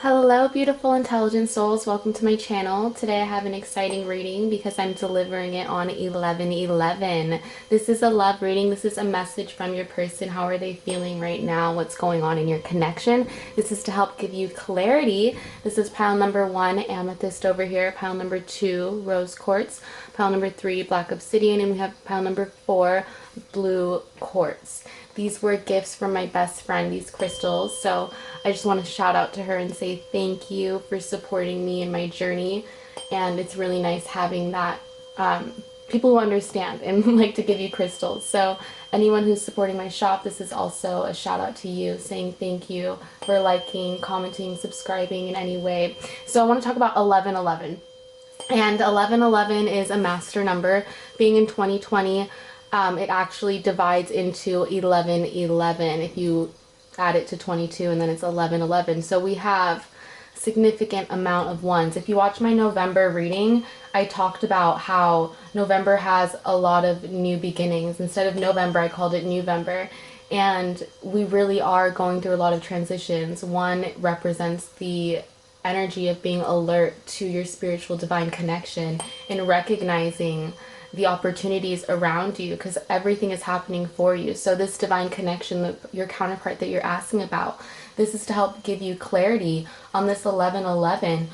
Hello, beautiful, intelligent souls. Welcome to my channel. Today I have an exciting reading because I'm delivering it on 11/11. This is a love reading. This is a message from your person. How are they feeling right now? What's going on in your connection? This is to help give you clarity. This is pile number 1, Amethyst over here. Pile number 2, Rose Quartz. Pile number 3, Black Obsidian. And we have pile number 4, Blue Quartz. These were gifts from my best friend, these crystals. So I just want to shout out to her and say thank you for supporting me in my journey. And it's really nice having that people who understand and like to give you crystals. So anyone who's supporting my shop, this is also a shout out to you, saying thank you for liking, commenting, subscribing in any way. So I want to talk about 11/11. And 11/11 is a master number. Being in 2020, it actually divides into 11/11 if you add it to 22, and then it's 11/11. So we have significant amount of ones. If you watch my November reading, I talked about how November has a lot of new beginnings. Instead of November, I called it Newvember. And we really are going through a lot of transitions. One represents the energy of being alert to your spiritual divine connection and recognizing the opportunities around you, because everything is happening for you. So this divine connection, your counterpart that you're asking about, this is to help give you clarity on this 11/11,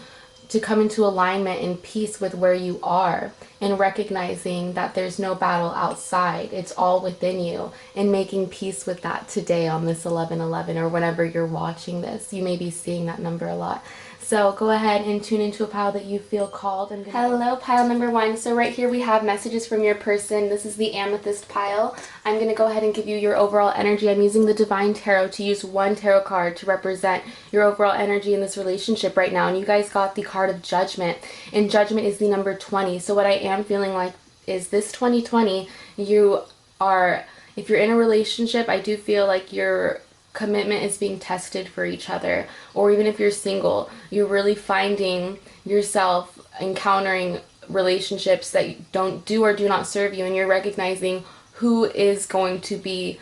to come into alignment and peace with where you are, and recognizing that there's no battle outside. It's all within you, and making peace with that today on this 11/11, or whenever you're watching this. You may be seeing that number a lot. So go ahead and tune into a pile that you feel called. Hello, pile number 1. So right here we have messages from your person. This is the Amethyst pile. I'm going to go ahead and give you your overall energy. I'm using the Divine Tarot to use one tarot card to represent your overall energy in this relationship right now. And you guys got the card of Judgment. And Judgment is the number 20. So what I am feeling like is this 2020, you are, if you're in a relationship, I do feel like your commitment is being tested for each other. Or even if you're single, you're really finding yourself encountering relationships that don't do or do not serve you, and you're recognizing who is going to be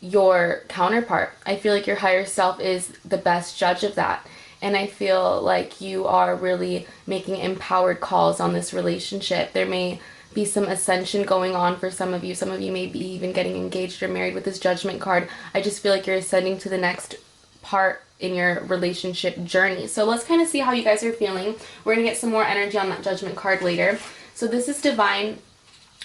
your counterpart. I feel like your higher self is the best judge of that. And I feel like you are really making empowered calls on this relationship. There may be some ascension going on for some of you. Some of you may be even getting engaged or married with this Judgment card. I just feel like you're ascending to the next part in your relationship journey. So let's kind of see how you guys are feeling. We're going to get some more energy on that Judgment card later. So this is Divine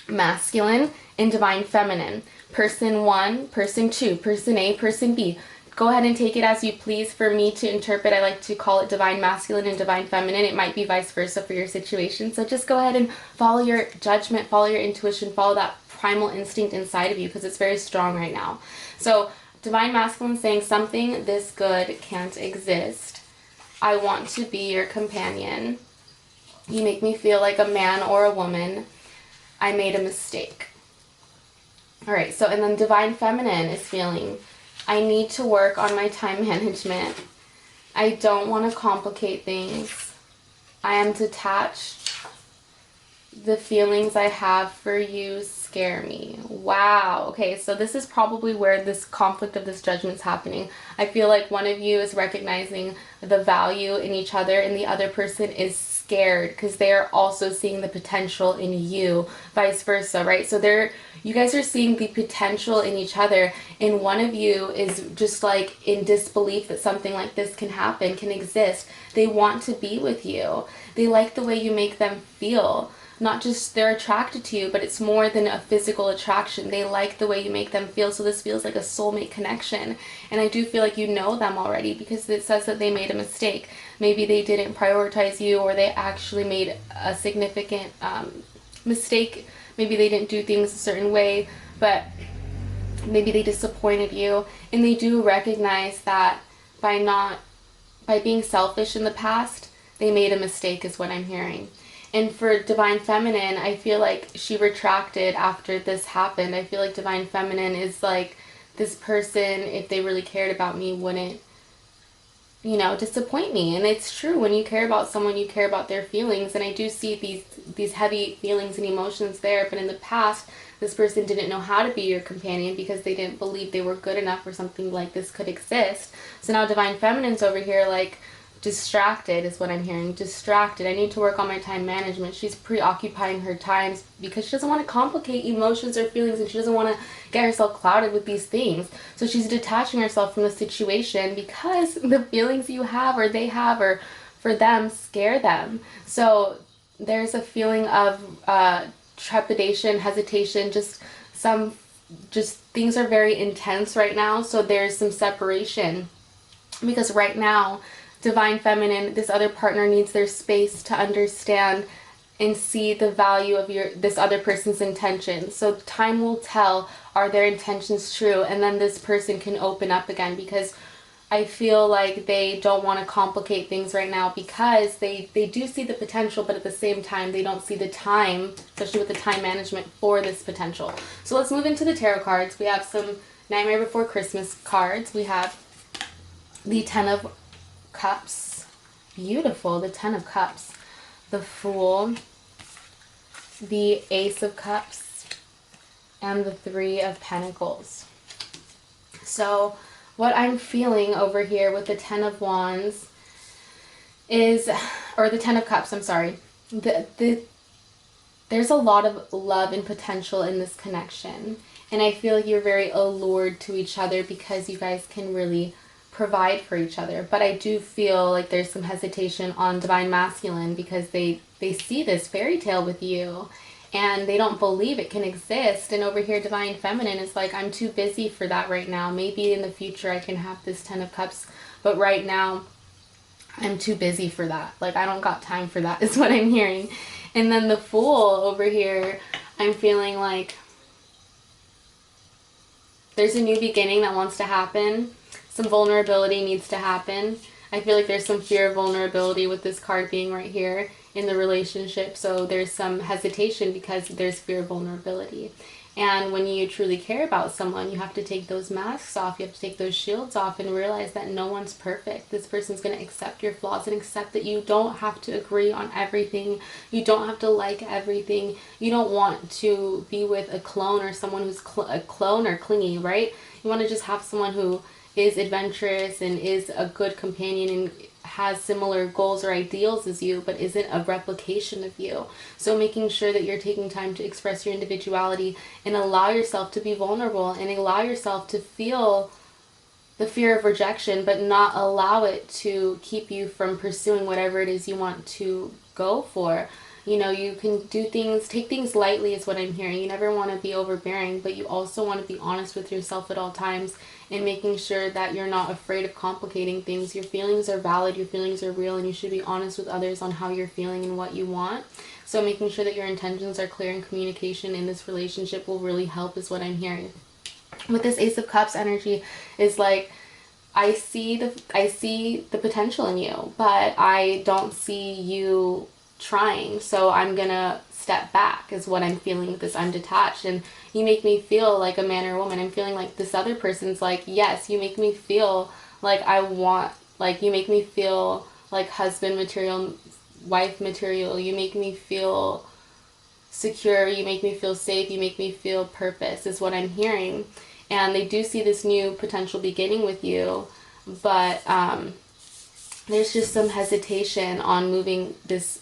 Masculine and Divine Feminine. Person 1, Person 2, Person A, Person B. Go ahead and take it as you please. For me to interpret, I like to call it Divine Masculine and Divine Feminine. It might be vice versa for your situation. So just go ahead and follow your judgment, follow your intuition, follow that primal instinct inside of you, because it's very strong right now. So Divine Masculine saying something this good can't exist. I want to be your companion. You make me feel like a man or a woman. I made a mistake. All right, so and then Divine Feminine is feeling, I need to work on my time management. I don't want to complicate things. I am detached. The feelings I have for you scare me. Wow. Okay, so this is probably where this conflict of this judgment is happening. I feel like one of you is recognizing the value in each other, and the other person is scared because they are also seeing the potential in you, vice versa, right? So you guys are seeing the potential in each other, and one of you is just like in disbelief that something like this can happen, can exist. They want to be with you. They like the way you make them feel. Not just they're attracted to you, but it's more than a physical attraction. They like the way you make them feel. So this feels like a soulmate connection. And I do feel like you know them already, because it says that they made a mistake. Maybe they didn't prioritize you, or they actually made a significant mistake. Maybe they didn't do things a certain way, but maybe they disappointed you. And they do recognize that by being selfish in the past, they made a mistake, is what I'm hearing. And for Divine Feminine, I feel like she retracted after this happened. I feel like Divine Feminine is like, this person, if they really cared about me, wouldn't, disappoint me. And it's true. When you care about someone, you care about their feelings. And I do see these heavy feelings and emotions there. But in the past, this person didn't know how to be your companion because they didn't believe they were good enough for something like this could exist. So now Divine Feminine's over here like, distracted is what I'm hearing. Distracted. I need to work on my time management. She's preoccupying her times because she doesn't want to complicate emotions or feelings, and she doesn't want to get herself clouded with these things. So she's detaching herself from the situation because the feelings you have or they have or for them scare them. So there's a feeling of trepidation, hesitation, just things are very intense right now. So there's some separation because right now, divine feminine, this other partner needs their space to understand and see the value of this other person's intentions. So time will tell, are their intentions true? And then this person can open up again, because I feel like they don't want to complicate things right now because they do see the potential, but at the same time they don't see the time, especially with the time management for this potential. So let's move into the tarot cards. We have some Nightmare Before Christmas cards. We have the Ten of Cups. Beautiful. The Ten of Cups. The Fool. The Ace of Cups. And the Three of Pentacles. So what I'm feeling over here with the Ten of Wands is, or the Ten of Cups, I'm sorry. There's a lot of love and potential in this connection. And I feel like you're very allured to each other because you guys can really provide for each other. But I do feel like there's some hesitation on Divine Masculine because they see this fairy tale with you and they don't believe it can exist. And over here, Divine Feminine is like, I'm too busy for that right now. Maybe in the future I can have this Ten of Cups, but right now I'm too busy for that. Like, I don't got time for that is what I'm hearing. And then the Fool over here, I'm feeling like there's a new beginning that wants to happen. Some vulnerability needs to happen. I feel like there's some fear of vulnerability with this card being right here in the relationship. So there's some hesitation because there's fear of vulnerability. And when you truly care about someone, you have to take those masks off. You have to take those shields off and realize that no one's perfect. This person's going to accept your flaws and accept that you don't have to agree on everything. You don't have to like everything. You don't want to be with a clone or someone who's a clone or clingy, right? You want to just have someone who is adventurous and is a good companion and has similar goals or ideals as you, but isn't a replication of you. So making sure that you're taking time to express your individuality and allow yourself to be vulnerable and allow yourself to feel the fear of rejection, but not allow it to keep you from pursuing whatever it is you want to go for. You know, you can do things, take things lightly is what I'm hearing. You never want to be overbearing, but you also want to be honest with yourself at all times and making sure that you're not afraid of complicating things. Your feelings are valid, your feelings are real, and you should be honest with others on how you're feeling and what you want. So making sure that your intentions are clear and communication in this relationship will really help is what I'm hearing. With this Ace of Cups energy is like, I see the potential in you, but I don't see you trying, so I'm gonna step back is what I'm feeling with this. I'm detached, and you make me feel like a man or a woman. I'm feeling like this other person's like, yes, you make me feel like I want, like, you make me feel like husband material, wife material. You make me feel secure, you make me feel safe, you make me feel purpose is what I'm hearing. And they do see this new potential beginning with you, but there's just some hesitation on moving this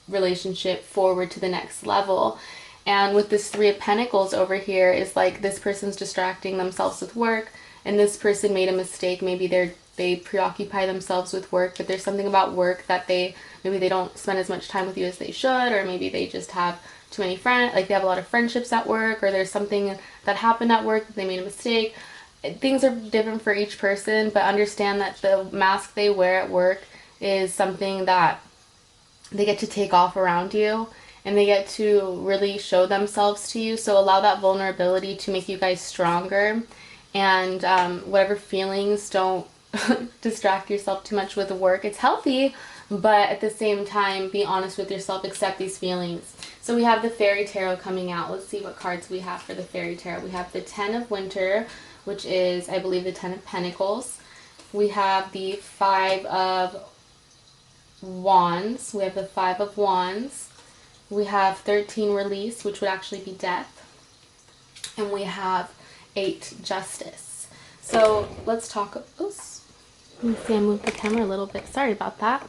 relationship forward to the next level. And with this Three of Pentacles over here is like this person's distracting themselves with work, and this person made a mistake. Maybe they preoccupy themselves with work, but there's something about work that maybe they don't spend as much time with you as they should, or maybe they just have too many friends, like they have a lot of friendships at work, or there's something that happened at work that they made a mistake. Things are different for each person, but understand that the mask they wear at work is something that they get to take off around you, and they get to really show themselves to you. So allow that vulnerability to make you guys stronger, and whatever feelings, don't distract yourself too much with the work. It's healthy, but at the same time, be honest with yourself, accept these feelings. So we have the Fairy Tarot coming out. Let's see what cards we have for the Fairy Tarot. We have the Ten of Winter, which is, I believe, the Ten of Pentacles. We have the Five of Wands. We have the Five of Wands. We have 13 Release, which would actually be death. And we have 8 Justice. So let's talk. Oops. Let me see, I moved the camera a little bit. Sorry about that.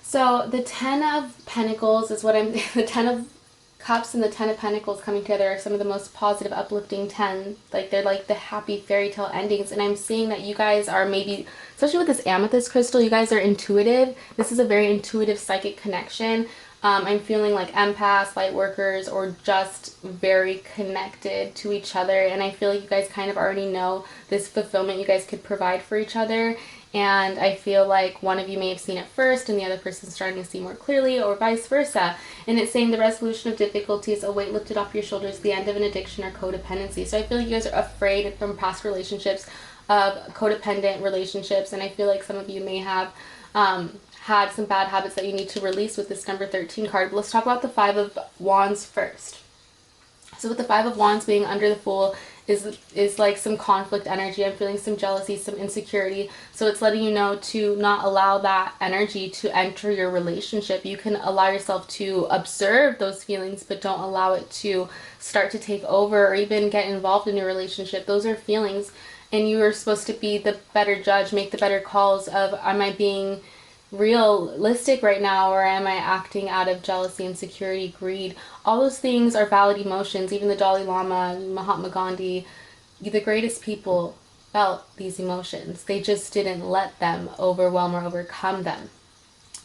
So the Ten of Pentacles is what I'm, the Ten of Cups and the Ten of Pentacles coming together are some of the most positive, uplifting 10. Like, they're like the happy fairy tale endings. And I'm seeing that you guys are maybe, especially with this amethyst crystal, you guys are intuitive. This is a very intuitive psychic connection. I'm feeling like empaths, light workers, or just very connected to each other. And I feel like you guys kind of already know this fulfillment you guys could provide for each other. And I feel like one of you may have seen it first and the other person's starting to see more clearly, or vice versa. And it's saying the resolution of difficulties, a weight lifted off your shoulders, the end of an addiction or codependency. So I feel like you guys are afraid from past relationships of codependent relationships. And I feel like some of you may have had some bad habits that you need to release with this number 13 card. But let's talk about the Five of Wands first. So with the Five of Wands being under the Fool is like some conflict energy. I'm feeling some jealousy, some insecurity. So it's letting you know to not allow that energy to enter your relationship. You can allow yourself to observe those feelings, but don't allow it to start to take over or even get involved in your relationship. Those are feelings, and you are supposed to be the better judge, make the better calls of, am I being realistic right now, or am I acting out of jealousy, insecurity, greed? All those things are valid emotions. Even the Dalai Lama, Mahatma Gandhi, the greatest people felt these emotions. They just didn't let them overwhelm or overcome them.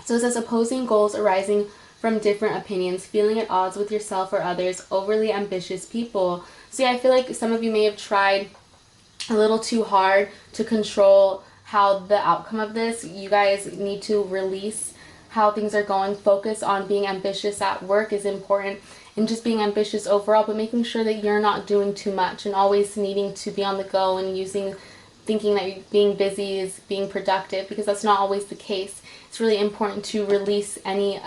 So it says opposing goals arising from different opinions, feeling at odds with yourself or others, overly ambitious people. See, I feel like some of you may have tried a little too hard to control how the outcome of this. You guys need to release how things are going. Focus on being ambitious at work is important, and just being ambitious overall, but making sure that you're not doing too much and always needing to be on the go and thinking that being busy is being productive, because that's not always the case. It's really important to release any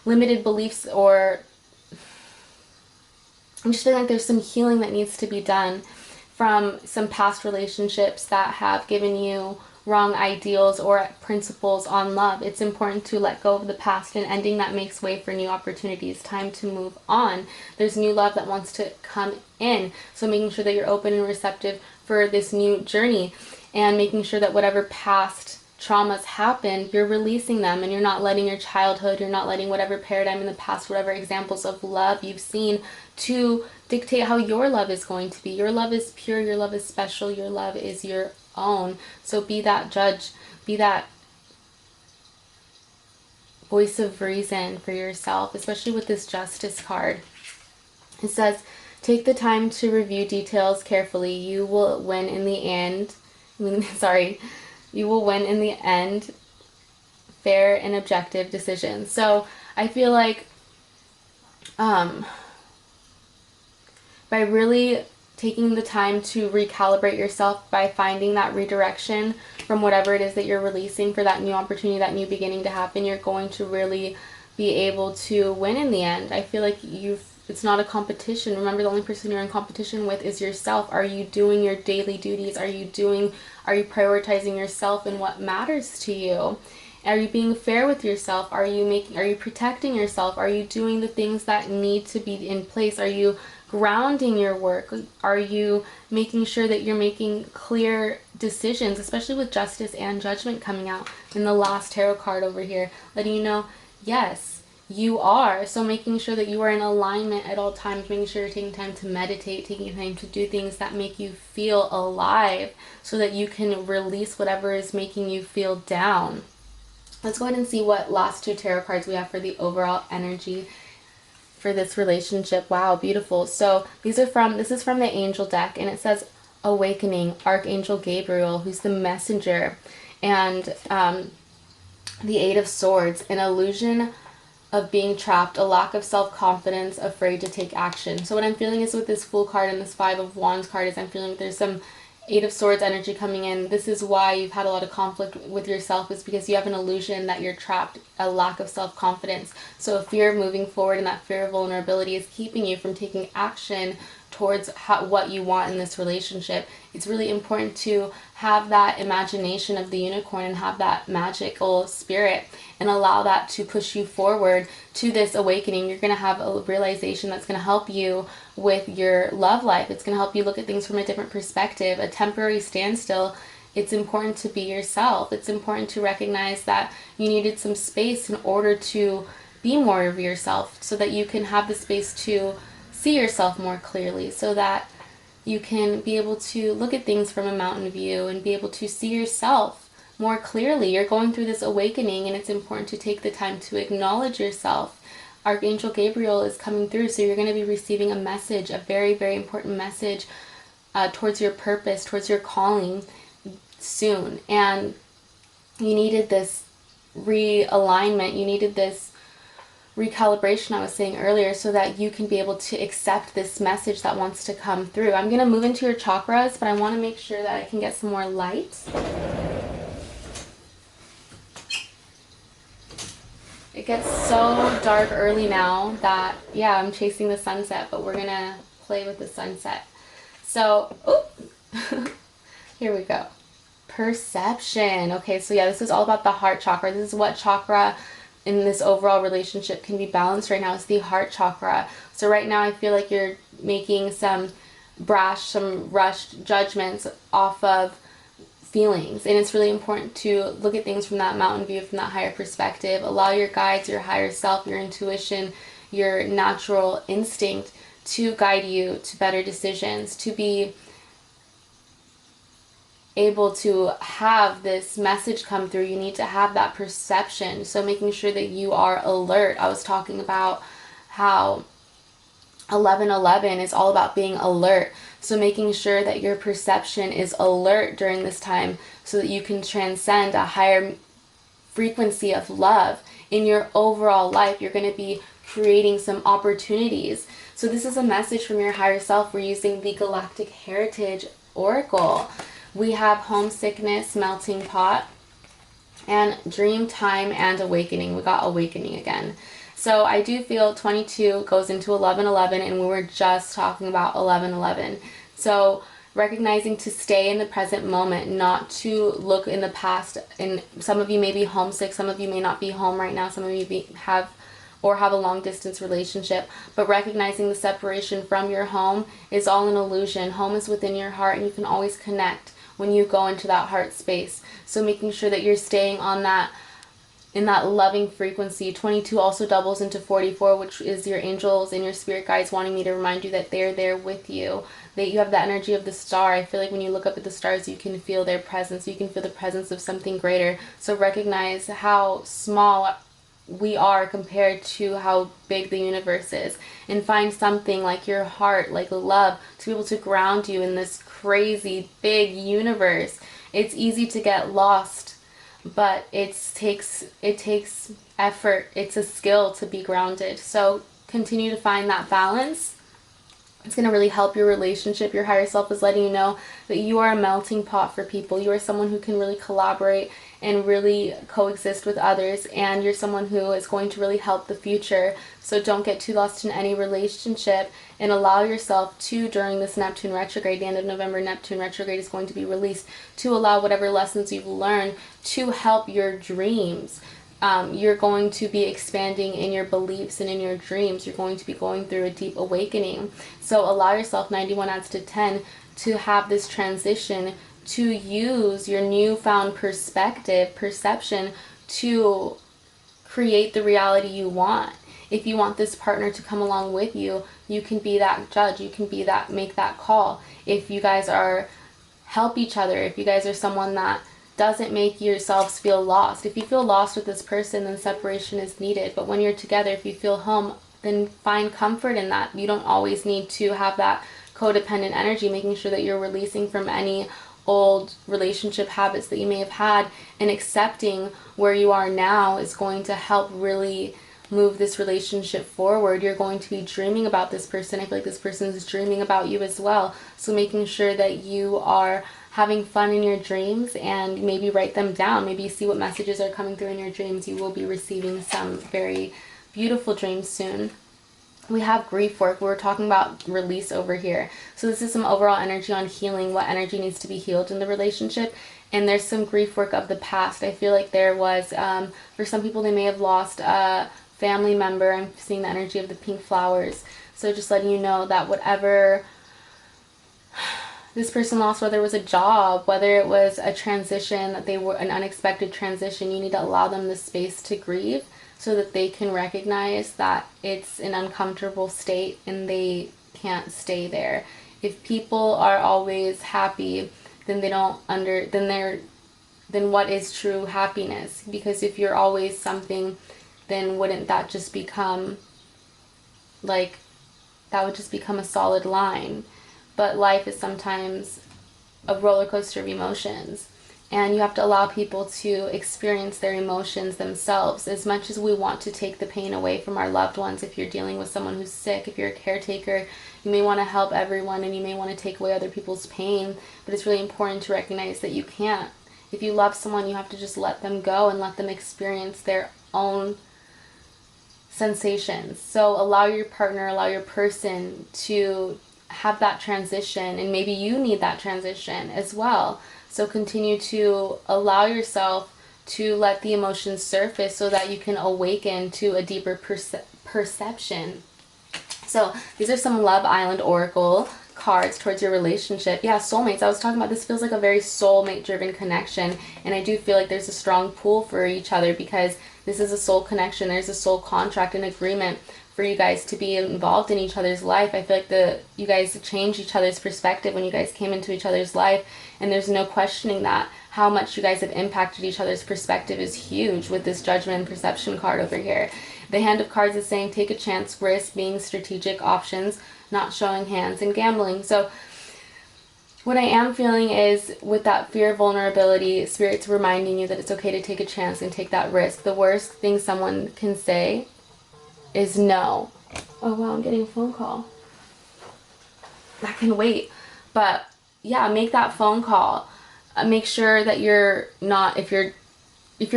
limited beliefs, or I'm just feeling like there's some healing that needs to be done from some past relationships that have given you wrong ideals or principles on love. It's important to let go of the past, and ending that makes way for new opportunities. Time to move on. There's new love that wants to come in. So making sure that you're open and receptive for this new journey, and making sure that whatever past traumas happened, you're releasing them, and you're not letting your childhood, you're not letting whatever paradigm in the past, whatever examples of love you've seen, to dictate how your love is going to be. Your love is pure, your love is special, your love is your own. So be that judge, be that voice of reason for yourself, especially with this Justice card. It says, take the time to review details carefully. You will win in the end. You will win in the end. Fair and objective decisions. So I feel like by really taking the time to recalibrate yourself, by finding that redirection from whatever it is that you're releasing for that new opportunity, that new beginning to happen, you're going to really be able to win in the end. I feel like it's not a competition. Remember, the only person you're in competition with is yourself. Are you doing your daily duties? Are you prioritizing yourself and what matters to you? Are you being fair with yourself? Are you protecting yourself? Are you doing the things that need to be in place? Are you grounding your work? Are you making sure that you're making clear decisions, especially with Justice and Judgment coming out in the last tarot card over here, letting you know, yes, you are. So making sure that you are in alignment at all times, making sure you're taking time to meditate, taking time to do things that make you feel alive, so that you can release whatever is making you feel down. Let's go ahead and see what last two tarot cards we have for the overall energy for this relationship. Wow, beautiful. So this is from the Angel deck, and it says Awakening, Archangel Gabriel, who's the messenger, and the Eight of Swords, an illusion of being trapped, a lack of self-confidence, afraid to take action. So what I'm feeling is with this Fool card and this Five of Wands card is I'm feeling like there's some Eight of Swords energy coming in. This is why you've had a lot of conflict with yourself, is because you have an illusion that you're trapped, a lack of self-confidence. So a fear of moving forward, and that fear of vulnerability is keeping you from taking action towards what you want in this relationship. It's really important to have that imagination of the unicorn and have that magical spirit and allow that to push you forward to this awakening. You're going to have a realization that's going to help you with your love life. It's going to help you look at things from a different perspective. A temporary standstill it's important to be yourself. It's important to recognize that you needed some space in order to be more of yourself, so that you can have the space to see yourself more clearly, so that you can be able to look at things from a mountain view and be able to see yourself more clearly. You're going through this awakening, and it's important to take the time to acknowledge yourself. Archangel Gabriel is coming through, so you're going to be receiving a message, a very, very important message towards your purpose, towards your calling soon. And you needed this realignment, you needed this recalibration I was saying earlier, so that you can be able to accept this message that wants to come through. I'm going to move into your chakras, but I want to make sure that I can get some more light. It gets so dark early now that, yeah, I'm chasing the sunset, but we're going to play with the sunset. So, here we go. Perception. Okay, so yeah, this is all about the heart chakra. This is what chakra in this overall relationship can be balanced right now. It's the heart chakra. So right now I feel like you're making some rushed judgments off of feelings, and it's really important to look at things from that mountain view, from that higher perspective. Allow your guides, your higher self, your intuition, your natural instinct to guide you to better decisions, to be able to have this message come through. You need to have that perception, so making sure that you are alert. I was talking about how 1111 is all about being alert. So making sure that your perception is alert during this time, so that you can transcend a higher frequency of love in your overall life. You're going to be creating some opportunities. So this is a message from your higher self. We're using the Galactic Heritage Oracle. We have homesickness, melting pot, and dream time and awakening. We got awakening again. So I do feel 22 goes into 1111, and we were just talking about 1111. So recognizing to stay in the present moment, not to look in the past. And some of you may be homesick, some of you may not be home right now, some of you have a long distance relationship, but recognizing the separation from your home is all an illusion. Home is within your heart, and you can always connect when you go into that heart space. So making sure that you're staying on that, in that loving frequency. 22 also doubles into 44, which is your angels and your spirit guides wanting me to remind you that they're there with you, that you have the energy of the star. I feel like when you look up at the stars, you can feel their presence. You can feel the presence of something greater. So recognize how small we are compared to how big the universe is, and find something like your heart, like love, to be able to ground you in this crazy big universe. It's easy to get lost, but it takes effort. It's a skill to be grounded. So continue to find that balance. It's going to really help your relationship. Your higher self is letting you know that you are a melting pot for people. You are someone who can really collaborate and really coexist with others, and you're someone who is going to really help the future. So don't get too lost in any relationship, and allow yourself to, during this Neptune retrograde, the end of November, Neptune retrograde is going to be released, to allow whatever lessons you've learned to help your dreams. You're going to be expanding in your beliefs and in your dreams. You're going to be going through a deep awakening. So allow yourself, 91 adds to 10, to have this transition, to use your newfound perception to create the reality you want. If you want this partner to come along with you, you can be that judge. You can be that, make that call. If you guys help each other, if you guys are someone that doesn't make yourselves feel lost. If you feel lost with this person, then separation is needed. But when you're together, if you feel home, then find comfort in that. You don't always need to have that codependent energy, making sure that you're releasing from any old relationship habits that you may have had, and accepting where you are now is going to help really move this relationship forward. You're going to be dreaming about this person. I feel like this person is dreaming about you as well. So making sure that you are having fun in your dreams, and maybe write them down. Maybe see what messages are coming through in your dreams. You will be receiving some very beautiful dreams soon. We have grief work. We're talking about release over here. So this is some overall energy on healing, what energy needs to be healed in the relationship. And there's some grief work of the past. I feel like there was, for some people, they may have lost a family member. I'm seeing the energy of the pink flowers. So just letting you know that whatever this person lost, whether it was a job, whether it was a transition, that they were an unexpected transition. You need to allow them the space to grieve so that they can recognize that it's an uncomfortable state and they can't stay there. If people are always happy, then they don't then what is true happiness? Because if you're always something, then wouldn't that just become like, that would just become a solid line. But life is sometimes a roller coaster of emotions, and you have to allow people to experience their emotions themselves. As much as we want to take the pain away from our loved ones, if you're dealing with someone who's sick, if you're a caretaker, you may want to help everyone and you may want to take away other people's pain, but it's really important to recognize that you can't. If you love someone, you have to just let them go and let them experience their own sensations. So allow your partner, allow your person to have that transition, and maybe you need that transition as well. So continue to allow yourself to let the emotions surface so that you can awaken to a deeper perception. So these are some Love Island Oracle cards towards your relationship. Yeah, soulmates. I was talking about, this feels like a very soulmate driven connection, and I do feel like there's a strong pull for each other because this is a soul connection. There's a soul contract and agreement for you guys to be involved in each other's life. I feel like you guys changed each other's perspective when you guys came into each other's life, and there's no questioning that. How much you guys have impacted each other's perspective is huge with this Judgment and Perception card over here. The Hand of Cards is saying take a chance, risk, being strategic, options, not showing hands, and gambling. So what I am feeling is, with that fear of vulnerability, Spirit's reminding you that it's okay to take a chance and take that risk. The worst thing someone can say is no. Oh wow, I'm getting a phone call. That can wait. But yeah, make that phone call. Make sure that you're not, if you're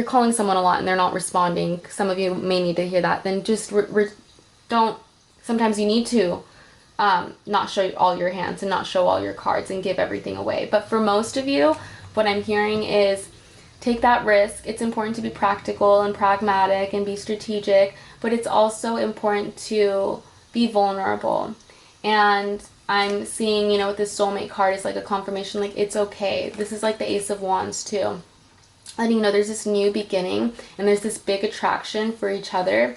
calling someone a lot and they're not responding, some of you may need to hear that, then just don't, sometimes you need to not show all your hands and not show all your cards and give everything away. But for most of you, what I'm hearing is take that risk. It's important to be practical and pragmatic and be strategic, but it's also important to be vulnerable. And I'm seeing, you know, with this soulmate card is like a confirmation, like it's okay. This is like the Ace of Wands too. Letting you know there's this new beginning and there's this big attraction for each other.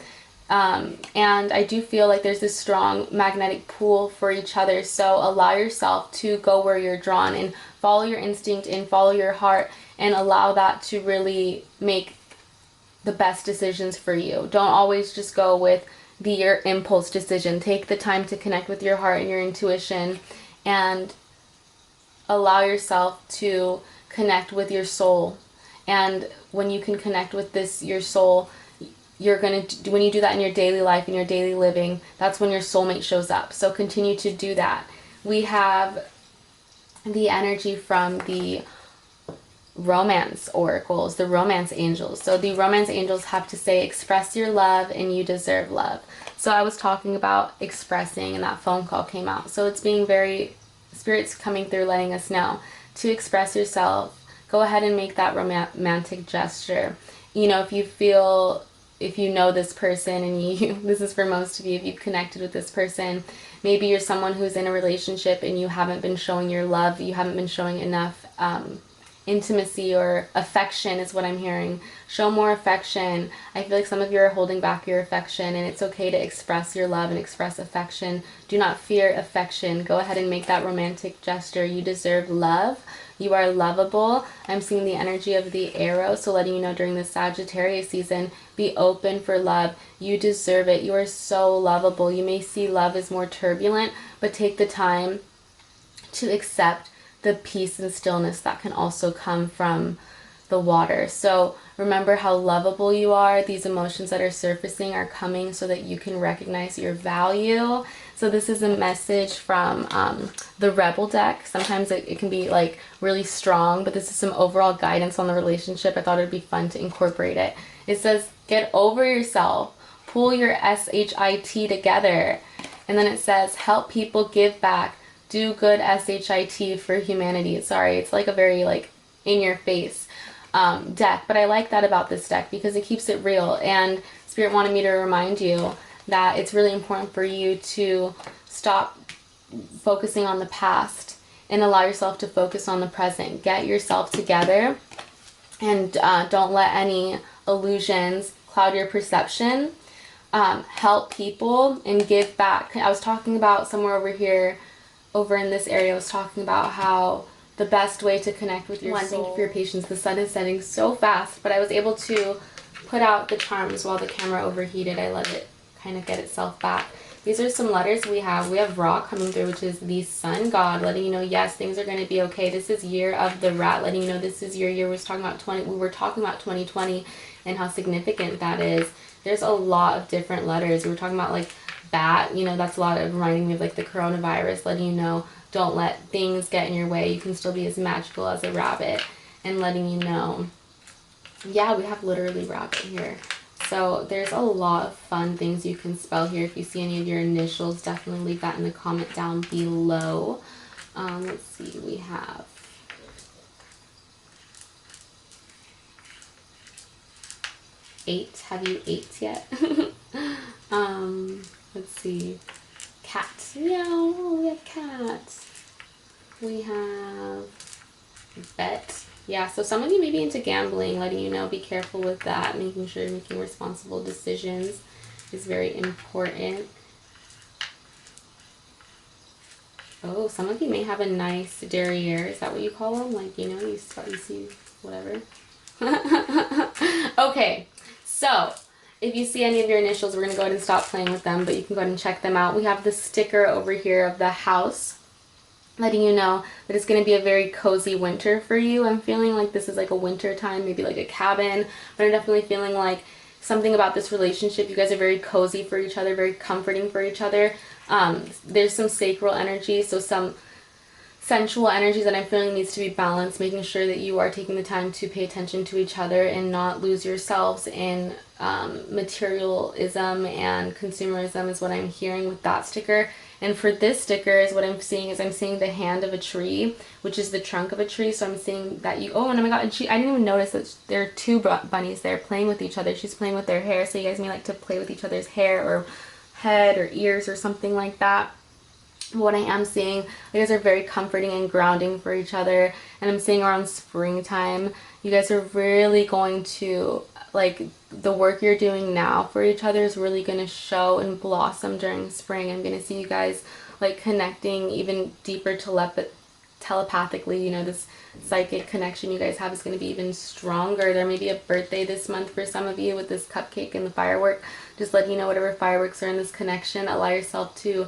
And I do feel like there's this strong magnetic pull for each other. So allow yourself to go where you're drawn and follow your instinct and follow your heart, and allow that to really make the best decisions for you. Don't always just go with your impulse decision. Take the time to connect with your heart and your intuition, and allow yourself to connect with your soul. And when you can connect with your soul, when you do that in your daily life, in your daily living, that's when your soulmate shows up. So continue to do that. We have the energy from the romance oracles, the romance angels. So the romance angels have to say, express your love and you deserve love. So I was talking about expressing, and that phone call came out. So it's being very, Spirit's coming through letting us know to express yourself. Go ahead and make that romantic gesture. You know, if you know this person and this is for most of you, if you've connected with this person, maybe you're someone who's in a relationship and you haven't been showing your love, you haven't been showing enough intimacy or affection is what I'm hearing. Show more affection. I feel like some of you are holding back your affection, and it's okay to express your love and express affection. Do not fear affection. Go ahead and make that romantic gesture. You deserve love. You are lovable. I'm seeing the energy of the arrow, so letting you know during the Sagittarius season, be open for love. You deserve it. You are so lovable. You may see love as more turbulent, but take the time to accept the peace and stillness that can also come from the water. So remember how lovable you are. These emotions that are surfacing are coming so that you can recognize your value. So this is a message from the Rebel deck. Sometimes it can be like really strong, but this is some overall guidance on the relationship. I thought it'd be fun to incorporate it. It says, get over yourself, pull your SHIT together. And then it says, help people, give back, do good SHIT for humanity. Sorry, it's like a very like in your face deck, but I like that about this deck because it keeps it real. And Spirit wanted me to remind you that it's really important for you to stop focusing on the past and allow yourself to focus on the present. Get yourself together, and don't let any illusions cloud your perception. Help people and give back. I was talking about somewhere over here, over in this area, I was talking about how the best way to connect with your soul. Thank you for your patience. The sun is setting so fast, but I was able to put out the charms while the camera overheated. I let it kind of get itself back. These are some letters we have. We have Ra coming through, which is the sun god, letting you know, yes, things are going to be okay. This is year of the rat, letting you know this is your year. We were talking about 2020 and how significant that is. There's a lot of different letters. We were talking about like bat, you know, that's a lot of reminding me of like the coronavirus, letting you know, don't let things get in your way. You can still be as magical as a rabbit, and letting you know, yeah, we have literally rabbit here. So there's a lot of fun things you can spell here. If you see any of your initials, definitely leave that in the comment down below. Let's see, we have eight. Have you ate yet? Let's see. Cat. Meow. We have cat. We have bet. Yeah, so some of you may be into gambling, letting you know, be careful with that. Making sure you're making responsible decisions is very important. Oh, some of you may have a nice derriere. Is that what you call them? Like, you know, you see whatever. Okay, so if you see any of your initials, we're going to go ahead and stop playing with them, but you can go ahead and check them out. We have the sticker over here of the house, letting you know that it's going to be a very cozy winter for you. I'm feeling like this is like a winter time, maybe like a cabin, but I'm definitely feeling like something about this relationship. You guys are very cozy for each other, very comforting for each other. There's some sacral energy, so some sensual energies that I'm feeling needs to be balanced, making sure that you are taking the time to pay attention to each other and not lose yourselves in materialism and consumerism is what I'm hearing with that sticker. And for this sticker, is what I'm seeing is I'm seeing the hand of a tree, which is the trunk of a tree. So I'm seeing that you, oh, and oh my God, and I didn't even notice that there are two bunnies there playing with each other. She's playing with their hair, so you guys may like to play with each other's hair or head or ears or something like that. What I am seeing, you guys are very comforting and grounding for each other, and I'm seeing around springtime, you guys are really going to, like, the work you're doing now for each other is really going to show and blossom during spring. I'm going to see you guys, like, connecting even deeper telepathically. You know, this psychic connection you guys have is going to be even stronger. There may be a birthday this month for some of you with this cupcake and the firework. Just letting you know, whatever fireworks are in this connection, allow yourself to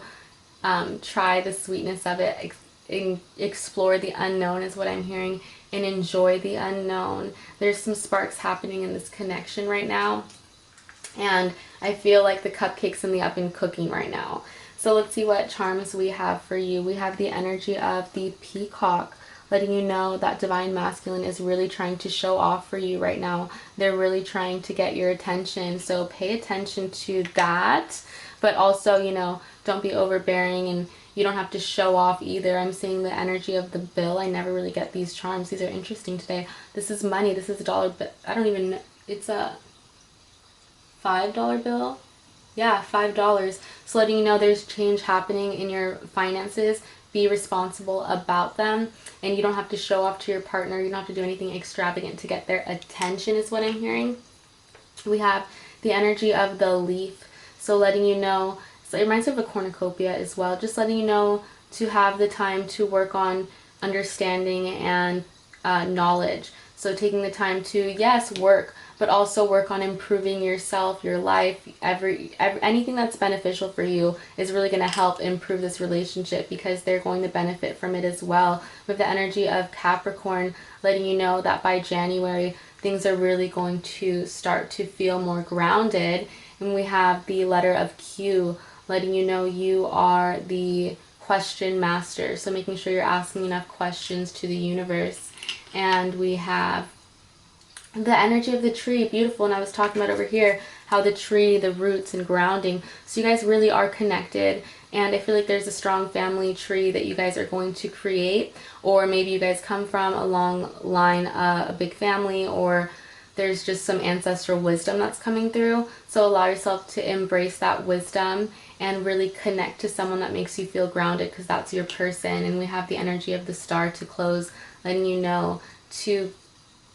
try the sweetness of it, explore the unknown is what I'm hearing, and enjoy the unknown. There's some sparks happening in this connection right now, and I feel like the cupcakes in the oven cooking right now. So let's see what charms we have for you. We have the energy of the peacock, letting you know that divine masculine is really trying to show off for you right now. They're really trying to get your attention, so pay attention to that. But also, you know, don't be overbearing, and you don't have to show off either. I'm seeing the energy of the bill. I never really get these charms. These are interesting today. This is money. This is a dollar bill. I don't even know. It's a $5 bill. Yeah, $5. So letting you know there's change happening in your finances. Be responsible about them, and you don't have to show off to your partner. You don't have to do anything extravagant to get their attention is what I'm hearing. We have the energy of the leaf. So letting you know, so it reminds me of a cornucopia as well, just letting you know to have the time to work on understanding and knowledge. So taking the time to, yes, work, but also work on improving yourself, your life, anything that's beneficial for you is really going to help improve this relationship, because they're going to benefit from it as well. With the energy of Capricorn, letting you know that by January, things are really going to start to feel more grounded. And we have the letter of Q, letting you know you are the question master. So making sure you're asking enough questions to the universe. And we have the energy of the tree, beautiful. And I was talking about over here how the tree, the roots and grounding. So you guys really are connected. And I feel like there's a strong family tree that you guys are going to create. Or maybe you guys come from a long line, a big family, or there's just some ancestral wisdom that's coming through. So allow yourself to embrace that wisdom and really connect to someone that makes you feel grounded, because that's your person. And we have the energy of the star to close, letting you know to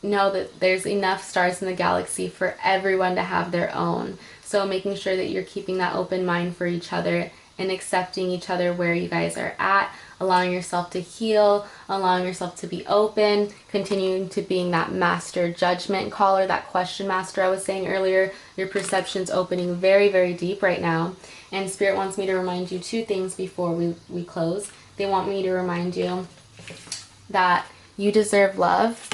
know that there's enough stars in the galaxy for everyone to have their own. So making sure that you're keeping that open mind for each other and accepting each other where you guys are at, allowing yourself to heal, allowing yourself to be open, continuing to being that master judgment caller, that question master I was saying earlier. Your perception's opening very, very deep right now. And Spirit wants me to remind you two things before we close. They want me to remind you that you deserve love,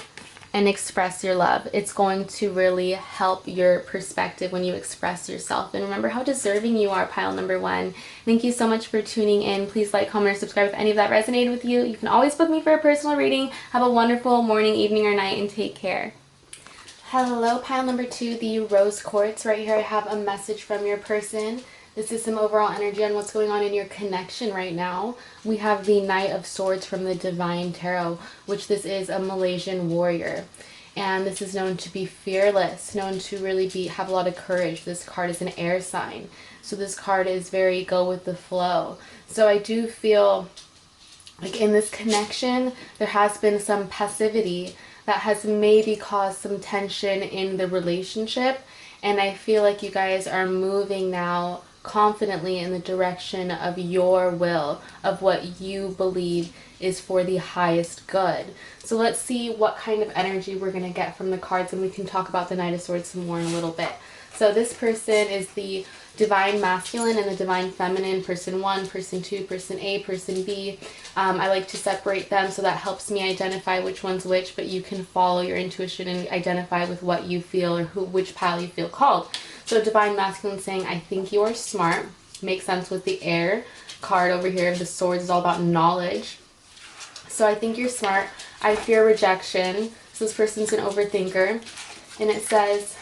and express your love. It's going to really help your perspective when you express yourself. And remember how deserving you are, pile number 1. Thank you so much for tuning in. Please like, comment, or subscribe if any of that resonated with you. You can always book me for a personal reading. Have a wonderful morning, evening, or night, and take care. Hello, pile number 2, the rose quartz. Right here I have a message from your person. This is some overall energy on what's going on in your connection right now. We have the Knight of Swords from the Divine Tarot, which this is a Malaysian warrior. And this is known to be fearless, known to really have a lot of courage. This card is an air sign. So this card is very go with the flow. So I do feel like in this connection, there has been some passivity that has maybe caused some tension in the relationship. And I feel like you guys are moving now confidently in the direction of your will, of what you believe is for the highest good. So let's see what kind of energy we're going to get from the cards, and we can talk about the Knight of Swords some more in a little bit. So this person is the Divine Masculine and the Divine Feminine, person 1, person 2, person A, person B. I like to separate them, so that helps me identify which one's which, but you can follow your intuition and identify with what you feel or which pile you feel called. So Divine Masculine saying, I think you are smart. Makes sense with the air card over here. The swords is all about knowledge. So I think you're smart. I fear rejection. So this person's an overthinker. And it says,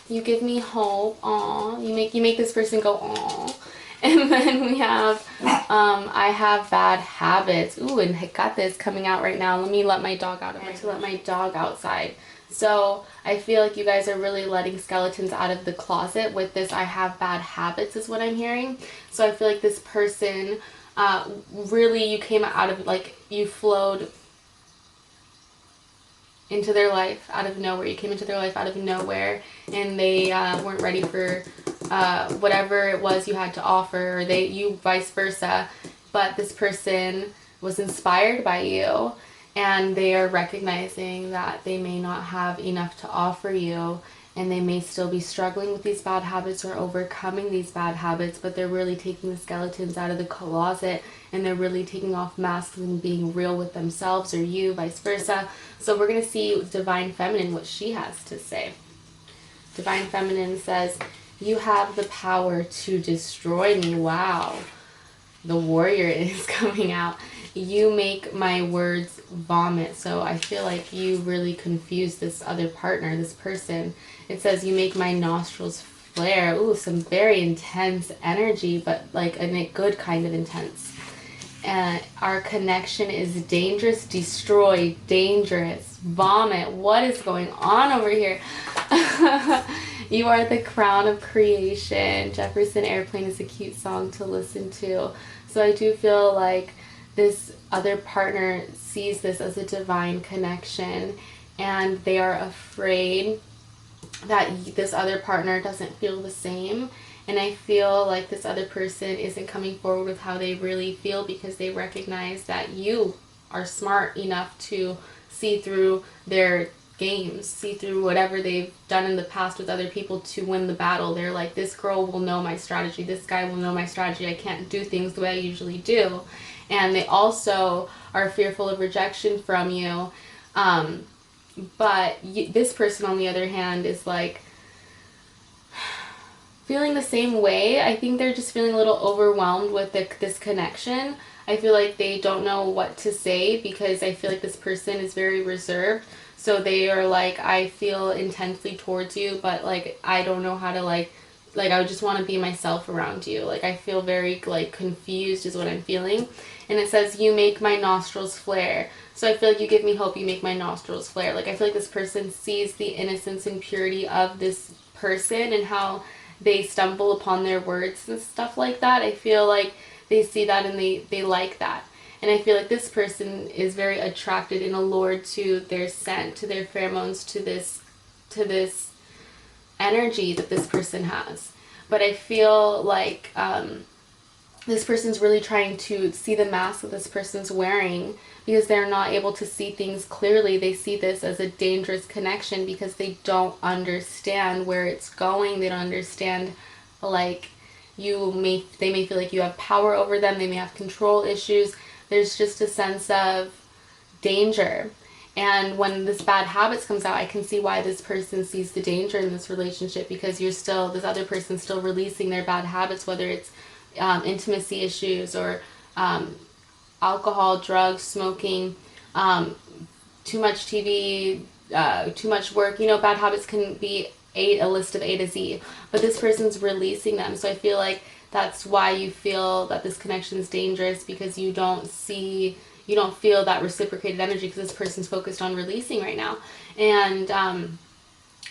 you give me hope. Aw. You make this person go aw. And then we have, I have bad habits. Ooh, and I got this coming out right now. Let me let my dog out. I'm going to let my dog outside. So I feel like you guys are really letting skeletons out of the closet with this I have bad habits is what I'm hearing. So I feel like this person, really you came out of, like, you flowed into their life out of nowhere. You came into their life out of nowhere, and they weren't ready for whatever it was you had to offer, or you vice versa. But this person was inspired by you, and they are recognizing that they may not have enough to offer you, and they may still be struggling with these bad habits or overcoming these bad habits, but they're really taking the skeletons out of the closet, and they're really taking off masks and being real with themselves, or you, vice versa. So we're going to see Divine Feminine, what she has to say. Divine Feminine says, you have the power to destroy me. Wow. The warrior is coming out. You make my words vomit. So I feel like you really confuse this other partner, this person. It says you make my nostrils flare. Ooh, some very intense energy, but like a good kind of intense. And our connection is dangerous, destroy, dangerous, vomit. What is going on over here? You are the crown of creation. Jefferson Airplane is a cute song to listen to. So I do feel like this other partner sees this as a divine connection, and they are afraid that this other partner doesn't feel the same. And I feel like this other person isn't coming forward with how they really feel, because they recognize that you are smart enough to see through their games, see through whatever they've done in the past with other people to win the battle. They're like, this girl will know my strategy, this guy will know my strategy, I can't do things the way I usually do. And they also are fearful of rejection from you. But this person, on the other hand, is like feeling the same way. I think they're just feeling a little overwhelmed with this connection. I feel like they don't know what to say, because I feel like this person is very reserved. So they are like, I feel intensely towards you, but like I don't know how to like I just want to be myself around you. Like I feel very like confused is what I'm feeling. And it says, you make my nostrils flare. So I feel like you give me hope, you make my nostrils flare. Like I feel like this person sees the innocence and purity of this person, and how they stumble upon their words and stuff like that. I feel like they see that and they like that. And I feel like this person is very attracted and allured to their scent, to their pheromones, to this energy that this person has. But I feel like this person's really trying to see the mask that this person's wearing because they're not able to see things clearly. They see this as a dangerous connection because they don't understand where it's going. They don't understand, like, they may feel like you have power over them. They may have control issues. There's just a sense of danger. And when this bad habits comes out, I can see why this person sees the danger in this relationship, because this other person's still releasing their bad habits, whether it's intimacy issues or alcohol, drugs, smoking, too much TV, too much work. Bad habits can be a list of A to Z, but this person's releasing them. So I feel like that's why you feel that this connection is dangerous, because you don't feel that reciprocated energy, because this person's focused on releasing right now. And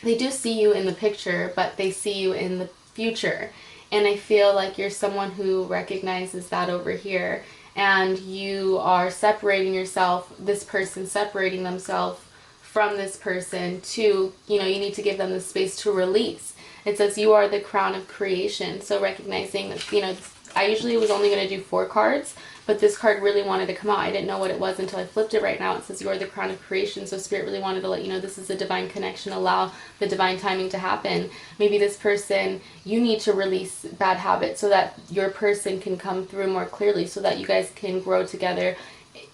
they do see you in the picture, but they see you in the future. And I feel like you're someone who recognizes that over here, and you are separating yourself, this person separating themselves from this person to, you need to give them the space to release. It says you are the crown of creation. So recognizing that, I usually was only going to do 4 cards, but this card really wanted to come out. I didn't know what it was until I flipped it right now. It says you are the crown of creation. So Spirit really wanted to let you know this is a divine connection. Allow the divine timing to happen. Maybe this person, you need to release bad habits so that your person can come through more clearly, so that you guys can grow together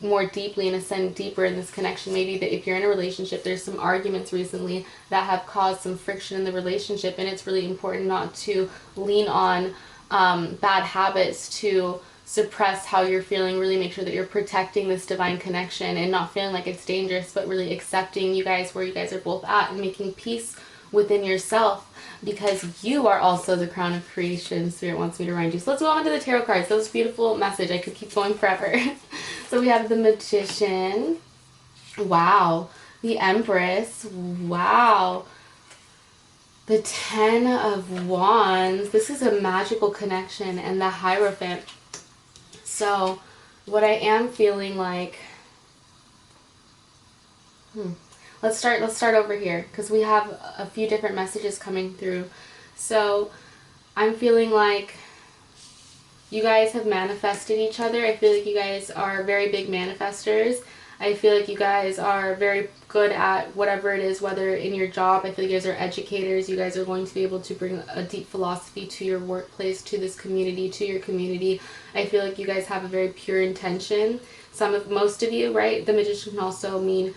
more deeply and ascend deeper in this connection. Maybe that if you're in a relationship, there's some arguments recently that have caused some friction in the relationship, and it's really important not to lean on bad habits to suppress how you're feeling. Really make sure that you're protecting this divine connection and not feeling like it's dangerous, but really accepting you guys where you guys are both at and making peace within yourself, because you are also the crown of creation. Spirit wants me to remind you. So let's go on to the tarot cards. That was a beautiful message. I could keep going forever. So we have the Magician. Wow. The Empress. Wow. The 10 of Wands. This is a magical connection. And the Hierophant. So what I am feeling like... Let's start over here, because we have a few different messages coming through. So I'm feeling like you guys have manifested each other. I feel like you guys are very big manifestors. I feel like you guys are very good at whatever it is, whether in your job. I feel like you guys are educators. You guys are going to be able to bring a deep philosophy to your workplace, to this community, to your community. I feel like you guys have a very pure intention. Most of you, right? The Magician can also mean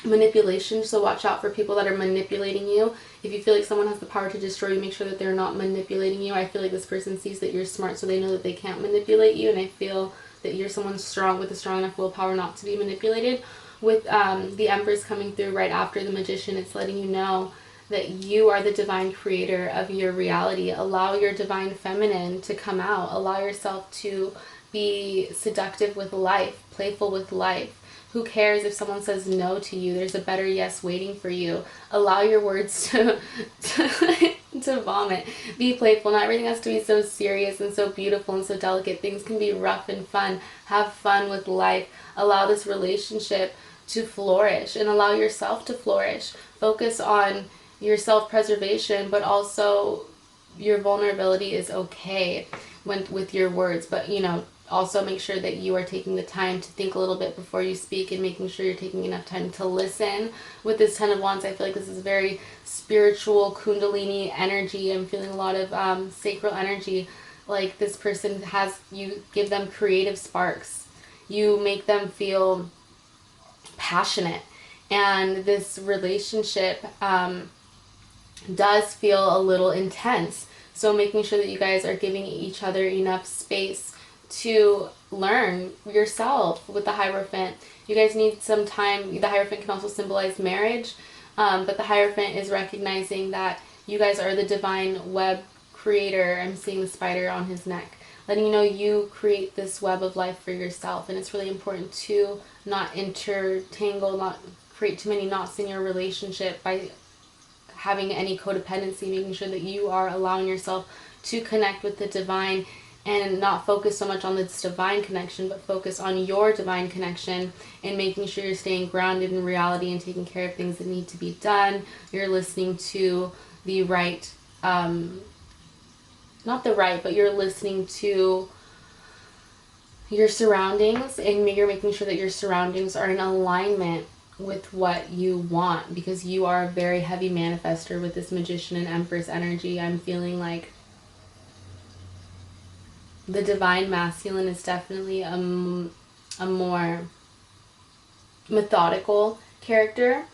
manipulation, so watch out for people that are manipulating you. If you feel like someone has the power to destroy you, make sure that they're not manipulating you. I feel like this person sees that you're smart, so they know that they can't manipulate you, and I feel that you're someone strong with a strong enough willpower not to be manipulated. With the Empress coming through right after the Magician, it's letting you know that you are the divine creator of your reality. Allow your divine feminine to come out. Allow yourself to be seductive with life, playful with life. Who cares if someone says no to you? There's a better yes waiting for you. Allow your words to vomit. Be playful. Not everything has to be so serious and so beautiful and so delicate. Things can be rough and fun. Have fun with life. Allow this relationship to flourish, and allow yourself to flourish. Focus on your self-preservation, but also your vulnerability is okay with your words. But, also make sure that you are taking the time to think a little bit before you speak, and making sure you're taking enough time to listen. With this 10 of Wands, I feel like this is very spiritual, kundalini energy. I'm feeling a lot of sacral energy. Like this person you give them creative sparks. You make them feel passionate. And this relationship does feel a little intense. So making sure that you guys are giving each other enough space to learn yourself. With the Hierophant, you guys need some time. The Hierophant can also symbolize marriage, but the Hierophant is recognizing that you guys are the divine web creator. I'm seeing the spider on his neck, letting you know you create this web of life for yourself, and it's really important to not intertangle, not create too many knots in your relationship by having any codependency, making sure that you are allowing yourself to connect with the divine and not focus so much on this divine connection, but focus on your divine connection and making sure you're staying grounded in reality and taking care of things that need to be done. You're listening to the right, not the right, but you're listening to your surroundings, and you're making sure that your surroundings are in alignment with what you want, because you are a very heavy manifester with this Magician and Empress energy. I'm feeling like the divine masculine is definitely a more methodical character.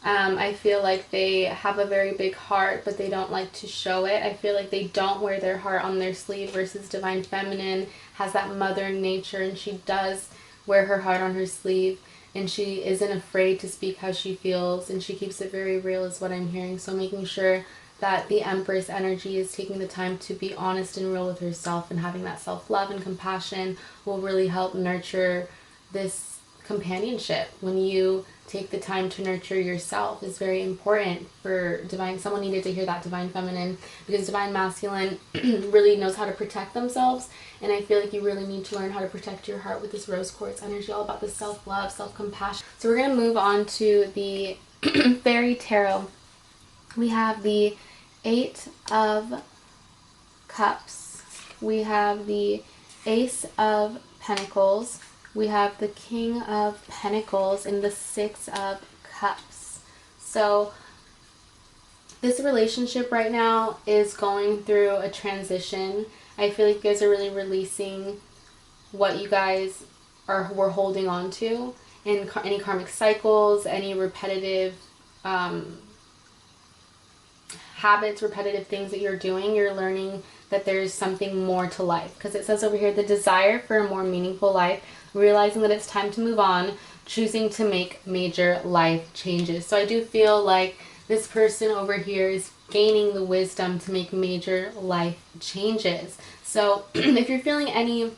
I feel like they have a very big heart, but they don't like to show it. I feel like they don't wear their heart on their sleeve, versus divine feminine has that mother nature, and she does wear her heart on her sleeve, and she isn't afraid to speak how she feels, and she keeps it very real is what I'm hearing. So making sure that the Empress energy is taking the time to be honest and real with herself, and having that self-love and compassion will really help nurture this companionship. When you take the time to nurture yourself is very important for divine. Someone needed to hear that, divine feminine, because divine masculine really knows how to protect themselves, and I feel like you really need to learn how to protect your heart with this rose quartz energy, all about the self-love, self-compassion. So we're going to move on to the fairy tarot. We have the 8 of Cups, we have the Ace of Pentacles, we have the King of Pentacles, and the 6 of Cups. So this relationship right now is going through a transition. I feel like you guys are really releasing what you guys were holding on to, in any karmic cycles, any repetitive habits, repetitive things that you're doing. You're learning that there's something more to life, because it says over here the desire for a more meaningful life, realizing that it's time to move on, choosing to make major life changes. So I do feel like this person over here is gaining the wisdom to make major life changes. So if you're feeling any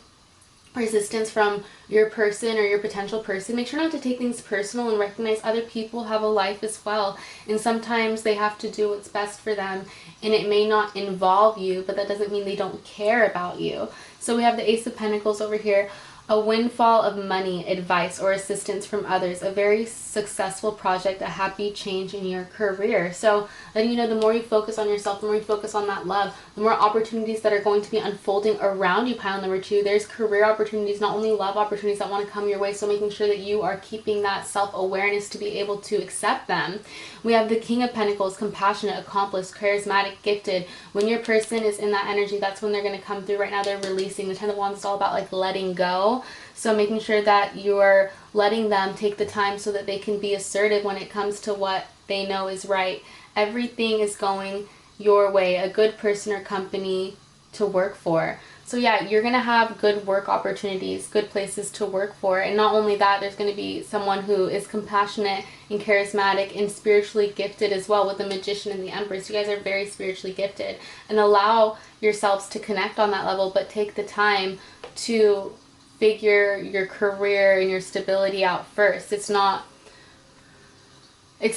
resistance from your person or your potential person, make sure not to take things personal and recognize other people have a life as well, and sometimes they have to do what's best for them, and it may not involve you, but that doesn't mean they don't care about you. So we have the Ace of Pentacles over here, a windfall of money, advice, or assistance from others, a very successful project, a happy change in your career. So letting you know, the more you focus on yourself, the more you focus on that love, the more opportunities that are going to be unfolding around you. Pile number 2, there's career opportunities, not only love opportunities that want to come your way. So making sure that you are keeping that self-awareness to be able to accept them. We have the King of Pentacles, compassionate, accomplished, charismatic, gifted. When your person is in that energy, that's when they're going to come through. Right now they're releasing. The Ten of Wands is all about like letting go. So making sure that you're letting them take the time so that they can be assertive when it comes to what they know is right. Everything is going your way, a good person or company to work for. So yeah, you're going to have good work opportunities, good places to work for. And not only that, there's going to be someone who is compassionate and charismatic and spiritually gifted as well, with the Magician and the Empress. You guys are very spiritually gifted, and allow yourselves to connect on that level, but take the time to figure your career and your stability out first. It's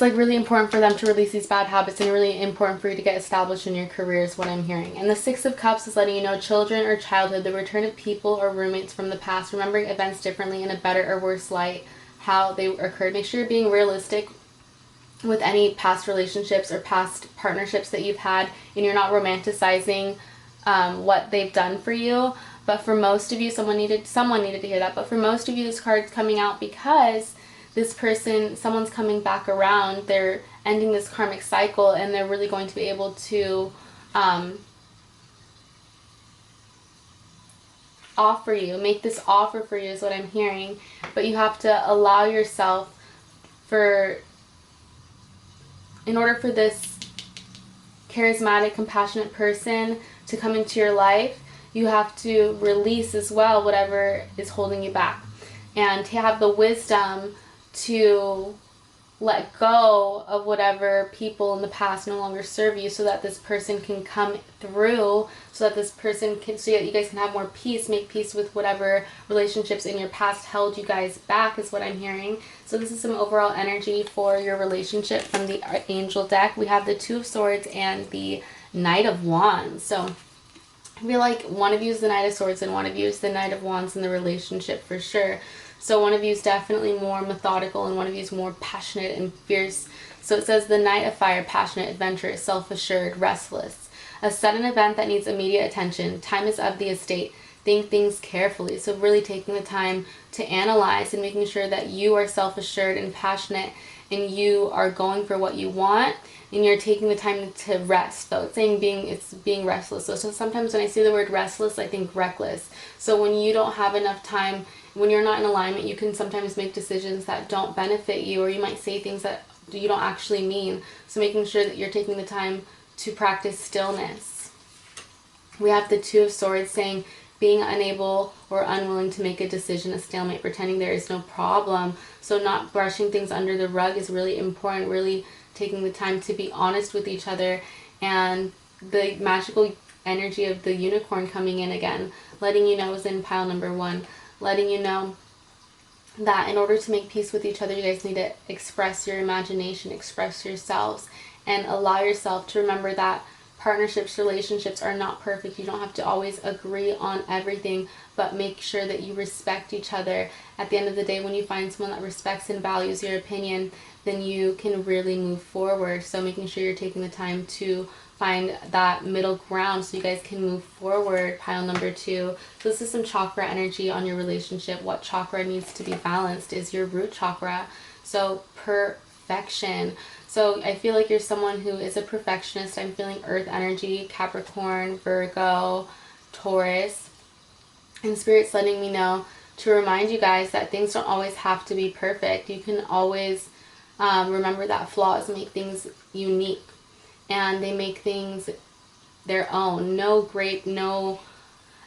like really important for them to release these bad habits, and really important for you to get established in your career is what I'm hearing. And the 6 of Cups is letting you know children or childhood, the return of people or roommates from the past, remembering events differently in a better or worse light, how they occurred. Make sure you're being realistic with any past relationships or past partnerships that you've had, and you're not romanticizing what they've done for you. But for most of you, someone needed to hear that. But for most of you, this card's coming out because this person, someone's coming back around. They're ending this karmic cycle, and they're really going to be able to offer you, make this offer for you is what I'm hearing. But you have to allow yourself in order for this charismatic, compassionate person to come into your life, you have to release as well whatever is holding you back, and to have the wisdom to let go of whatever people in the past no longer serve you, so that this person can come through, so that this person can, so that you guys can have more peace, make peace with whatever relationships in your past held you guys back, is what I'm hearing. So this is some overall energy for your relationship from the Angel deck. We have the Two of Swords and the Knight of Wands. So I feel like one of you is the Knight of Swords and one of you is the Knight of Wands in the relationship for sure. So one of you is definitely more methodical and one of you is more passionate and fierce. So it says the Knight of Fire, passionate, adventurous, self-assured, restless. A sudden event that needs immediate attention. Time is of the estate. Think things carefully. So really taking the time to analyze and making sure that you are self-assured and passionate and you are going for what you want, and you're taking the time to rest. So it's saying being restless. So sometimes when I see the word restless, I think reckless. So when you don't have enough time, when you're not in alignment, you can sometimes make decisions that don't benefit you, or you might say things that you don't actually mean. So making sure that you're taking the time to practice stillness. We have the Two of Swords saying being unable or unwilling to make a decision, a stalemate, pretending there is no problem. So not brushing things under the rug is really important, really taking the time to be honest with each other. And the magical energy of the unicorn coming in again, letting you know, is in pile number 1, letting you know that in order to make peace with each other, you guys need to express your imagination, express yourselves, and allow yourself to remember that partnerships, relationships are not perfect. You don't have to always agree on everything, but make sure that you respect each other. At the end of the day, when you find someone that respects and values your opinion, then you can really move forward. So making sure you're taking the time to find that middle ground so you guys can move forward. Pile number 2. So this is some chakra energy on your relationship. What chakra needs to be balanced is your root chakra. So perfection. So I feel like you're someone who is a perfectionist. I'm feeling earth energy, Capricorn, Virgo, Taurus. And Spirit's letting me know to remind you guys that things don't always have to be perfect. You can always remember that flaws make things unique. And they make things their own. No grape, no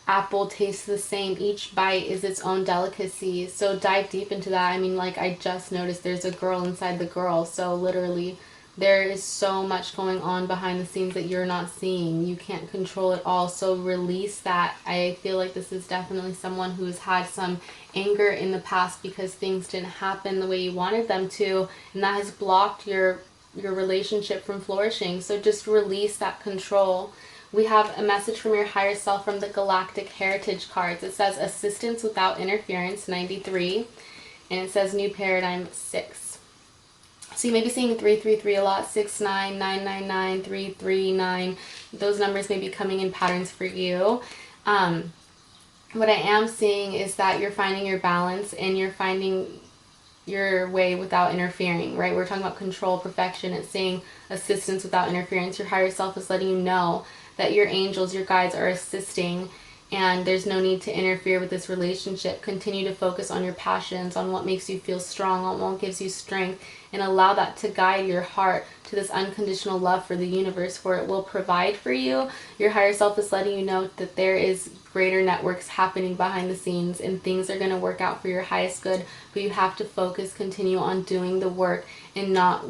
apple tastes the same. Each bite is its own delicacy. So dive deep into that. I mean, like, I just noticed there's a girl inside the girl. So literally there is so much going on behind the scenes that you're not seeing. You can't control it all. So release that. I feel like this is definitely someone who's had some anger in the past because things didn't happen the way you wanted them to, and that has blocked your relationship from flourishing. So just release that control. We have a message from your higher self from the Galactic Heritage cards. It says assistance without interference, 93, and it says new paradigm, 6. So you may be seeing 333 a lot, 69, 999, 339. Those numbers may be coming in patterns for you. What I am seeing is that you're finding your balance and you're finding your way without interfering, right? We're talking about control, perfection. It's saying assistance without interference. Your higher self is letting you know that your angels, your guides are assisting, and there's no need to interfere with this relationship. Continue to focus on your passions, on what makes you feel strong, on what gives you strength, and allow that to guide your heart to this unconditional love for the universe, for it will provide for you. Your higher self is letting you know that there is greater networks happening behind the scenes and things are going to work out for your highest good, but you have to focus, continue on doing the work and not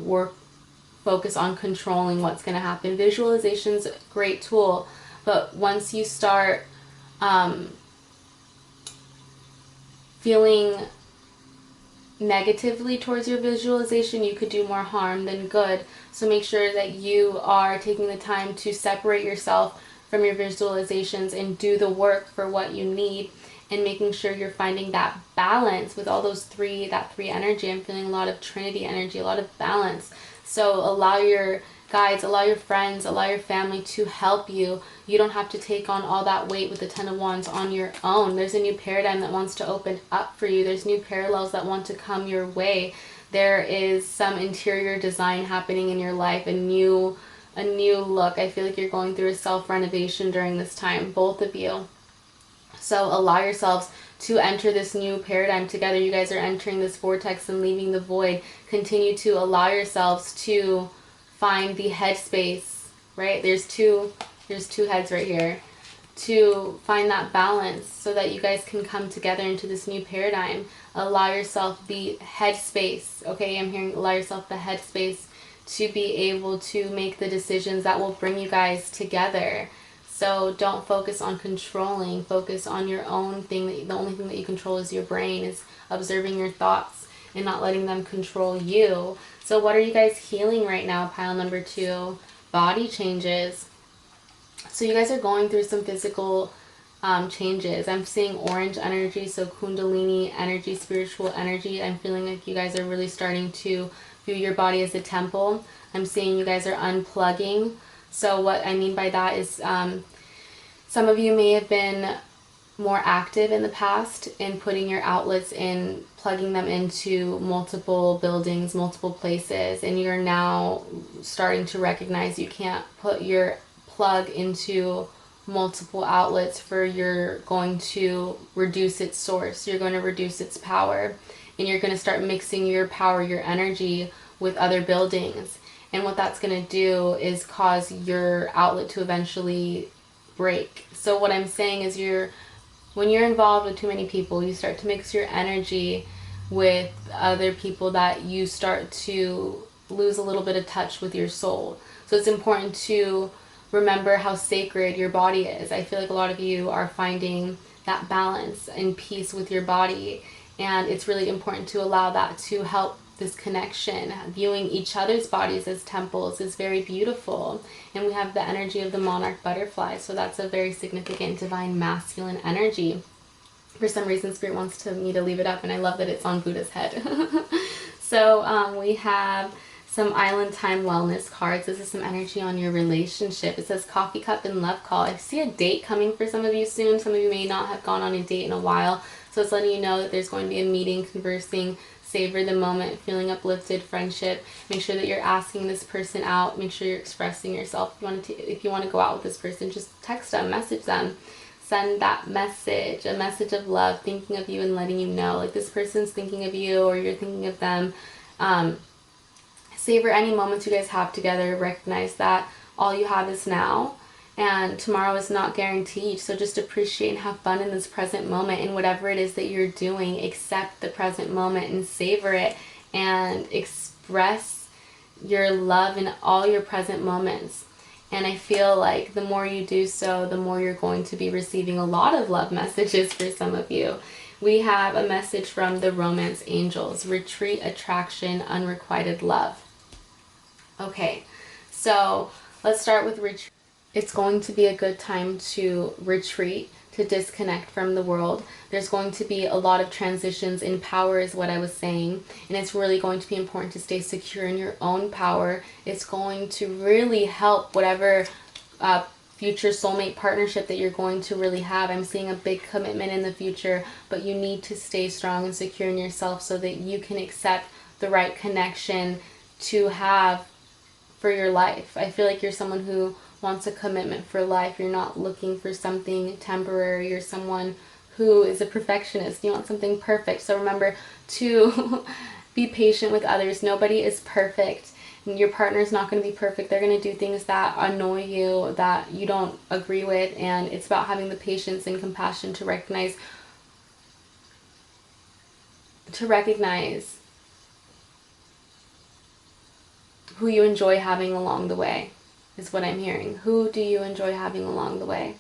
focus on controlling what's going to happen. Visualization's a great tool, but once you start feeling negatively towards your visualization, you could do more harm than good. So make sure that you are taking the time to separate yourself from your visualizations and do the work for what you need, and making sure you're finding that balance with all those that three energy. I'm feeling a lot of Trinity energy, a lot of balance. So allow your guides, allow your friends, allow your family to help you. You don't have to take on all that weight with the 10 of Wands on your own. There's a new paradigm that wants to open up for you. There's new parallels that want to come your way. There is some interior design happening in your life, a new look. I feel like you're going through a self-renovation during this time, both of you. So allow yourselves to enter this new paradigm together. You guys are entering this vortex and leaving the void. Continue to allow yourselves to find the headspace, right? There's two heads right here. to find that balance so that you guys can come together into this new paradigm. Allow yourself the headspace, okay? I'm hearing allow yourself the headspace to be able to make the decisions that will bring you guys together. So don't focus on controlling, focus on your own thing. The only thing that you control is your brain, is observing your thoughts and not letting them control you. So what are you guys healing right now? Pile number 2, body changes. So you guys are going through some physical changes. I'm seeing orange energy, so kundalini energy, spiritual energy. I'm feeling like you guys are really starting to view your body as a temple. I'm seeing you guys are unplugging. So what I mean by that is some of you may have been more active in the past in putting your outlets in, plugging them into multiple buildings, multiple places, and you're now starting to recognize you can't put your plug into multiple outlets, for you're going to reduce its source, you're going to reduce its power, and you're going to start mixing your power, your energy with other buildings. And what that's going to do is cause your outlet to eventually break. So what I'm saying is when you're involved with too many people, you start to mix your energy with other people that you start to lose a little bit of touch with your soul. So it's important to remember how sacred your body is. I feel like a lot of you are finding that balance and peace with your body, and it's really important to allow that to help this connection. Viewing each other's bodies as temples is very beautiful. And we have the energy of the monarch butterfly, so that's a very significant divine masculine energy. For some reason Spirit wants me to leave it up, and I love that it's on Buddha's head. So we have some island time wellness cards. This is some energy on your relationship. It says coffee cup and love call. I see a date coming for some of you soon. Some of you may not have gone on a date in a while, so it's letting you know that there's going to be a meeting, conversing. Savor the moment, feeling uplifted, friendship. Make sure that you're asking this person out. Make sure you're expressing yourself. If you want to go out with this person, just text them, message them. Send that message, a message of love, thinking of you and letting you know, like, this person's thinking of you or you're thinking of them. Savor any moments you guys have together. Recognize that all you have is now, and tomorrow is not guaranteed. So just appreciate and have fun in this present moment, and whatever it is that you're doing, accept the present moment and savor it, and express your love in all your present moments. And I feel like the more you do so, the more you're going to be receiving a lot of love messages for some of you. We have a message from the romance angels: retreat, attraction, unrequited love. Okay, so let's start with retreat. It's going to be a good time to retreat, to disconnect from the world. There's going to be a lot of transitions in power, is what I was saying. And it's really going to be important to stay secure in your own power. It's going to really help whatever future soulmate partnership that you're going to really have. I'm seeing a big commitment in the future, but you need to stay strong and secure in yourself so that you can accept the right connection to have for your life. I feel like you're someone who wants a commitment for life. You're not looking for something temporary. You're someone who is a perfectionist. You want something perfect. So remember to be patient with others. Nobody is perfect. Your partner's not going to be perfect. They're going to do things that annoy you, that you don't agree with, and it's about having the patience and compassion to recognize who you enjoy having along the way, is what I'm hearing. Who do you enjoy having along the way?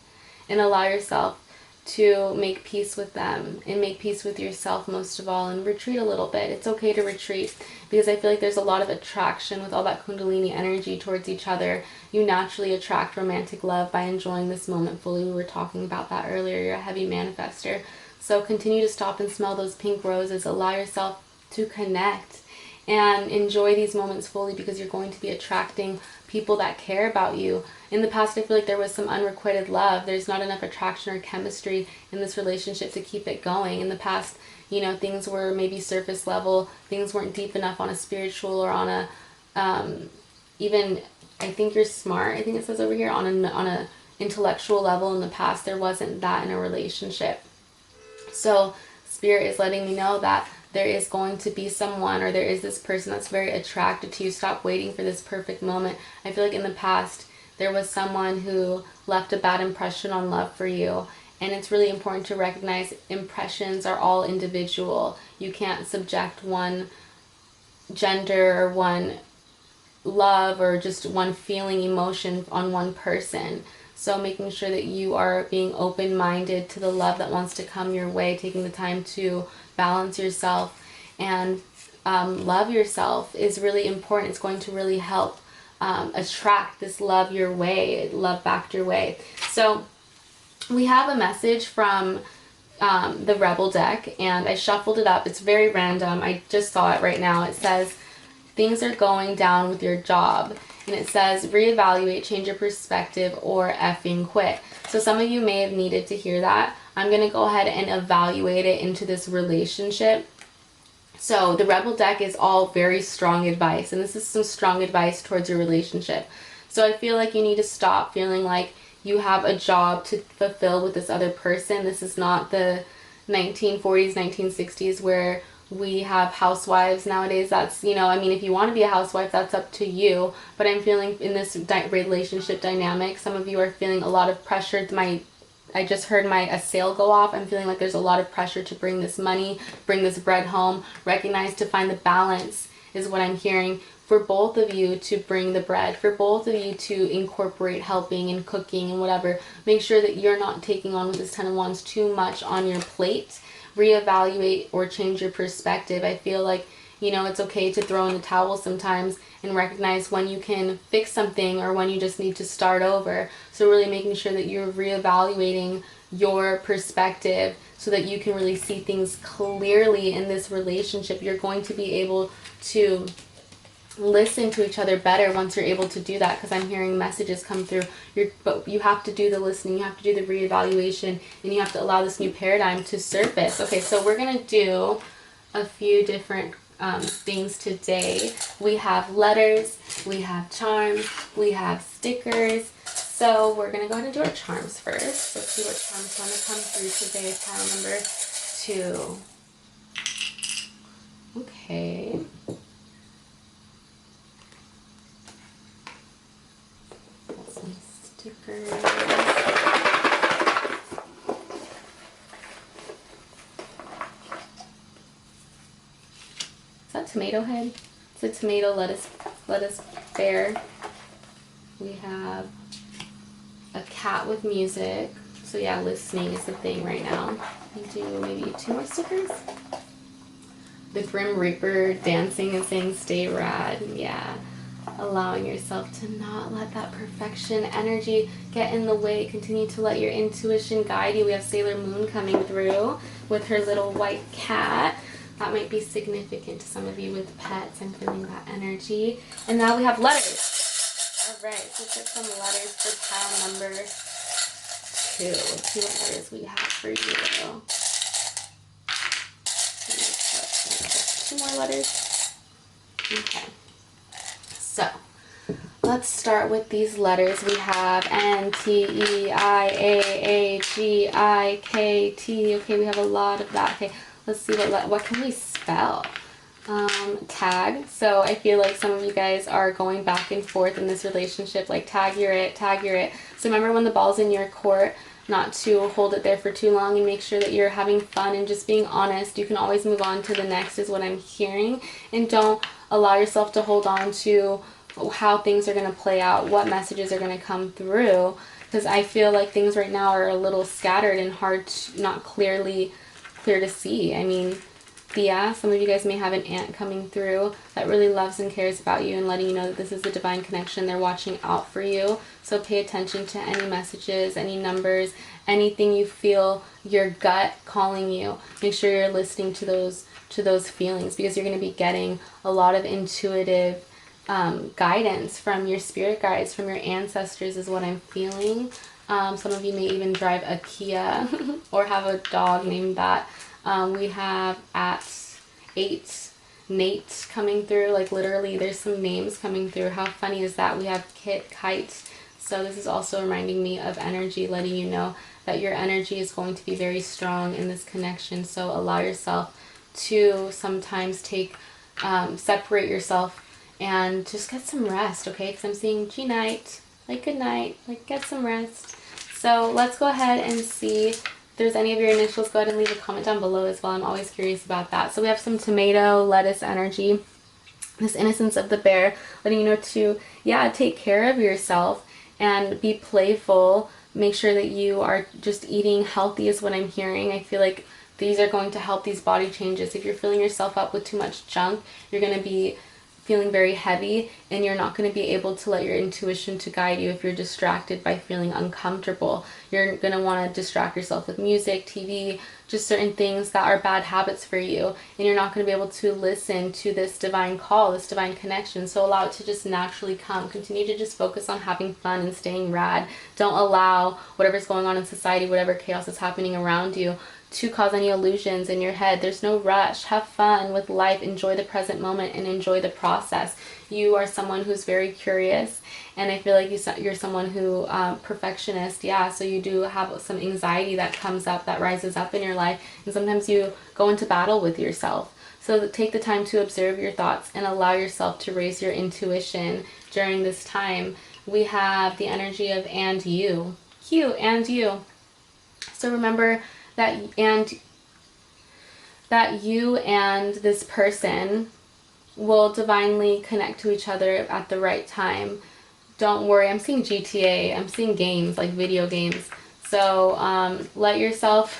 And allow yourself to make peace with them and make peace with yourself most of all, and retreat a little bit. It's okay to retreat, because I feel like there's a lot of attraction with all that kundalini energy towards each other. You naturally attract romantic love by enjoying this moment fully. We were talking about that earlier. You're a heavy manifester. So continue to stop and smell those pink roses. Allow yourself to connect and enjoy these moments fully, because you're going to be attracting people that care about you. In the past, I feel like there was some unrequited love. There's not enough attraction or chemistry in this relationship to keep it going. In the past, things were maybe surface level. Things weren't deep enough on a spiritual or on a, even, I think you're smart, I think it says over here, on a intellectual level. In the past, there wasn't that in a relationship. So Spirit is letting me know that there is going to be someone, or there is this person that's very attracted to you. Stop waiting for this perfect moment. I feel like in the past, there was someone who left a bad impression on love for you. And it's really important to recognize impressions are all individual. You can't subject one gender or one love or just one feeling, emotion on one person. So making sure that you are being open-minded to the love that wants to come your way, taking the time to balance yourself and love yourself is really important. It's going to really help attract this love your way, love back your way. So we have a message from the Rebel deck, and I shuffled it up. It's very random. I just saw it right now. It says, things are going down with your job. And it says, reevaluate, change your perspective, or effing quit. So some of you may have needed to hear that. I'm going to go ahead and evaluate it into this relationship. So the Rebel deck is all very strong advice, and this is some strong advice towards your relationship. So I feel like you need to stop feeling like you have a job to fulfill with this other person. This is not the 1940s, 1960s where we have housewives nowadays. That's, you know, I mean, if you want to be a housewife, that's up to you. But I'm feeling in this relationship dynamic, some of you are feeling a lot of pressure. I just heard a sale go off. I'm feeling like there's a lot of pressure to bring this money, bring this bread home, recognize to find the balance is what I'm hearing for both of you to bring the bread, for both of you to incorporate helping and cooking and whatever. Make sure that you're not taking on with this Ten of Wands too much on your plate. Reevaluate or change your perspective. I feel like, you know, it's okay to throw in the towel sometimes and recognize when you can fix something or when you just need to start over. So really making sure that you're reevaluating your perspective so that you can really see things clearly in this relationship. You're going to be able to listen to each other better once you're able to do that, because I'm hearing messages come through. But you have to do the listening, you have to do the reevaluation, and you have to allow this new paradigm to surface. Okay, so we're going to do a few different things today. We have letters, we have charms, we have stickers. So we're going to go ahead and do our charms first. Let's see what charms want to come through today. Pile number 2. Okay. Some stickers. Is that tomato head? It's a tomato lettuce bear. We have a cat with music. So yeah, listening is the thing right now. We do maybe 2 more stickers. The Grim Reaper dancing and saying stay rad. Yeah. Allowing yourself to not let that perfection energy get in the way. Continue to let your intuition guide you. We have Sailor Moon coming through with her little white cat. That might be significant to some of you with pets. I'm feeling that energy. And now we have letters. Alright, so let's get some letters for pile number 2. Let's see what letters we have for you. 2 more letters. Okay. So, let's start with these letters. We have N, T, E, I, A, A, G, I, K, T. Okay, we have a lot of that. Okay, let's see what can we spell? Tag. So I feel like some of you guys are going back and forth in this relationship, like tag, you're it, tag, you're it. So remember when the ball's in your court, not to hold it there for too long, and make sure that you're having fun and just being honest. You can always move on to the next is what I'm hearing, and don't allow yourself to hold on to how things are going to play out, what messages are going to come through, because I feel like things right now are a little scattered and hard to, not clear to see. I mean, yeah, some of you guys may have an aunt coming through that really loves and cares about you and letting you know that this is a divine connection. They're watching out for you. So pay attention to any messages, any numbers, anything you feel your gut calling you. Make sure you're listening to those feelings, because you're going to be getting a lot of intuitive guidance from your spirit guides, from your ancestors is what I'm feeling. Some of you may even drive a Kia or have a dog named that. We have at 8, Nate coming through, like literally there's some names coming through. How funny is that? We have Kit, Kite. So this is also reminding me of energy, letting you know that your energy is going to be very strong in this connection. So allow yourself to sometimes separate yourself and just get some rest, okay? Because I'm seeing G-Night. Like, good night. Like, get some rest. So let's go ahead and see if there's any of your initials. Go ahead and leave a comment down below as well. I'm always curious about that. So we have some tomato, lettuce energy. This innocence of the bear, letting you know to, yeah, take care of yourself and be playful. Make sure that you are just eating healthy is what I'm hearing. I feel like these are going to help these body changes. If you're filling yourself up with too much junk, you're going to be feeling very heavy, and you're not going to be able to let your intuition to guide you if you're distracted by feeling uncomfortable. You're going to want to distract yourself with music, TV, just certain things that are bad habits for you, and you're not going to be able to listen to this divine call, this divine connection. So allow it to just naturally come. Continue to just focus on having fun and staying rad. Don't allow whatever's going on in society, whatever chaos is happening around you, to cause any illusions in your head. There's no rush. Have fun with life. Enjoy the present moment and enjoy the process. You are someone who's very curious, and I feel like you're someone who, perfectionist, yeah, so you do have some anxiety that comes up, that rises up in your life, and sometimes you go into battle with yourself. So take the time to observe your thoughts and allow yourself to raise your intuition during this time. We have the energy of and you. And you. So remember that you and this person will divinely connect to each other at the right time. Don't worry. I'm seeing GTA. I'm seeing games, like video games. So don't let yourself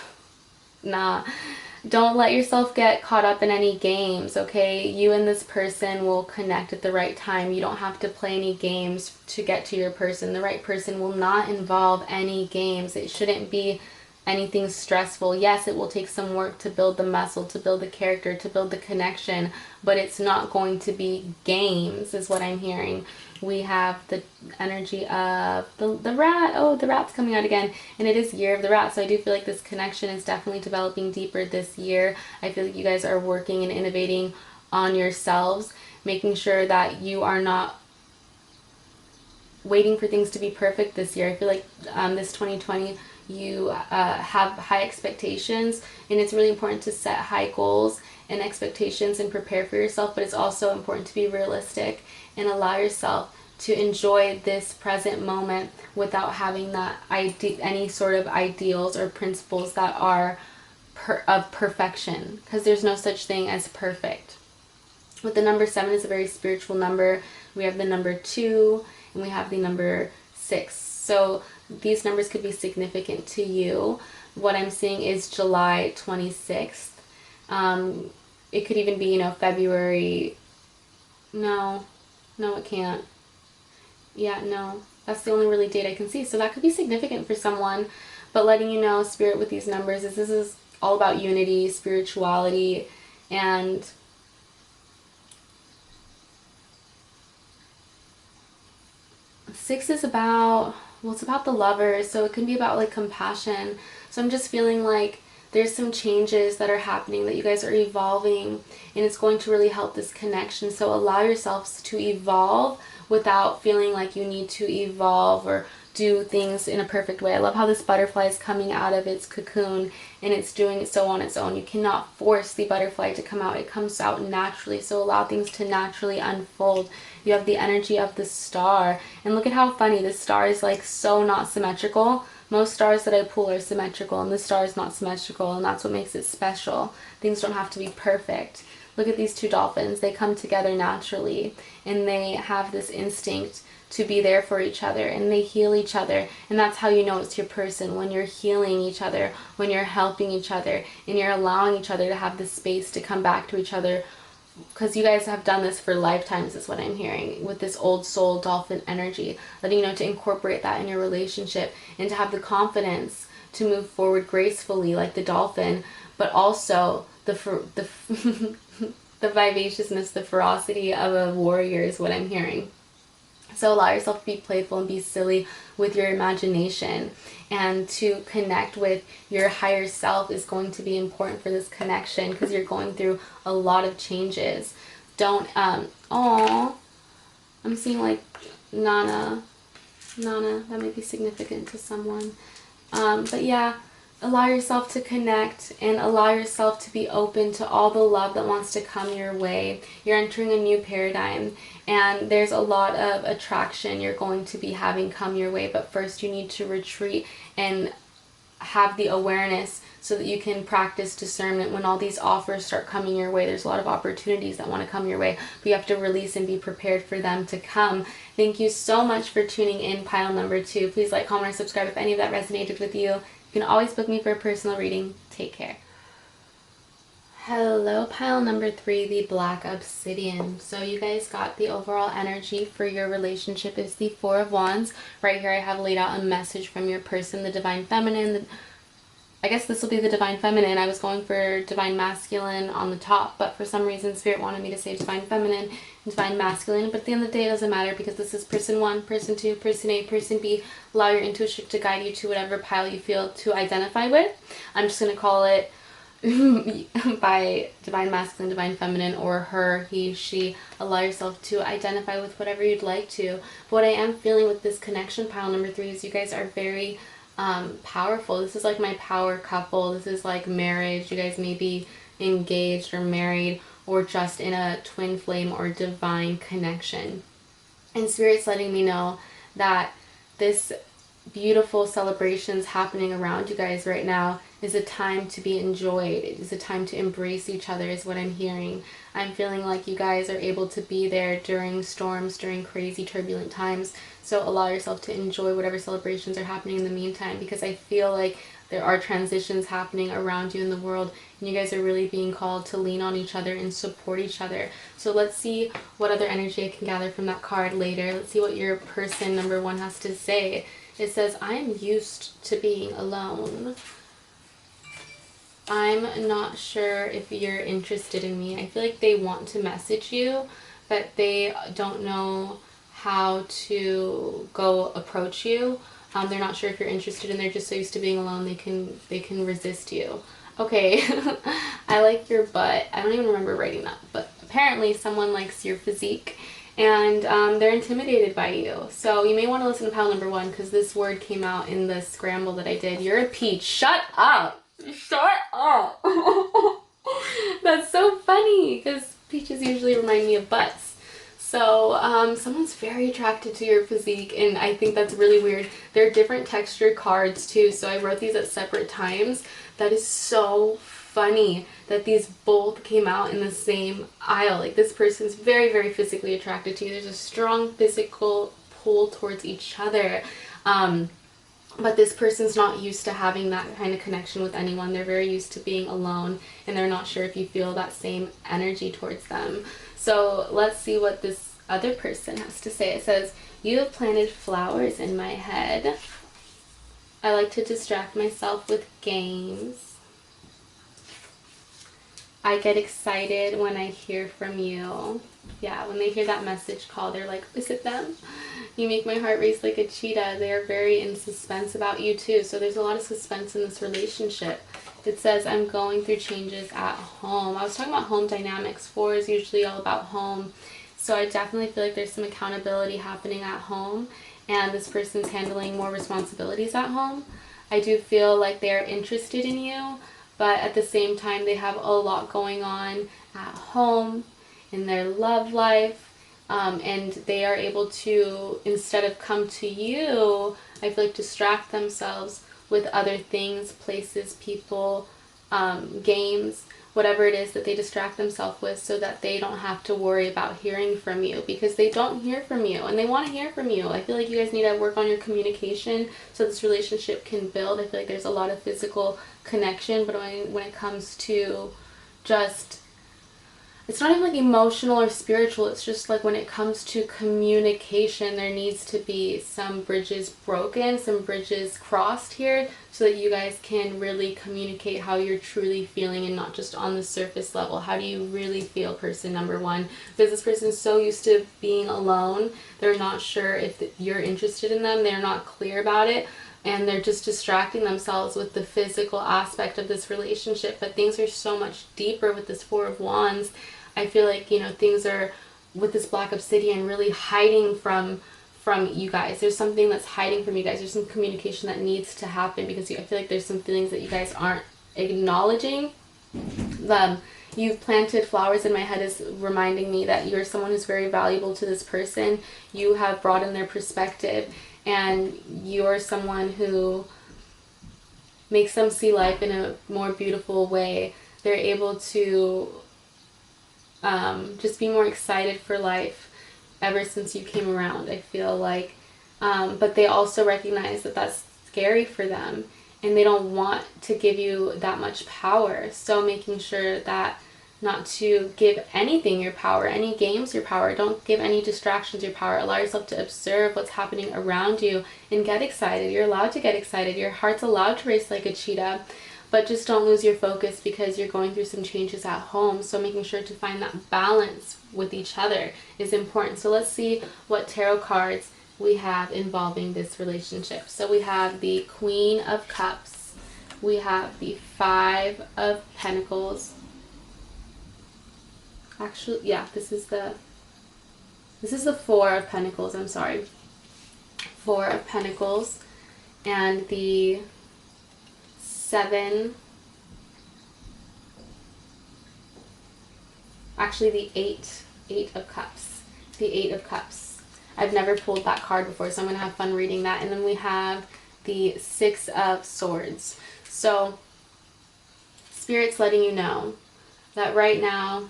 get caught up in any games, okay? You and this person will connect at the right time. You don't have to play any games to get to your person. The right person will not involve any games. It shouldn't be anything stressful. Yes, it will take some work to build the muscle, to build the character, to build the connection, but it's not going to be games, is what I'm hearing. We have the energy of the rat. Oh, the rat's coming out again, and it is year of the rat, so I do feel like this connection is definitely developing deeper this year. I feel like you guys are working and innovating on yourselves, making sure that you are not waiting for things to be perfect this year. I feel like this 2020, you have high expectations, and it's really important to set high goals and expectations and prepare for yourself, but it's also important to be realistic and allow yourself to enjoy this present moment without having that any sort of ideals or principles that are of perfection, because there's no such thing as perfect. With the number 7 is a very spiritual number. We have the number 2 and we have the number 6. So these numbers could be significant to you. What I'm seeing is July 26th. It could even be, February. No, it can't. Yeah, no. That's the only really date I can see. So that could be significant for someone. But letting you know, Spirit, with these numbers, is this is all about unity, spirituality, and six is about, it's about the lovers, so it can be about like compassion. So I'm just feeling like there's some changes that are happening, that you guys are evolving, and it's going to really help this connection. So allow yourselves to evolve without feeling like you need to evolve or do things in a perfect way. I love how this butterfly is coming out of its cocoon and it's doing it so on its own. You cannot force the butterfly to come out. It comes out naturally. So allow things to naturally unfold. You have the energy of the star. And look at how funny this star is, like so not symmetrical. Most stars that I pull are symmetrical, and this star is not symmetrical, and that's what makes it special. Things don't have to be perfect. Look at these two dolphins. They come together naturally, and they have this instinct to be there for each other, and they heal each other. And that's how you know it's your person, when you're healing each other, when you're helping each other, and you're allowing each other to have the space to come back to each other, because you guys have done this for lifetimes, is what I'm hearing, with this old soul dolphin energy, letting you know to incorporate that in your relationship and to have the confidence to move forward gracefully like the dolphin, but also the the vivaciousness, the ferocity of a warrior is what I'm hearing. So allow yourself to be playful and be silly with your imagination, and to connect with your higher self is going to be important for this connection, because you're going through a lot of changes. Don't, I'm seeing like Nana, that might be significant to someone. But yeah, allow yourself to connect and allow yourself to be open to all the love that wants to come your way. You're entering a new paradigm, and there's a lot of attraction you're going to be having come your way, but first you need to retreat and have the awareness so that you can practice discernment. When all these offers start coming your way, there's a lot of opportunities that want to come your way, but you have to release and be prepared for them to come. Thank you so much for tuning in, pile number 2. Please like, comment, or subscribe if any of that resonated with you. You can always book me for a personal reading. Take care. Hello, pile number 3, the Black Obsidian. So you guys got the overall energy for your relationship is the Four of Wands. Right here I have laid out a message from your person, the Divine Feminine. I guess this will be the Divine Feminine. I was going for Divine Masculine on the top, but for some reason Spirit wanted me to say Divine Feminine and Divine Masculine. But at the end of the day, it doesn't matter because this is person 1, person 2, person A, person B. Allow your intuition to guide you to whatever pile you feel to identify with. I'm just going to call it by Divine Masculine, Divine Feminine, or her, he, she. Allow yourself to identify with whatever you'd like to. But what I am feeling with this connection, pile number 3, is you guys are very powerful. This is like my power couple. This is like marriage. You guys may be engaged or married or just in a twin flame or divine connection. And Spirit's letting me know that this beautiful celebrations happening around you guys right now is a time to be enjoyed. It is a time to embrace each other is what I'm hearing. I'm feeling like you guys are able to be there during storms, during crazy turbulent times. So allow yourself to enjoy whatever celebrations are happening in the meantime, because I feel like there are transitions happening around you in the world, and you guys are really being called to lean on each other and support each other. So let's see what other energy I can gather from that card later. Let's see what your person number 1 has to say. It says, I am used to being alone. I'm not sure if you're interested in me. I feel like they want to message you, but they don't know how to go approach you. They're not sure if you're interested, and they're just so used to being alone they can resist you. Okay, I like your butt. I don't even remember writing that, but apparently someone likes your physique, and they're intimidated by you. So you may want to listen to pile number 1, because this word came out in the scramble that I did. You're a peach. Shut up. Shut up. That's so funny, because peaches usually remind me of butts. So someone's very attracted to your physique, and I think that's really weird. They're different textured cards too, so I wrote these at separate times. That is so funny that these both came out in the same aisle. Like, this person's very, very physically attracted to you. There's a strong physical pull towards each other. But this person's not used to having that kind of connection with anyone. They're very used to being alone, and they're not sure if you feel that same energy towards them. So let's see what this other person has to say. It says, you have planted flowers in my head. I like to distract myself with games. I get excited when I hear from you. Yeah, when they hear that message call, they're like, is it them? You make my heart race like a cheetah. They are very in suspense about you too. So there's a lot of suspense in this relationship. It says, I'm going through changes at home. I was talking about home dynamics. 4 is usually all about home. So I definitely feel like there's some accountability happening at home, and this person's handling more responsibilities at home. I do feel like they are interested in you, but at the same time they have a lot going on at home in their love life, and they are able to, instead of come to you, I feel like distract themselves with other things, places, people, games, whatever it is that they distract themselves with, so that they don't have to worry about hearing from you, because they don't hear from you and they want to hear from you. I feel like you guys need to work on your communication so this relationship can build. I feel like there's a lot of physical connection, but when it comes to just, it's not even like emotional or spiritual, it's just like when it comes to communication, there needs to be some bridges broken, some bridges crossed here, so that you guys can really communicate how you're truly feeling and not just on the surface level. How do you really feel, person number 1? Because this person is so used to being alone, they're not sure if you're interested in them, they're not clear about it, and they're just distracting themselves with the physical aspect of this relationship. But things are so much deeper with this 4 of Wands. I feel like, things are, with this Black Obsidian, really hiding from from you guys. There's something that's hiding from you guys. There's some communication that needs to happen because I feel like there's some feelings that you guys aren't acknowledging. You've planted flowers in my head is reminding me that you're someone who's very valuable to this person. You have broadened their perspective, and you're someone who makes them see life in a more beautiful way. They're able to just be more excited for life ever since you came around, I feel like. But they also recognize that that's scary for them, and they don't want to give you that much power. So making sure that not to give anything your power, any games your power. Don't give any distractions your power. Allow yourself to observe what's happening around you and get excited. You're allowed to get excited. Your heart's allowed to race like a cheetah. But just don't lose your focus because you're going through some changes at home. So making sure to find that balance with each other is important. So let's see what tarot cards we have involving this relationship. So we have the Queen of Cups. We have the Five of Pentacles. Actually, yeah, this is the Four of Pentacles, I'm sorry. Four of Pentacles. And the Seven, actually the Eight of Cups. The Eight of Cups. I've never pulled that card before, so I'm going to have fun reading that. And then we have the Six of Swords. So, Spirit's letting you know that right now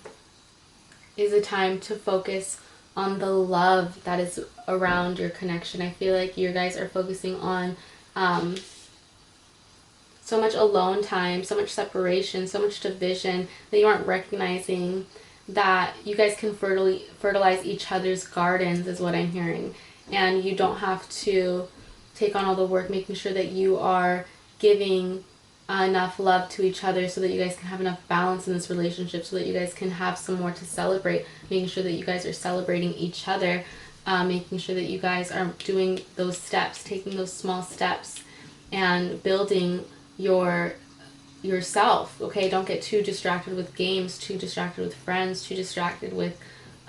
is a time to focus on the love that is around your connection. I feel like you guys are focusing on so much alone time, so much separation, so much division that you aren't recognizing that you guys can fertilize each other's gardens is what I'm hearing. And you don't have to take on all the work, making sure that you are giving enough love to each other so that you guys can have enough balance in this relationship, so that you guys can have some more to celebrate, making sure that you guys are celebrating each other, making sure that you guys are doing those steps, taking those small steps and building yourself. Okay, don't get too distracted with games, too distracted with friends, too distracted with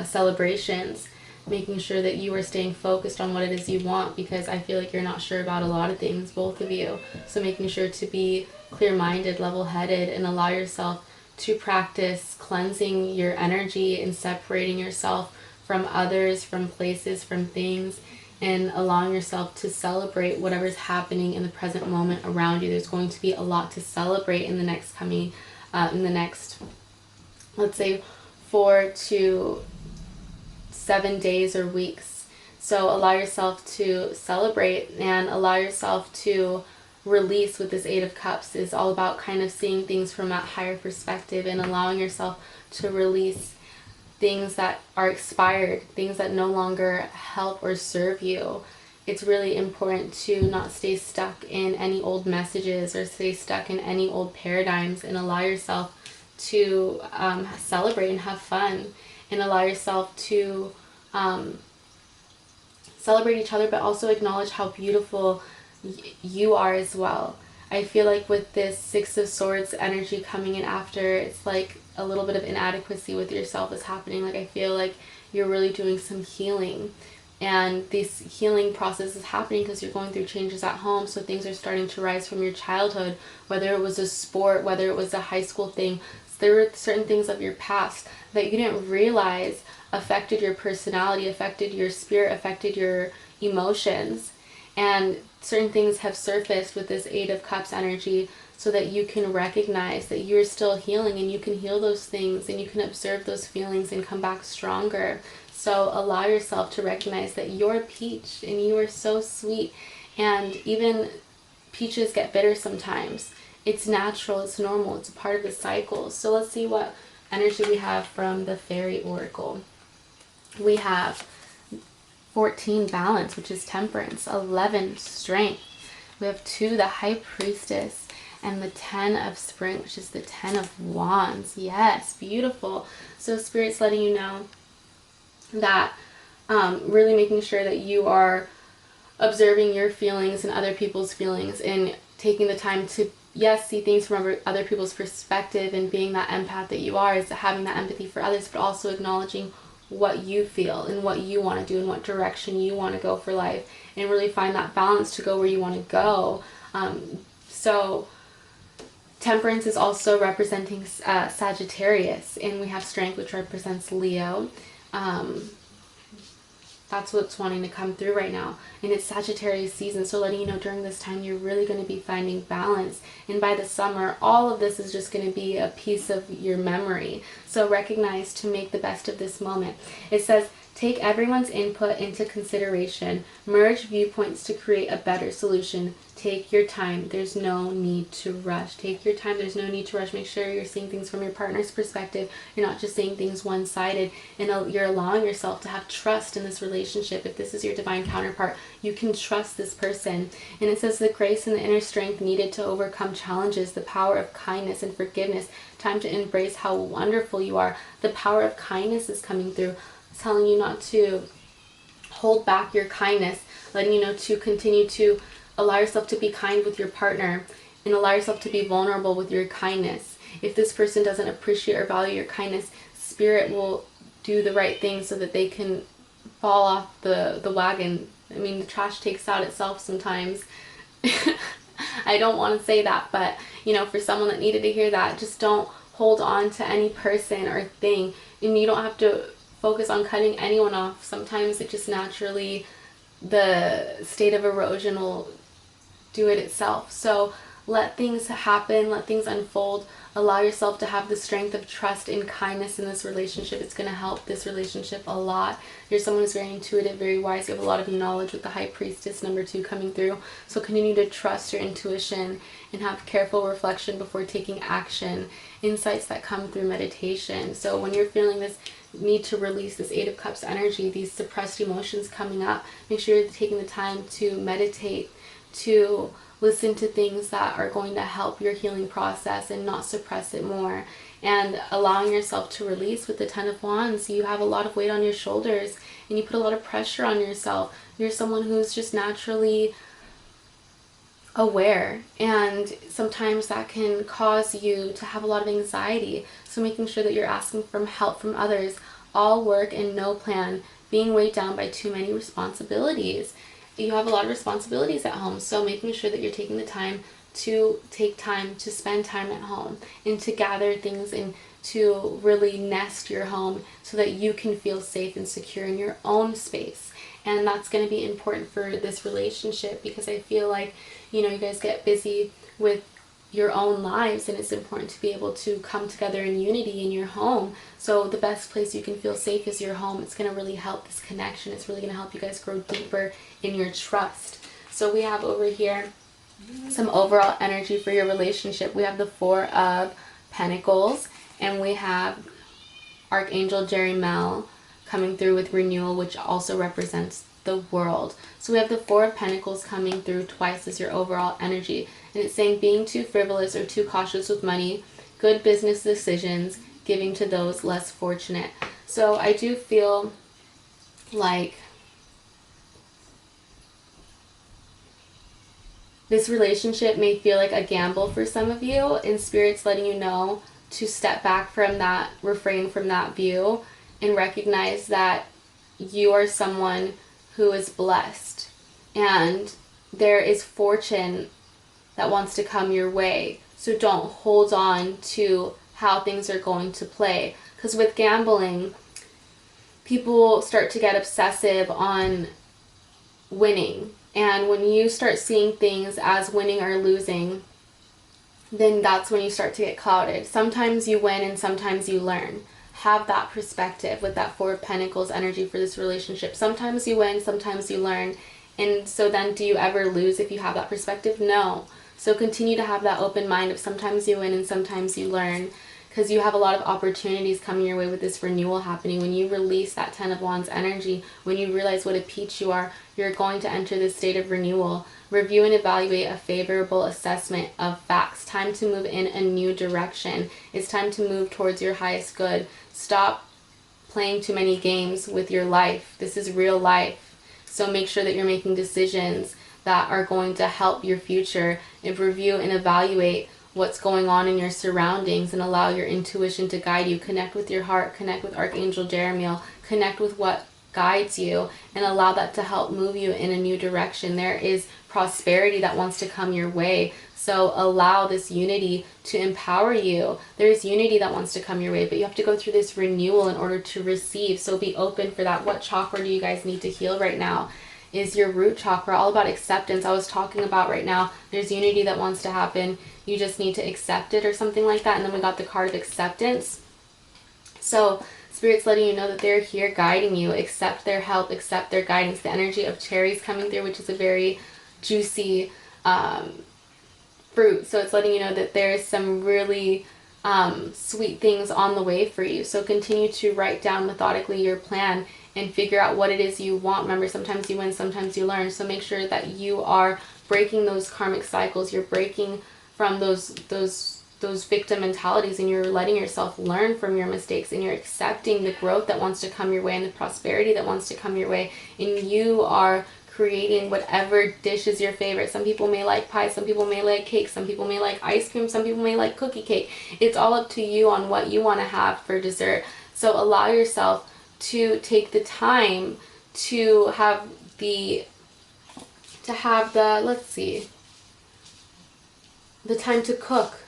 celebrations. Making sure that you are staying focused on what it is you want, because I feel like you're not sure about a lot of things, both of you. So making sure to be clear-minded, level-headed, and allow yourself to practice cleansing your energy and separating yourself from others, from places, from things, and allowing yourself to celebrate whatever's happening in the present moment around you. There's going to be a lot to celebrate in the next let's say 4 to 7 days or weeks. So allow yourself to celebrate and allow yourself to release. With this Eight of Cups is all about kind of seeing things from that higher perspective and allowing yourself to release things that are expired, things that no longer help or serve you. It's really important to not stay stuck in any old messages or stay stuck in any old paradigms, and allow yourself to celebrate and have fun, and allow yourself to celebrate each other, but also acknowledge how beautiful you are as well. I feel like with this Six of Swords energy coming in after, it's like a little bit of inadequacy with yourself is happening. Like I feel like you're really doing some healing, and this healing process is happening because you're going through changes at home. So things are starting to rise from your childhood, whether it was a sport, whether it was a high school thing. There were certain things of your past that you didn't realize affected your personality, affected your spirit, affected your emotions. And certain things have surfaced with this Eight of Cups energy so that you can recognize that you're still healing, and you can heal those things, and you can observe those feelings and come back stronger. So allow yourself to recognize that you're a peach and you are so sweet. And even peaches get bitter sometimes. It's natural, it's normal, it's a part of the cycle. So let's see what energy we have from the Fairy Oracle. We have 14, Balance, which is Temperance. 11, Strength. We have 2, the High Priestess. And the 10 of Spring, which is the 10 of Wands. Yes, beautiful. So Spirit's letting you know that really making sure that you are observing your feelings and other people's feelings, and taking the time to, yes, see things from other people's perspective, and being that empath that you are, is having that empathy for others, but also acknowledging what you feel and what you want to do and what direction you want to go for life, and really find that balance to go where you want to go. So Temperance is also representing Sagittarius, and we have Strength, which represents Leo. That's what's wanting to come through right now. And it's Sagittarius season, so letting you know during this time you're really going to be finding balance. And by the summer, all of this is just going to be a piece of your memory. So recognize to make the best of this moment. It says, take everyone's input into consideration. Merge viewpoints to create a better solution. Take your time. There's no need to rush. Take your time. There's no need to rush. Make sure you're seeing things from your partner's perspective. You're not just seeing things one-sided. And you're allowing yourself to have trust in this relationship. If this is your divine counterpart, you can trust this person. And it says the grace and the inner strength needed to overcome challenges, the power of kindness and forgiveness. Time to embrace how wonderful you are. The power of kindness is coming through, telling you not to hold back your kindness, letting you know to continue to allow yourself to be kind with your partner and allow yourself to be vulnerable with your kindness. If this person doesn't appreciate or value your kindness, Spirit will do the right thing so that they can fall off the wagon. I mean, the trash takes out itself sometimes. I don't want to say that, but you know, for someone that needed to hear that, just don't hold on to any person or thing. And you don't have to focus on cutting anyone off. Sometimes it just naturally, the state of erosion will do it itself. So let things happen, let things unfold. Allow yourself to have the strength of trust and kindness in this relationship. It's going to help this relationship a lot. You're someone who's very intuitive, very wise. You have a lot of knowledge with the High Priestess number 2 coming through. So continue to trust your intuition and have careful reflection before taking action. Insights that come through meditation. So when you're feeling this need to release this 8 of Cups energy, these suppressed emotions coming up, make sure you're taking the time to meditate, to listen to things that are going to help your healing process and not suppress it more, and allowing yourself to release with the 10 of Wands. You have a lot of weight on your shoulders and you put a lot of pressure on yourself. You're someone who's just naturally aware, and sometimes that can cause you to have a lot of anxiety. So making sure that you're asking for help from others. All work and no plan, being weighed down by too many responsibilities. You have a lot of responsibilities at home, so making sure that you're taking the time to spend time at home and to gather things and to really nest your home so that you can feel safe and secure in your own space. And that's going to be important for this relationship, because I feel like, you know, you guys get busy with your own lives, and it's important to be able to come together in unity in your home. So the best place you can feel safe is your home. It's going to really help this connection. It's really going to help you guys grow deeper in your trust. So we have over here some overall energy for your relationship. We have the 4 of Pentacles, and we have Archangel Jeremiel coming through with renewal, which also represents the world. So we have the 4 of Pentacles coming through twice as your overall energy. And it's saying being too frivolous or too cautious with money, good business decisions, giving to those less fortunate. So I do feel like this relationship may feel like a gamble for some of you, and Spirit's letting you know to step back from that, refrain from that view, and recognize that you are someone who is blessed, and there is fortune that wants to come your way. So don't hold on to how things are going to play, because with gambling, people start to get obsessive on winning, and when you start seeing things as winning or losing, then that's when you start to get clouded. Sometimes you win and sometimes you learn. Have that perspective with that 4 of Pentacles energy for this relationship. Sometimes you win, sometimes you learn. And so then do you ever lose if you have that perspective? No. So continue to have that open mind of sometimes you win and sometimes you learn, because you have a lot of opportunities coming your way with this renewal happening. When you release that 10 of Wands energy, when you realize what a peach you are, you're going to enter this state of renewal. Review and evaluate a favorable assessment of facts. Time to move in a new direction. It's time to move towards your highest good. Stop playing too many games with your life. This is real life. So make sure that you're making decisions that are going to help your future, and review and evaluate what's going on in your surroundings and allow your intuition to guide you. Connect with your heart, connect with Archangel Jeremiel, connect with what guides you and allow that to help move you in a new direction. There is prosperity that wants to come your way. So allow this unity to empower you. There's unity that wants to come your way, but you have to go through this renewal in order to receive. So be open for that. What chakra do you guys need to heal right now? Is your root chakra, all about acceptance. I was talking about right now, there's unity that wants to happen. You just need to accept it or something like that. And then we got the card of acceptance. So Spirit's letting you know that they're here guiding you. Accept their help, accept their guidance. The energy of cherries coming through, which is a very juicy fruit. So it's letting you know that there's some really sweet things on the way for you. So continue to write down methodically your plan and figure out what it is you want. Remember, sometimes you win, sometimes you learn. So make sure that you are breaking those karmic cycles. You're breaking from those victim mentalities, and you're letting yourself learn from your mistakes, and you're accepting the growth that wants to come your way and the prosperity that wants to come your way. And you are creating whatever dish is your favorite. Some people may like pie, some people may like cake, some people may like ice cream, some people may like cookie cake. It's all up to you on what you want to have for dessert. So allow yourself to take the time to have the let's see, the time to cook.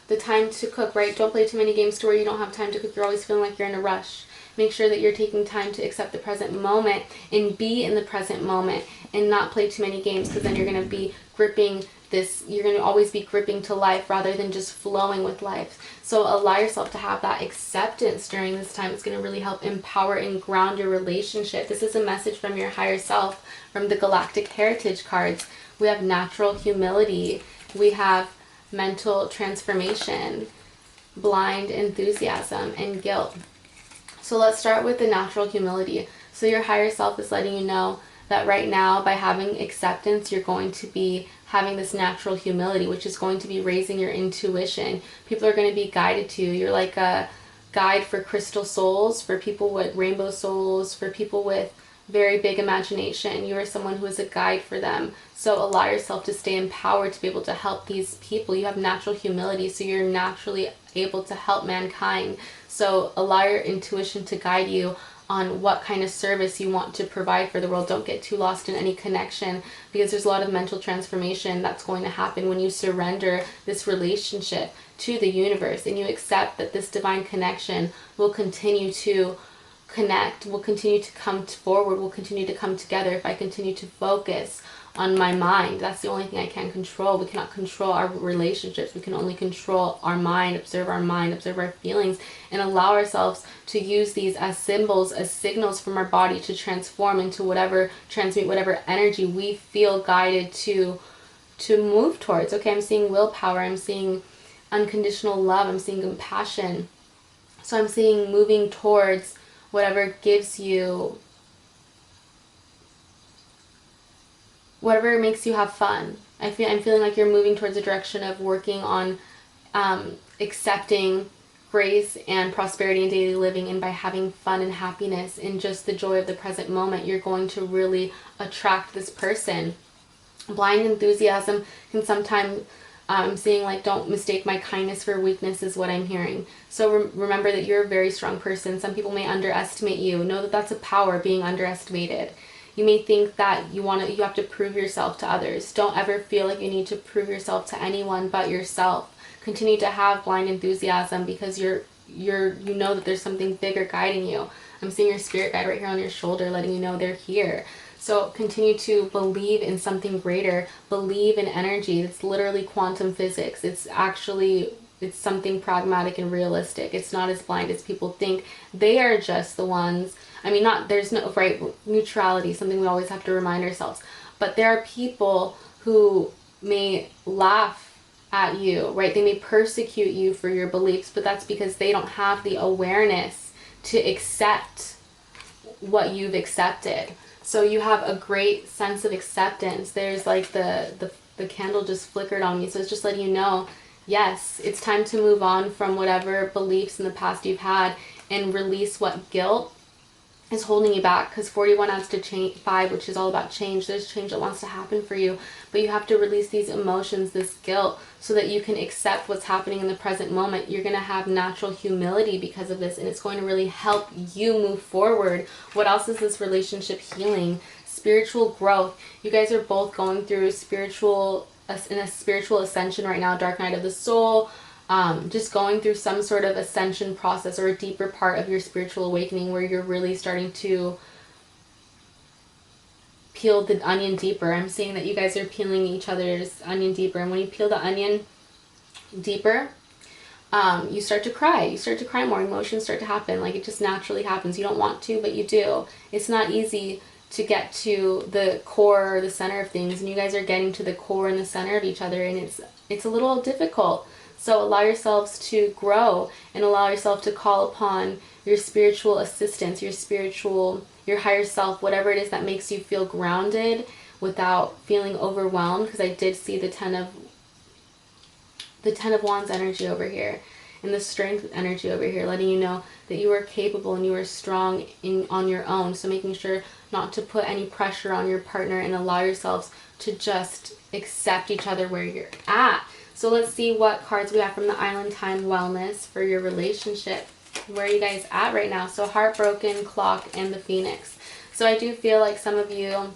Right? Don't play too many games to where you don't have time to cook. You're always feeling like you're in a rush. Make sure that you're taking time to accept the present moment and be in the present moment and not play too many games, because then you're going to be gripping this, you're going to always be gripping to life rather than just flowing with life. So allow yourself to have that acceptance during this time. It's going to really help empower and ground your relationship. This is a message from your higher self from the Galactic Heritage cards. We have natural humility. We have mental transformation, blind enthusiasm, and guilt. So let's start with the natural humility. So your higher self is letting you know that right now, by having acceptance, you're going to be having this natural humility, which is going to be raising your intuition. People are going to be guided to you. You're like a guide for crystal souls, for people with rainbow souls, for people with very big imagination. You are someone who is a guide for them. So allow yourself to stay empowered to be able to help these people. You have natural humility, so you're naturally able to help mankind. So allow your intuition to guide you on what kind of service you want to provide for the world. Don't get too lost in any connection, because there's a lot of mental transformation that's going to happen when you surrender this relationship to the universe and you accept that this divine connection will continue to connect, will continue to come forward, will continue to come together if I continue to focus on my mind. That's the only thing I can control. We cannot control our relationships. We can only control our mind, observe our feelings, and allow ourselves to use these as symbols, as signals from our body to transform into whatever, transmute whatever energy we feel guided to move towards. Okay, I'm seeing willpower, I'm seeing unconditional love, I'm seeing compassion. So I'm seeing moving towards whatever gives you, whatever makes you have fun. I'm feeling like you're moving towards a direction of working on accepting grace and prosperity in daily living, and by having fun and happiness and just the joy of the present moment, you're going to really attract this person. Blind enthusiasm can sometimes, I'm seeing like, don't mistake my kindness for weakness is what I'm hearing. So remember that you're a very strong person. Some people may underestimate you. Know that that's a power, being underestimated. You may think that you have to prove yourself to others. Don't ever feel like you need to prove yourself to anyone but yourself. Continue to have blind enthusiasm, because you know that there's something bigger guiding you. I'm seeing your spirit guide right here on your shoulder, letting you know they're here. So continue to believe in something greater. Believe in energy. It's literally quantum physics. It's something pragmatic and realistic. It's not as blind as people think. They are just the ones, there's no right neutrality, something we always have to remind ourselves. But there are people who may laugh at you, right? They may persecute you for your beliefs, but that's because they don't have the awareness to accept what you've accepted. So you have a great sense of acceptance. There's like the candle just flickered on me. So it's just letting you know, yes, it's time to move on from whatever beliefs in the past you've had and release what guilt is holding you back, because 41 adds to change 5, which is all about change. There's change that wants to happen for you, but you have to release these emotions, this guilt, so that you can accept what's happening in the present moment. You're going to have natural humility because of this, and it's going to really help you move forward. What else is this relationship healing? Spiritual growth. You guys are both going through in a spiritual ascension right now, dark night of the soul, just going through some sort of ascension process or a deeper part of your spiritual awakening where you're really starting to peel the onion deeper. I'm saying that you guys are peeling each other's onion deeper, and when you peel the onion deeper, you start to cry. You start to cry more. Emotions start to happen. Like, it just naturally happens. You don't want to, but you do. It's not easy to get to the core or the center of things, and you guys are getting to the core and the center of each other, and it's a little difficult. So allow yourselves to grow and allow yourself to call upon your spiritual assistance, your higher self, whatever it is that makes you feel grounded without feeling overwhelmed. Because I did see the Ten of Wands energy over here, and the Strength energy over here, letting you know that you are capable and you are strong on your own. So making sure not to put any pressure on your partner, and allow yourselves to just accept each other where you're at. So let's see what cards we have from the Island Time Wellness for your relationship. Where are you guys at right now? So Heartbroken, Clock, and the Phoenix. So I do feel like some of you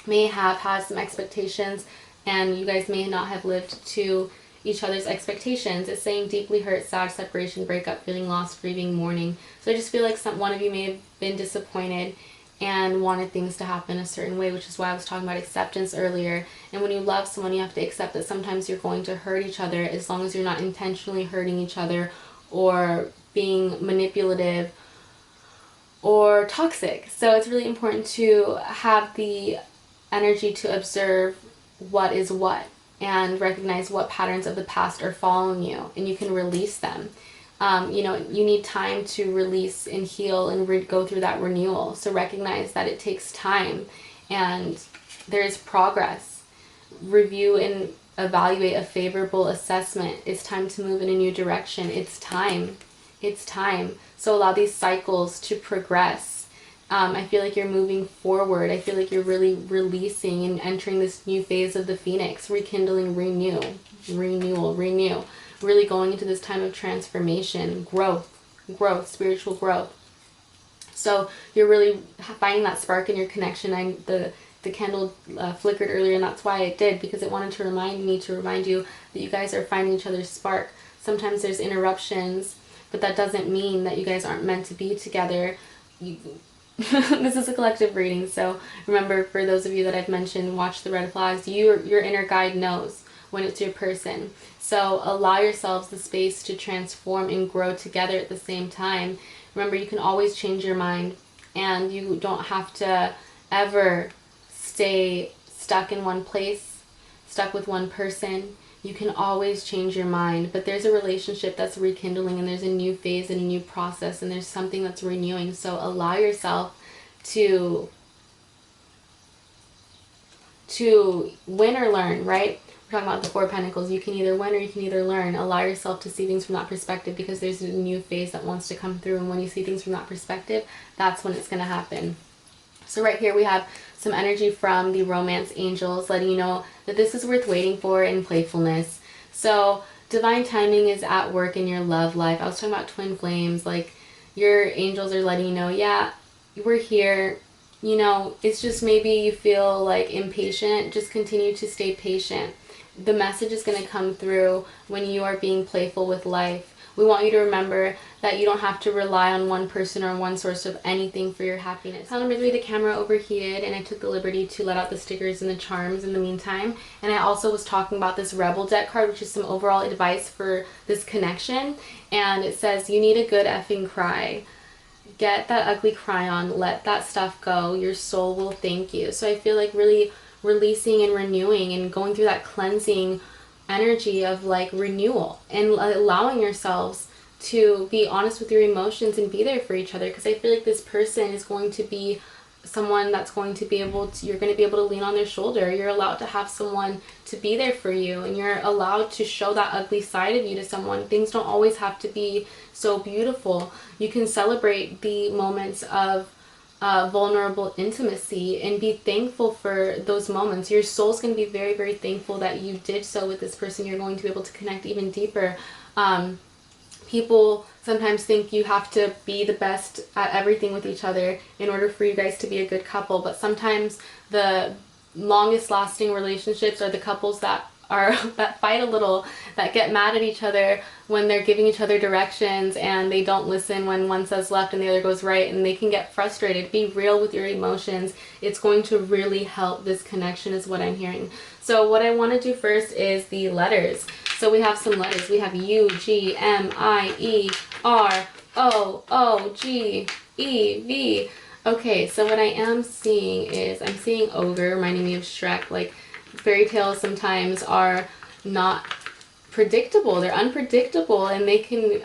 may have had some expectations, and you guys may not have lived to each other's expectations. It's saying deeply hurt, sad, separation, breakup, feeling lost, grieving, mourning. So I just feel like one of you may have been disappointed and wanted things to happen a certain way, which is why I was talking about acceptance earlier. And when you love someone, you have to accept that sometimes you're going to hurt each other, as long as you're not intentionally hurting each other or being manipulative or toxic. So it's really important to have the energy to observe what is what and recognize what patterns of the past are following you, and you can release them. You need time to release and heal and go through that renewal. So recognize that it takes time and there's progress. Review and evaluate a favorable assessment. It's time to move in a new direction. It's time. It's time. So allow these cycles to progress. I feel like you're moving forward. I feel like you're really releasing and entering this new phase of the Phoenix, rekindling, renewal. Really going into this time of transformation, growth, spiritual growth. So you're really finding that spark in your connection. The candle flickered earlier, and that's why it did, because it wanted to remind you that you guys are finding each other's spark. Sometimes there's interruptions, but that doesn't mean that you guys aren't meant to be together. This is a collective reading, so remember, for those of you that I've mentioned, watch the red flags. Your inner guide knows when it's your person. So allow yourselves the space to transform and grow together at the same time. Remember, you can always change your mind, and you don't have to ever stay stuck in one place, stuck with one person. You can always change your mind, but there's a relationship that's rekindling, and there's a new phase and a new process, and there's something that's renewing. So allow yourself to win or learn, right? We're talking about the Four of Pentacles. You can either win or you can either learn. Allow yourself to see things from that perspective, because there's a new phase that wants to come through, and when you see things from that perspective, that's when it's going to happen. So right here we have some energy from the romance angels, letting you know that this is worth waiting for in playfulness. So divine timing is at work in your love life. I was talking about twin flames. Like, your angels are letting you know, yeah, we're here. It's just maybe you feel like impatient. Just continue to stay patient. The message is going to come through when you are being playful with life. We want you to remember that you don't have to rely on one person or one source of anything for your happiness. Tell number 3, the camera overheated, and I took the liberty to let out the stickers and the charms in the meantime. And I also was talking about this Rebel deck card, which is some overall advice for this connection. And it says, you need a good effing cry. Get that ugly cry on. Let that stuff go. Your soul will thank you. So I feel like really releasing and renewing and going through that cleansing energy of like renewal, and allowing yourselves to be honest with your emotions and be there for each other, because I feel like this person is going to be someone that's going to be able to, you're going to be able to lean on their shoulder. You're allowed to have someone to be there for you, and you're allowed to show that ugly side of you to someone. Things don't always have to be so beautiful. You can celebrate the moments of vulnerable intimacy, and be thankful for those moments. Your soul's going to be very, very thankful that you did so with this person. You're going to be able to connect even deeper. People sometimes think you have to be the best at everything with each other in order for you guys to be a good couple, but sometimes the longest lasting relationships are the couples that that fight a little, that get mad at each other when they're giving each other directions and they don't listen when one says left and the other goes right, and they can get frustrated. Be real with your emotions. It's going to really help this connection, is what I'm hearing. So what I want to do first is the letters. So we have some letters. We have U, G, M, I, E, R, O, O, G, E, V. Okay, so what I am seeing is, I'm seeing ogre, reminding me of Shrek. Like, fairy tales sometimes are not predictable. They're unpredictable, and they can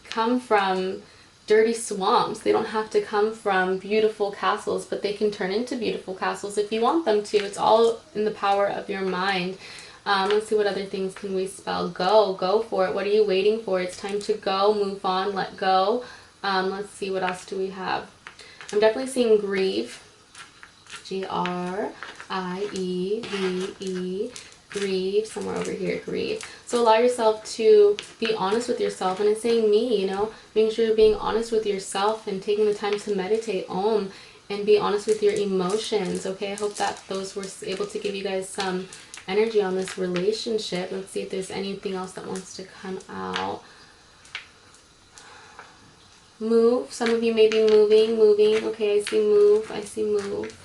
come from dirty swamps. They don't have to come from beautiful castles, but they can turn into beautiful castles if you want them to. It's all in the power of your mind. Let's see, what other things can we spell? Go for it. What are you waiting for? It's time to go, move on, let go. Let's see, what else do we have? I'm definitely seeing grieve. Grieve, grieve, somewhere over here, grieve. So allow yourself to be honest with yourself, and it's saying me, you know, making sure you're being honest with yourself and taking the time to meditate, and be honest with your emotions. Okay, I hope that those were able to give you guys some energy on this relationship. Let's see if there's anything else that wants to come out. Move. Some of you may be moving. Okay, I see move.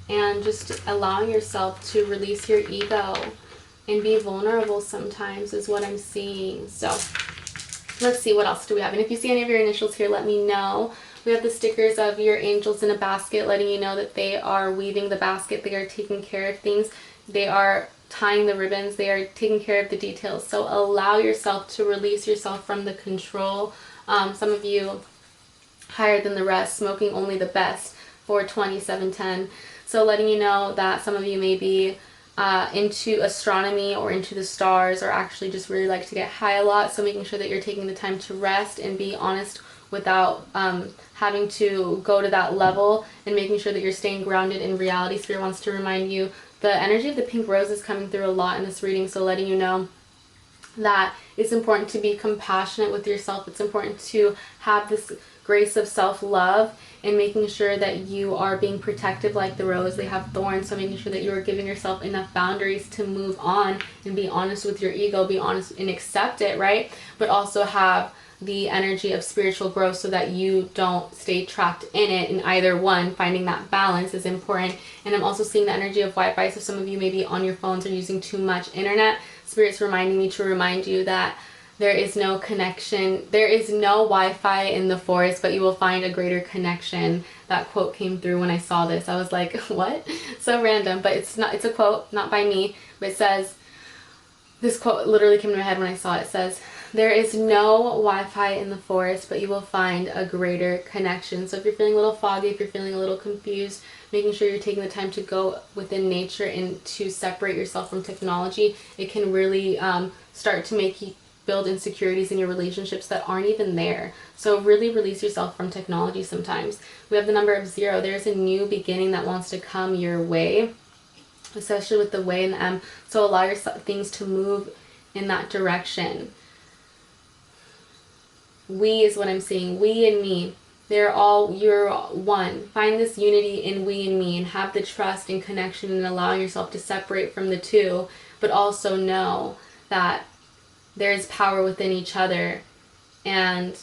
And just allowing yourself to release your ego and be vulnerable sometimes is what I'm seeing. So let's see, what else do we have? And if you see any of your initials here, let me know. We have the stickers of your angels in a basket, letting you know that they are weaving the basket. They are taking care of things. They are tying the ribbons. They are taking care of the details. So allow yourself to release yourself from the control. Some of you higher than the rest, smoking only the best for 2710. So letting you know that some of you may be into astronomy or into the stars, or actually just really like to get high a lot. So making sure that you're taking the time to rest and be honest without having to go to that level, and making sure that you're staying grounded in reality. Spirit wants to remind you the energy of the pink rose is coming through a lot in this reading. So letting you know that it's important to be compassionate with yourself. It's important to have this grace of self-love, and making sure that you are being protective like the rose. They have thorns, so making sure that you are giving yourself enough boundaries to move on and be honest with your ego, be honest and accept it, right? But also have the energy of spiritual growth so that you don't stay trapped in it. In either one, finding that balance is important. And I'm also seeing the energy of Wi-Fi, so some of you may be on your phones or using too much internet. Spirit's reminding me to remind you that there is no connection. There is no Wi-Fi in the forest, but you will find a greater connection. That quote came through when I saw this. I was like, what? So random, but it's not. It's a quote, not by me, but it says, this quote literally came to my head when I saw it. It says, there is no Wi-Fi in the forest, but you will find a greater connection. So if you're feeling a little foggy, if you're feeling a little confused, making sure you're taking the time to go within nature and to separate yourself from technology, it can really start to make you build insecurities in your relationships that aren't even there. So really release yourself from technology sometimes. We have the number of 0. There's a new beginning that wants to come your way, especially with the way and the M. So allow your things to move in that direction. We is what I'm seeing. We and me. They're all, you're one. Find this unity in we and me, and have the trust and connection, and allowing yourself to separate from the two, but also know that there is power within each other, and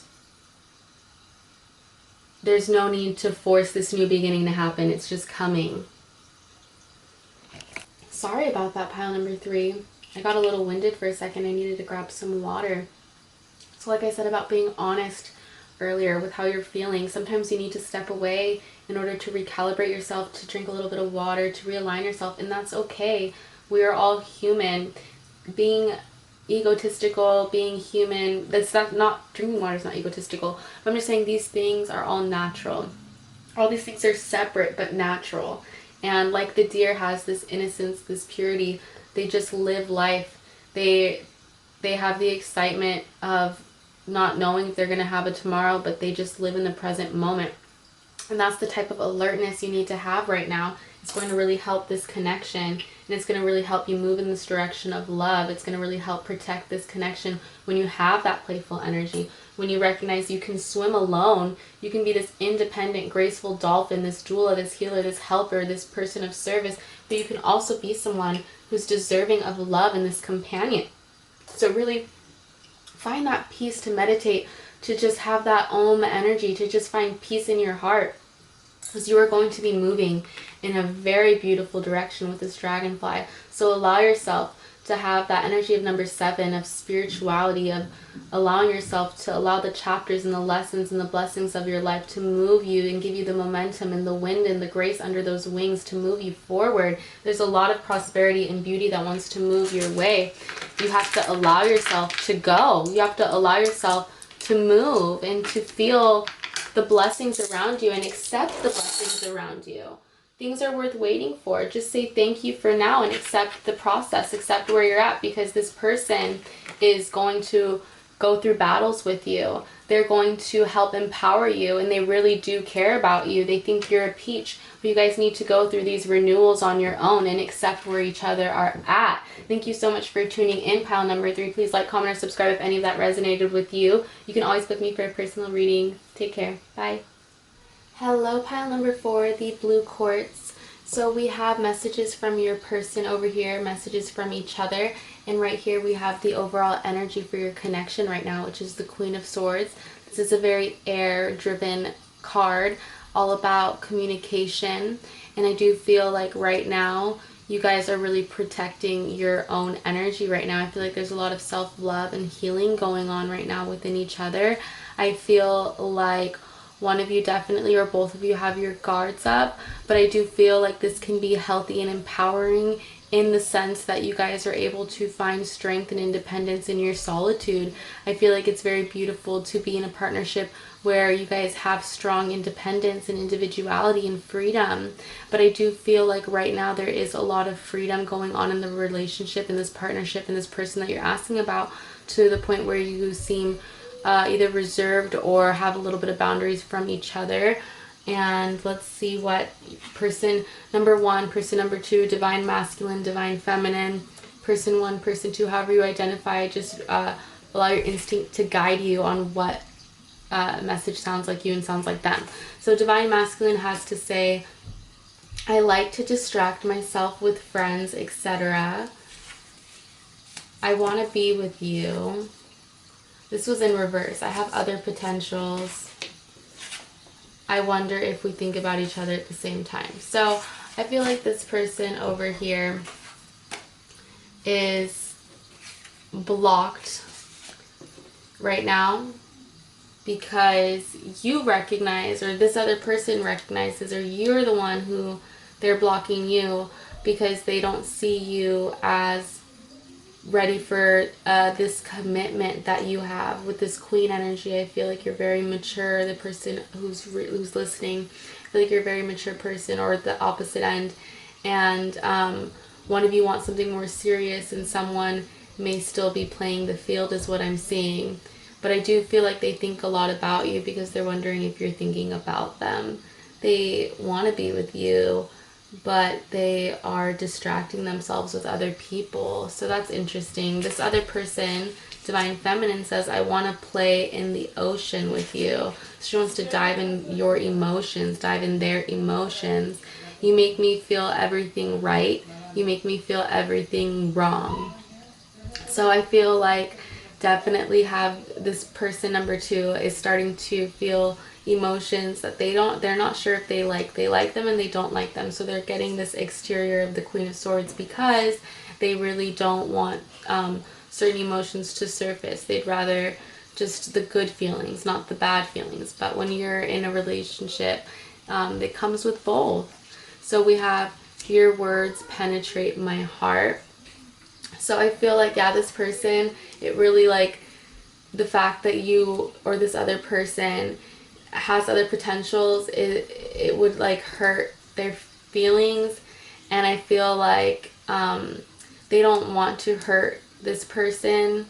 there's no need to force this new beginning to happen. It's just coming. Sorry about that, pile number 3. I got a little winded for a second. I needed to grab some water. So like I said about being honest earlier with how you're feeling, sometimes you need to step away in order to recalibrate yourself, to drink a little bit of water, to realign yourself, and that's okay. We are all human. Being egotistical, being human, that's not drinking water is not egotistical. But I'm just saying these things are all natural. All these things are separate but natural. And like the deer has this innocence, this purity, they just live life. They have the excitement of not knowing if they're going to have a tomorrow, but they just live in the present moment. And that's the type of alertness you need to have right now. It's going to really help this connection, and it's going to really help you move in this direction of love. It's going to really help protect this connection when you have that playful energy, when you recognize you can swim alone. You can be this independent, graceful dolphin, this doula, this healer, this helper, this person of service, but you can also be someone who's deserving of love and this companion. So really find that peace to meditate, to just have that Om energy, to just find peace in your heart, because you are going to be moving in a very beautiful direction with this dragonfly. So allow yourself to have that energy of number 7, of spirituality, of allowing yourself to allow the chapters and the lessons and the blessings of your life to move you and give you the momentum and the wind and the grace under those wings to move you forward. There's a lot of prosperity and beauty that wants to move your way. You have to allow yourself to go. You have to allow yourself to move and to feel the blessings around you and accept the blessings around you. Things are worth waiting for. Just say thank you for now and accept the process, accept where you're at, because this person is going to go through battles with you. They're going to help empower you, and they really do care about you. They think you're a peach, but you guys need to go through these renewals on your own and accept where each other are at. Thank you so much for tuning in, pile number 3. Please like, comment, or subscribe if any of that resonated with you. You can always book me for a personal reading. Take care. Bye. Hello, pile number 4, the blue quartz. So we have messages from your person over here, messages from each other, and right here we have the overall energy for your connection right now, which is the Queen of Swords. This is a very air-driven card, all about communication, and I do feel like right now you guys are really protecting your own energy right now. I feel like there's a lot of self-love and healing going on right now within each other. I feel like one of you definitely, or both of you, have your guards up, but I do feel like this can be healthy and empowering in the sense that you guys are able to find strength and independence in your solitude. I feel like it's very beautiful to be in a partnership where you guys have strong independence and individuality and freedom. But I do feel like right now there is a lot of freedom going on in the relationship, in this partnership, and this person that you're asking about, to the point where you seem either reserved or have a little bit of boundaries from each other. And let's see what person number 1, person number 2, divine masculine, divine feminine, person 1, person 2, however you identify, just allow your instinct to guide you on what message sounds like you and sounds like them. So divine masculine has to say, I like to distract myself with friends, etc. I want to be with you. This was in reverse. I have other potentials. I wonder if we think about each other at the same time. So I feel like this person over here is blocked right now because you recognize, or this other person recognizes, or you're the one who they're blocking you because they don't see you as ready for this commitment that you have with this queen energy. I feel like you're very mature. The person who's listening, I feel like you're a very mature person, or the opposite end. And one of you wants something more serious, and someone may still be playing the field, is what I'm seeing. But I do feel like they think a lot about you because they're wondering if you're thinking about them. They want to be with you, but they are distracting themselves with other people. So that's interesting. This other person, divine feminine, says, I want to play in the ocean with you. She wants to dive in your emotions, dive in their emotions. You make me feel everything right. You make me feel everything wrong. So I feel like definitely have this person number 2 is starting to feel emotions that they're not sure if they like them, and they don't like them. So they're getting this exterior of the Queen of Swords because they really don't want certain emotions to surface. They'd rather just the good feelings, not the bad feelings. But when you're in a relationship, it comes with both. So we have, your words penetrate my heart. So I feel like, yeah, this person, it really, like, the fact that you or this other person has other potentials, it would like hurt their feelings. And I feel like they don't want to hurt this person.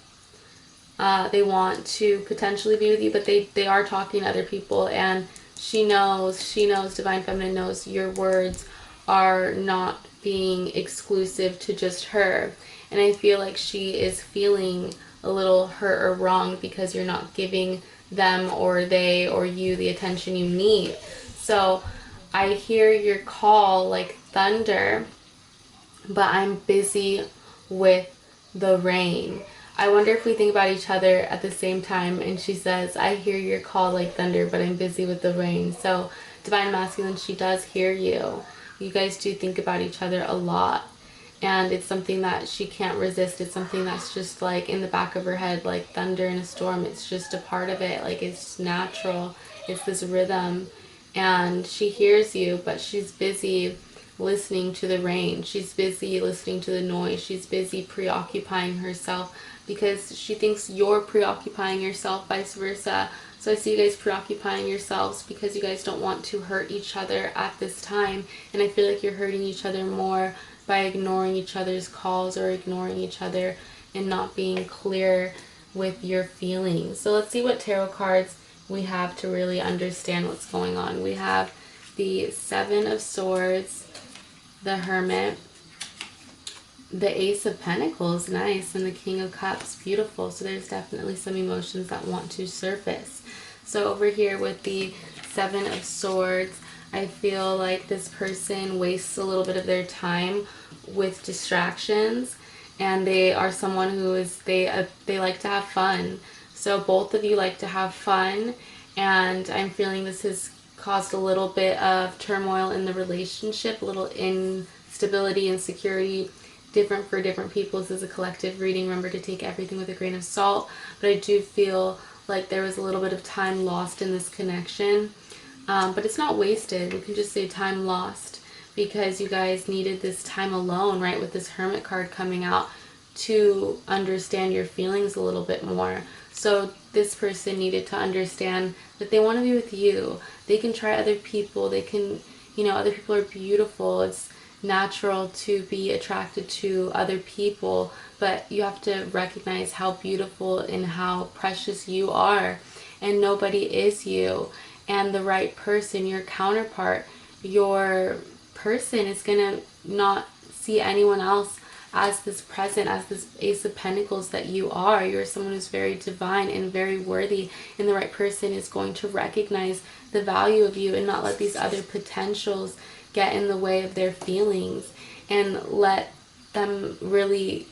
They want to potentially be with you, but they are talking to other people, and She knows, Divine Feminine knows your words are not being exclusive to just her. And I feel like she is feeling a little hurt or wronged because you're not giving them or they or you the attention you need. So I hear your call like thunder, but I'm busy with the rain. I wonder if we think about each other at the same time and she says, I hear your call like thunder, but I'm busy with the rain. So Divine Masculine, she does hear you. You guys do think about each other a lot. And it's something that she can't resist. It's something that's just like in the back of her head, like thunder in a storm. It's just a part of it. Like it's natural. It's this rhythm. And she hears you, but she's busy listening to the rain. She's busy listening to the noise. She's busy preoccupying herself because she thinks you're preoccupying yourself, vice versa. So I see you guys preoccupying yourselves because you guys don't want to hurt each other at this time. And I feel like you're hurting each other more by ignoring each other's calls or ignoring each other and not being clear with your feelings. So let's see what tarot cards we have to really understand what's going on. We have the Seven of Swords, the Hermit, the Ace of Pentacles, nice, and the King of Cups, beautiful. So there's definitely some emotions that want to surface. So over here with the Seven of Swords, I feel like this person wastes a little bit of their time with distractions, and they are someone who is, they like to have fun. So both of you like to have fun, and I'm feeling this has caused a little bit of turmoil in the relationship, a little instability, insecurity, different for different people. This is a collective reading. Remember to take everything with a grain of salt, but I do feel like there was a little bit of time lost in this connection. But it's not wasted. We can just say time lost because you guys needed this time alone, right? With this Hermit card coming out to understand your feelings a little bit more. So this person needed to understand that they want to be with you. They can try other people. They can, other people are beautiful. It's natural to be attracted to other people, but you have to recognize how beautiful and how precious you are, and nobody is you. And the right person, your counterpart, your person is gonna not see anyone else as this present, as this Ace of Pentacles that you are. You're someone who's very divine and very worthy, and the right person is going to recognize the value of you and not let these other potentials get in the way of their feelings, and let them really,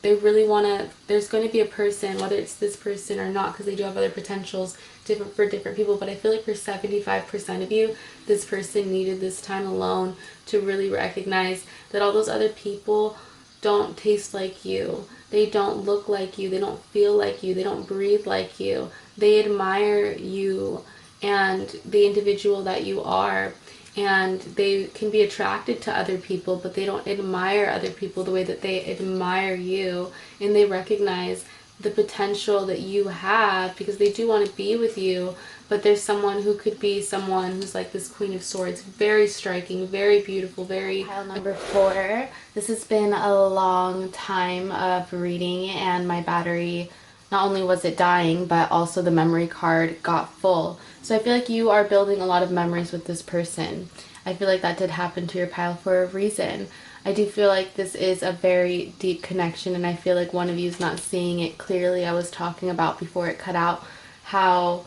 they really want to, there's going to be a person, whether it's this person or not, because they do have other potentials different for different people, but I feel like for 75% of you, this person needed this time alone to really recognize that all those other people don't taste like you. They don't look like you. They don't feel like you. They don't breathe like you. They admire you and the individual that you are. And they can be attracted to other people, but they don't admire other people the way that they admire you. And they recognize the potential that you have because they do want to be with you. But there's someone who could be someone who's like this Queen of Swords, very striking, very beautiful, very... Pile number 4. This has been a long time of reading, and my battery, not only was it dying, but also the memory card got full. So I feel like you are building a lot of memories with this person. I feel like that did happen to your pile for a reason. I do feel like this is a very deep connection, and I feel like one of you is not seeing it clearly. I was talking about before it cut out how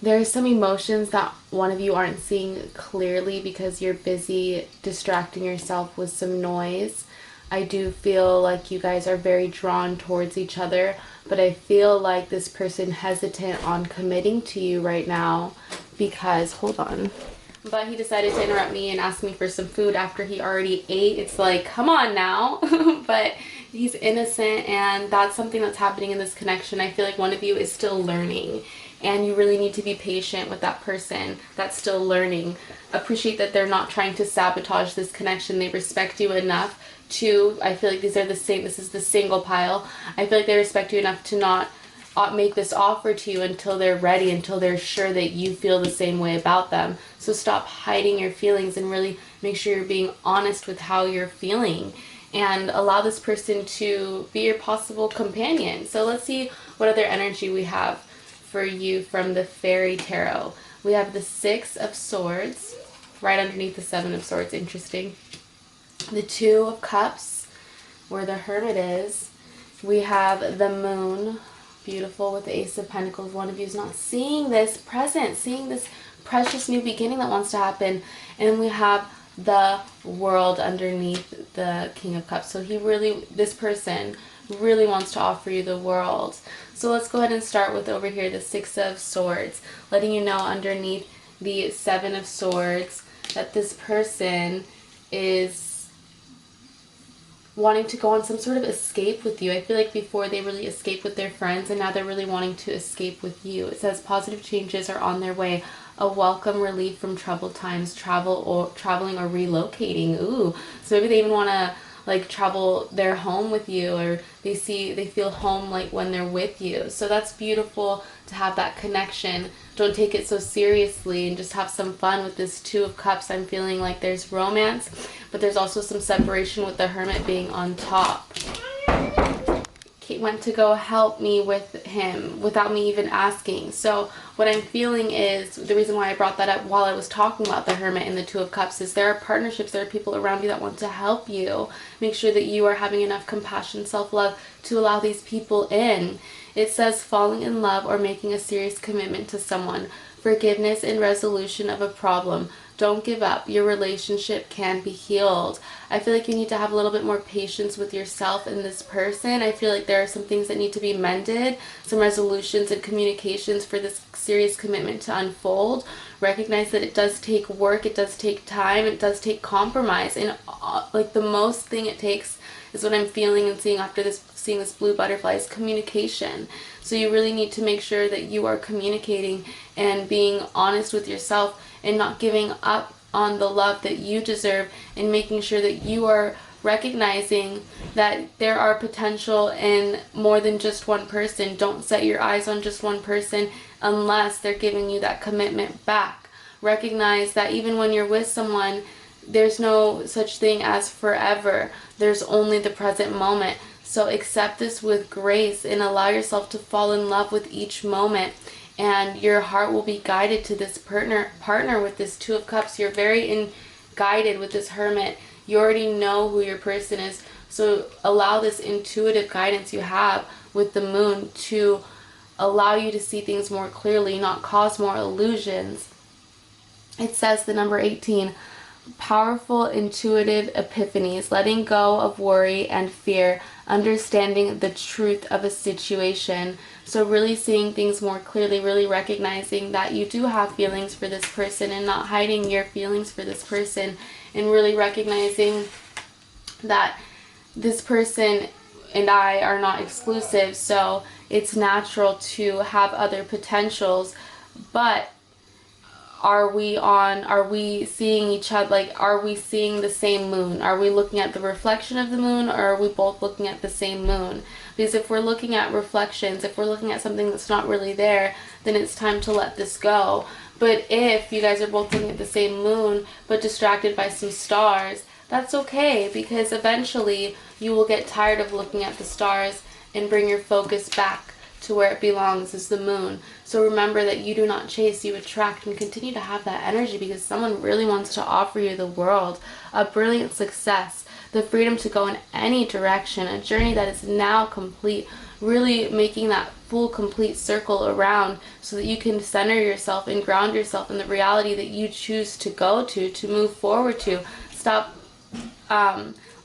there's some emotions that one of you aren't seeing clearly because you're busy distracting yourself with some noise. I do feel like you guys are very drawn towards each other, but I feel like this person hesitant on committing to you right now because, hold on, but he decided to interrupt me and ask me for some food after he already ate. It's like, come on now. But he's innocent, and that's something that's happening in this connection. I feel like one of you is still learning, and you really need to be patient with that person that's still learning. Appreciate that they're not trying to sabotage this connection. They respect you enough to, I feel like these are the same, this is the single pile. I feel like they respect you enough to not make this offer to you until they're ready, until they're sure that you feel the same way about them. So stop hiding your feelings and really make sure you're being honest with how you're feeling, and allow this person to be your possible companion. So let's see what other energy we have for you from the Fairy Tarot. We have the Six of Swords right underneath the Seven of Swords. Interesting. The Two of Cups, where the Hermit is. We have the Moon, beautiful, with the Ace of Pentacles. One of you is not seeing this present, seeing this precious new beginning that wants to happen. And we have the World underneath the King of Cups. So this person really wants to offer you the world. So let's go ahead and start with over here the Six of Swords, letting you know underneath the Seven of Swords that this person is wanting to go on some sort of escape with you. I feel like before they really escaped with their friends, and now they're really wanting to escape with you. It says positive changes are on their way. A welcome relief from troubled times, traveling or relocating. Ooh, so maybe they even want to like travel their home with you, or they feel home like when they're with you. So that's beautiful to have that connection. Don't take it so seriously and just have some fun with this Two of Cups. I'm feeling like there's romance, but there's also some separation with the Hermit being on top. Kate went to go help me with him without me even asking. So what I'm feeling is, the reason why I brought that up while I was talking about the Hermit and the Two of Cups, is there are partnerships, there are people around you that want to help you. Make sure that you are having enough compassion, self-love to allow these people in. It says falling in love or making a serious commitment to someone. Forgiveness and resolution of a problem. Don't give up. Your relationship can be healed. I feel like you need to have a little bit more patience with yourself and this person. I feel like there are some things that need to be mended, some resolutions and communications for this serious commitment to unfold. Recognize that it does take work, it does take time, it does take compromise. And like the most thing it takes is what I'm feeling and seeing after seeing this blue butterfly is communication. So you really need to make sure that you are communicating and being honest with yourself and not giving up on the love that you deserve, and making sure that you are recognizing that there are potential in more than just one person. Don't set your eyes on just one person unless they're giving you that commitment back. Recognize that even when you're with someone, there's no such thing as forever. There's only the present moment. So accept this with grace and allow yourself to fall in love with each moment. And your heart will be guided to this partner with this Two of Cups. You're very guided with this Hermit. You already know who your person is. So allow this intuitive guidance you have with the Moon to allow you to see things more clearly, not cause more illusions. It says the number 18, powerful intuitive epiphanies, letting go of worry and fear, understanding the truth of a situation. So really seeing things more clearly, really recognizing that you do have feelings for this person and not hiding your feelings for this person, and really recognizing that this person and I are not exclusive, so it's natural to have other potentials. But are we seeing each other, like, are we seeing the same moon? Are we looking at the reflection of the moon, or are we both looking at the same moon? Because if we're looking at reflections, if we're looking at something that's not really there, then it's time to let this go. But if you guys are both looking at the same moon but distracted by some stars, that's okay, because eventually you will get tired of looking at the stars and bring your focus back to where it belongs, is the moon. So remember that you do not chase, you attract, and continue to have that energy, because someone really wants to offer you the world, a brilliant success, the freedom to go in any direction, a journey that is now complete, really making that full complete circle around so that you can center yourself and ground yourself in the reality that you choose to go to move forward to. Stop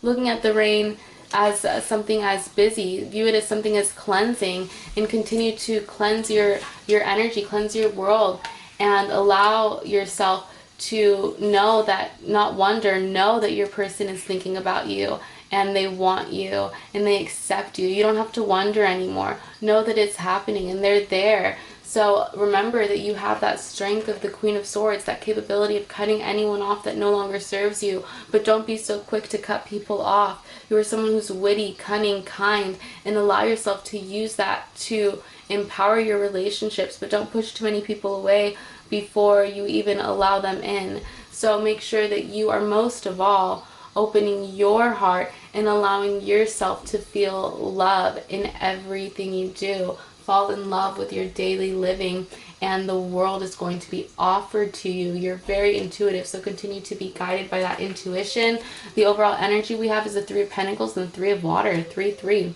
looking at the rain as something as busy. View it as something as cleansing, and continue to cleanse your energy, cleanse your world, and allow yourself to know that, not wonder, know that your person is thinking about you, and they want you, and they accept you. You don't have to wonder anymore. Know that it's happening and they're there. So remember that you have that strength of the Queen of Swords, that capability of cutting anyone off that no longer serves you. But don't be so quick to cut people off. You are someone who's witty, cunning, kind, and allow yourself to use that to empower your relationships. But don't push too many people away before you even allow them in. So make sure that you are, most of all, opening your heart and allowing yourself to feel love in everything you do. fall in love with your daily living, and the world is going to be offered to you. You're very intuitive, so continue to be guided by that intuition. The overall energy we have is the Three of Pentacles and the Three of Water, 3-3.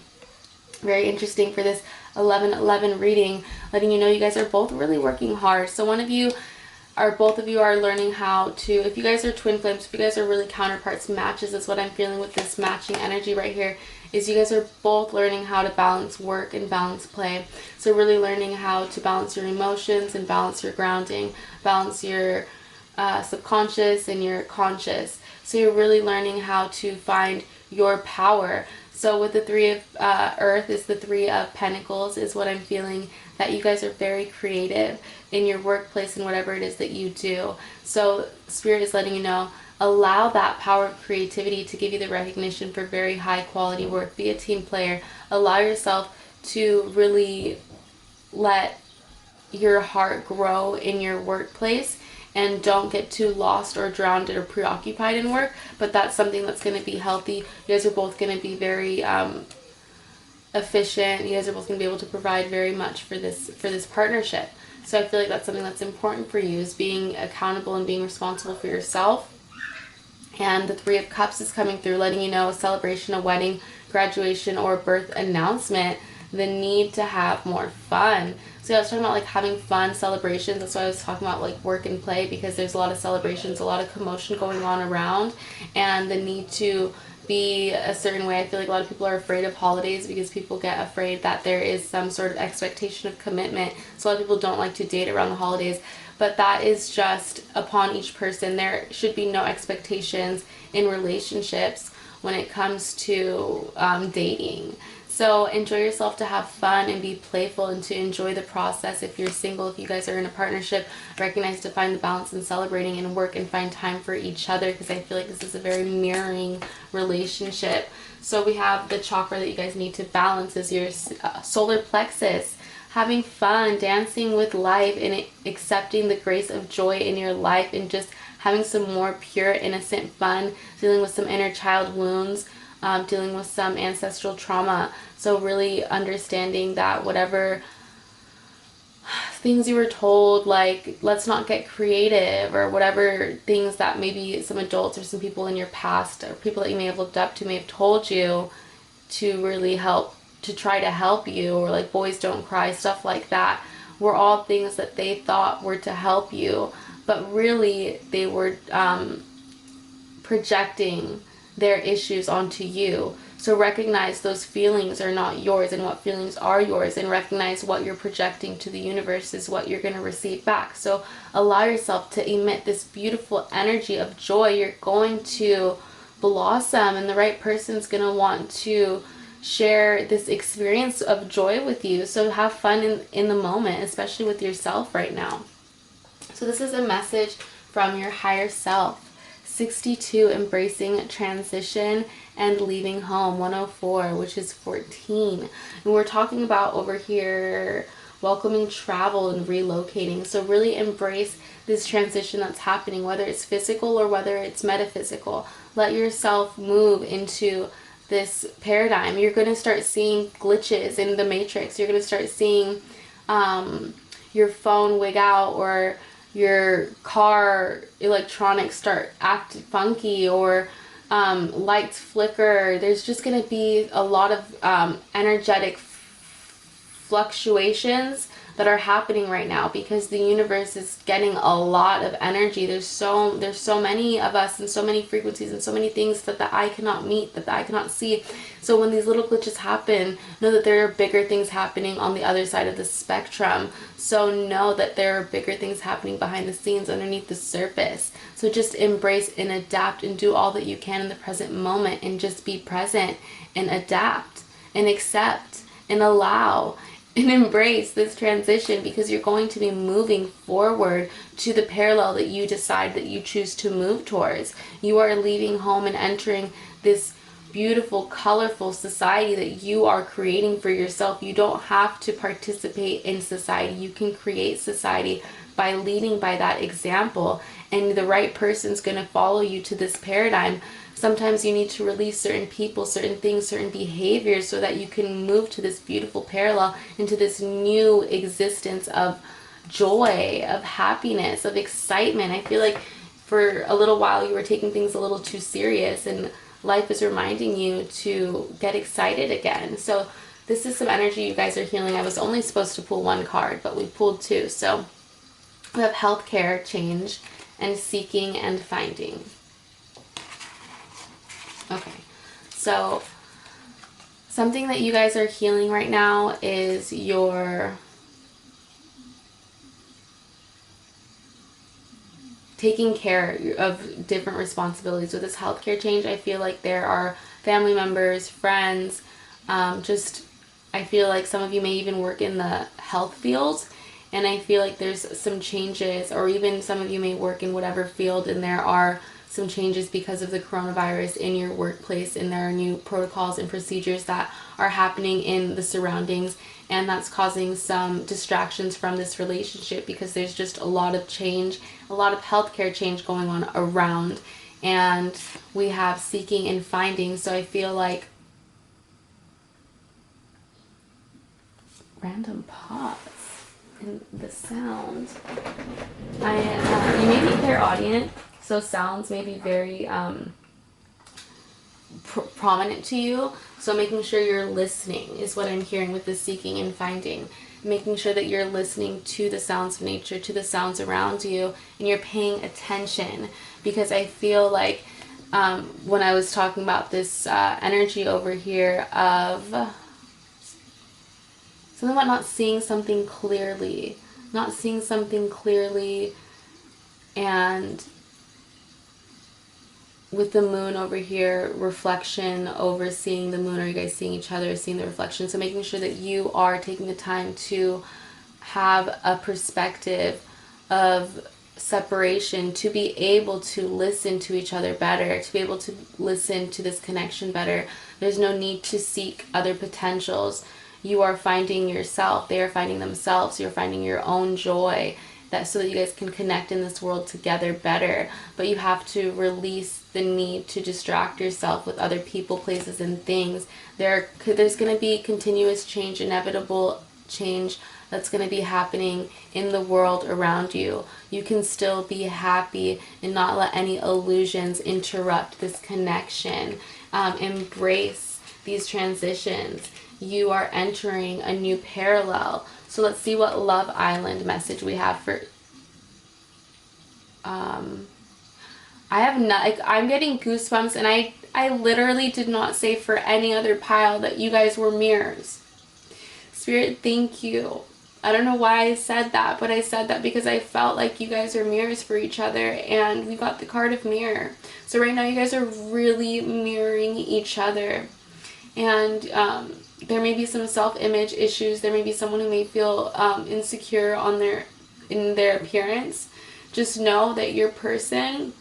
Very interesting for this 11-11 reading, letting you know you guys are both really working hard. So both of you are learning how to, if you guys are twin flames, if you guys are really counterparts, matches is what I'm feeling with this matching energy right here, is you guys are both learning how to balance work and balance play. So really learning how to balance your emotions and balance your grounding, balance your subconscious and your conscious. So you're really learning how to find your power. So with the Three of Earth is the Three of Pentacles, is what I'm feeling, that you guys are very creative in your workplace and whatever it is that you do. So Spirit is letting you know, allow that power of creativity to give you the recognition for very high quality work. Be a team player. Allow yourself to really let your heart grow in your workplace, and don't get too lost or drowned or preoccupied in work. But that's something that's going to be healthy. You guys are both going to be very efficient. You guys are both going to be able to provide very much for this partnership. So I feel like that's something that's important for you, is being accountable and being responsible for yourself. And the Three of Cups is coming through, letting you know a celebration, a wedding, graduation, or birth announcement, the need to have more fun. So I was talking about like having fun celebrations. That's why I was talking about like work and play, because there's a lot of celebrations, a lot of commotion going on around, and the need to be a certain way. I feel like a lot of people are afraid of holidays because people get afraid that there is some sort of expectation of commitment. So a lot of people don't like to date around the holidays, but that is just upon each person. There should be no expectations in relationships when it comes to dating. So enjoy yourself, to have fun and be playful, and to enjoy the process. If you're single, if you guys are in a partnership, recognize to find the balance in celebrating and work, and find time for each other, because I feel like this is a very mirroring relationship. So we have the chakra that you guys need to balance is your solar plexus. Having fun, dancing with life, and accepting the grace of joy in your life, and just having some more pure, innocent fun, dealing with some inner child wounds, dealing with some ancestral trauma. So really understanding that whatever things you were told, like let's not get creative, or whatever things that maybe some adults or some people in your past or people that you may have looked up to may have told you to really help, to try to help you, or like boys don't cry, stuff like that, were all things that they thought were to help you, but really they were projecting their issues onto you. So recognize those feelings are not yours, and what feelings are yours, and recognize what you're projecting to the universe is what you're going to receive back. So allow yourself to emit this beautiful energy of joy. You're going to blossom, and the right person's going to want to share this experience of joy with you. So have fun in the moment, especially with yourself right now. So this is a message from your higher self. 62, embracing transition and leaving home. 104, which is 14. And we're talking about over here welcoming travel and relocating. So really embrace this transition that's happening, whether it's physical or whether it's metaphysical. Let yourself move into this paradigm. You're going to start seeing glitches in the matrix. You're going to start seeing your phone wig out, or your car electronics start acting funky, or lights flicker. There's just going to be a lot of energetic fluctuations that are happening right now, because the universe is getting a lot of energy. There's so many of us, and so many frequencies, and so many things that the eye cannot meet, that the eye cannot see. So when these little glitches happen, know that there are bigger things happening on the other side of the spectrum. So know that there are bigger things happening behind the scenes, underneath the surface. So just embrace and adapt, and do all that you can in the present moment, and just be present and adapt and accept and allow and embrace this transition, because you're going to be moving forward to the parallel that you decide that you choose to move towards. You are leaving home and entering this beautiful, colorful society that you are creating for yourself. You don't have to participate in society. You can create society by leading by that example, and the right person's going to follow you to this paradigm. Sometimes you need to release certain people, certain things, certain behaviors so that you can move to this beautiful parallel, into this new existence of joy, of happiness, of excitement. I feel like for a little while you were taking things a little too serious, and life is reminding you to get excited again. So this is some energy you guys are healing. I was only supposed to pull one card, but we pulled two. So we have healthcare change and seeking and finding. Okay, so something that you guys are healing right now is your taking care of different responsibilities. With this healthcare change, I feel like there are family members, friends, I feel like some of you may even work in the health field, and I feel like there's some changes, or even some of you may work in whatever field, and there are some changes because of the coronavirus in your workplace, and there are new protocols and procedures that are happening in the surroundings, and that's causing some distractions from this relationship because there's just a lot of change, a lot of healthcare change going on around. And we have seeking and finding. So I feel like random pause in the sound. You may be clairaudient, so sounds may be very prominent to you. So making sure you're listening is what I'm hearing with the seeking and finding. Making sure that you're listening to the sounds of nature, to the sounds around you, and you're paying attention. Because I feel like when I was talking about this energy over here of something about not seeing something clearly, and with the moon over here, reflection over seeing the moon. Are you guys seeing each other, seeing the reflection? So making sure that you are taking the time to have a perspective of separation, to be able to listen to each other better, to be able to listen to this connection better. There's no need to seek other potentials. You are finding yourself, they are finding themselves, you're finding your own joy, that so that you guys can connect in this world together better. But you have to release the need to distract yourself with other people, places, and things. There's going to be continuous change, inevitable change that's going to be happening in the world around you. You can still be happy and not let any illusions interrupt this connection. Embrace these transitions. You are entering a new parallel. So let's see what Love Island message we have for I have not, I'm getting goosebumps, and I literally did not say for any other pile that you guys were mirrors. Spirit, thank you. I don't know why I said that, but I said that because I felt like you guys are mirrors for each other, and we got the card of mirror. So right now you guys are really mirroring each other, and there may be some self-image issues. There may be someone who may feel insecure in their appearance. Just know that your person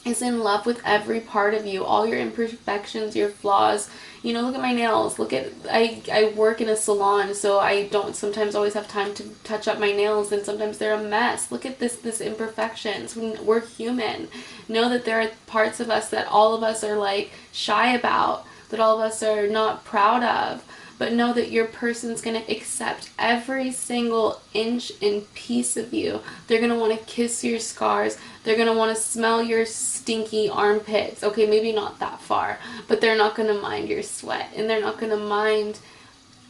is in love with every part of you, all your imperfections, your flaws. You know, look at my nails. I work in a salon, so I don't sometimes always have time to touch up my nails, and sometimes they're a mess. Look at this imperfections. We're human. Know that there are parts of us that all of us are like shy about, that all of us are not proud of. But know that your person's going to accept every single inch and piece of you. They're going to want to kiss your scars. They're going to want to smell your stinky armpits. Okay, maybe not that far, but they're not going to mind your sweat, and they're not going to mind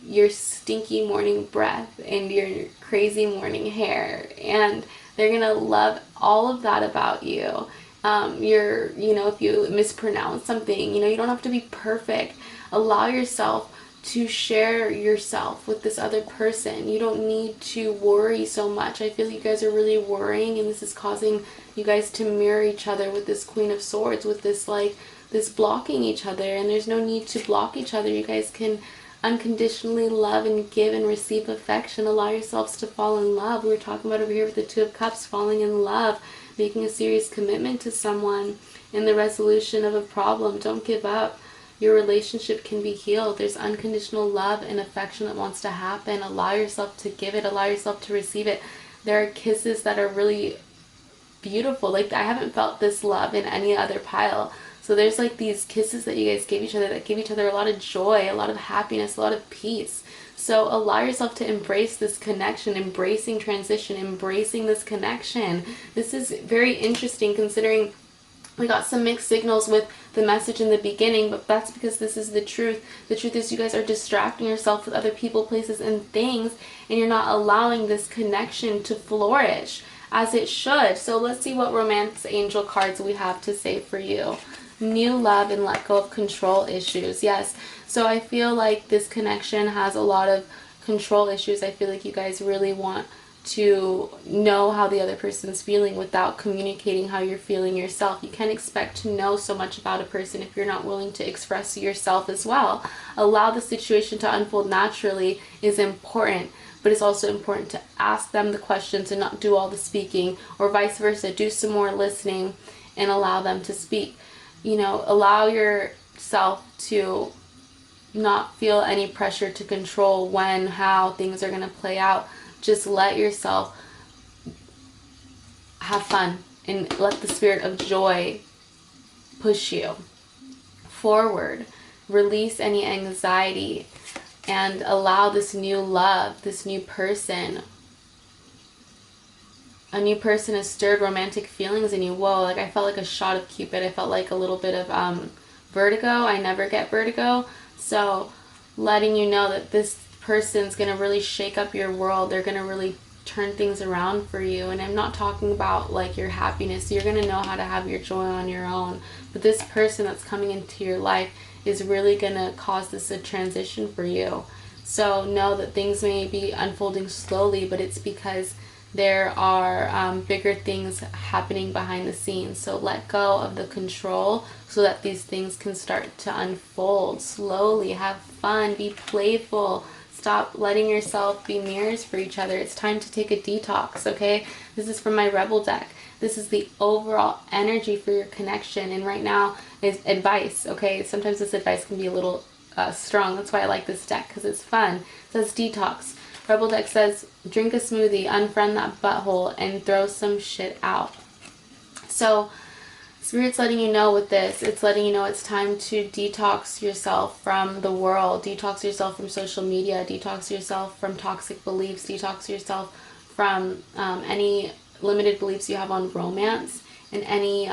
your stinky morning breath and your crazy morning hair. And they're going to love all of that about you. If you mispronounce something, you don't have to be perfect. Allow yourself to share yourself with this other person. You don't need to worry so much. I feel you guys are really worrying, and this is causing you guys to mirror each other with this Queen of Swords, with this blocking each other. And there's no need to block each other. You guys can unconditionally love and give and receive affection. Allow yourselves to fall in love. We were talking about over here with the Two of Cups, falling in love, making a serious commitment to someone in the resolution of a problem. Don't give up. Your relationship can be healed. There's unconditional love and affection that wants to happen. Allow yourself to give it. Allow yourself to receive it. There are kisses that are really beautiful. Like, I haven't felt this love in any other pile. So there's like these kisses that you guys give each other that give each other a lot of joy, a lot of happiness, a lot of peace. So allow yourself to embrace this connection, embracing transition, embracing this connection. This is very interesting considering we got some mixed signals with the message in the beginning, but that's because this is the truth. The truth is you guys are distracting yourself with other people, places, and things, and you're not allowing this connection to flourish as it should. So let's see what romance angel cards we have to say for you. New love and let go of control issues. Yes, so I feel like this connection has a lot of control issues. I feel like you guys really want to know how the other person's feeling without communicating how you're feeling yourself. You can't expect to know so much about a person if you're not willing to express yourself as well. Allow the situation to unfold naturally is important, but it's also important to ask them the questions and not do all the speaking, or vice versa. Do some more listening and allow them to speak. You know, allow yourself to not feel any pressure to control when, how things are going to play out. Just let yourself have fun and let the spirit of joy push you forward. Release any anxiety and allow this new love, this new person. A new person has stirred romantic feelings in you. Whoa, like I felt like a shot of Cupid. I felt like a little bit of vertigo. I never get vertigo. So letting you know that this person's going to really shake up your world. They're going to really turn things around for you. And I'm not talking about like your happiness. You're going to know how to have your joy on your own. But this person that's coming into your life is really going to cause this a transition for you. So know that things may be unfolding slowly, but it's because there are bigger things happening behind the scenes. So let go of the control so that these things can start to unfold slowly. Have fun, be playful. Stop letting yourself be mirrors for each other. It's time to take a detox, okay? This is from my Rebel deck. This is the overall energy for your connection. And right now is advice, okay? Sometimes this advice can be a little strong. That's why I like this deck, because it's fun. It says detox. Rebel deck says, drink a smoothie, unfriend that butthole, and throw some shit out. So Spirit's letting you know with this, it's letting you know it's time to detox yourself from the world, detox yourself from social media, detox yourself from toxic beliefs, detox yourself from any limited beliefs you have on romance and any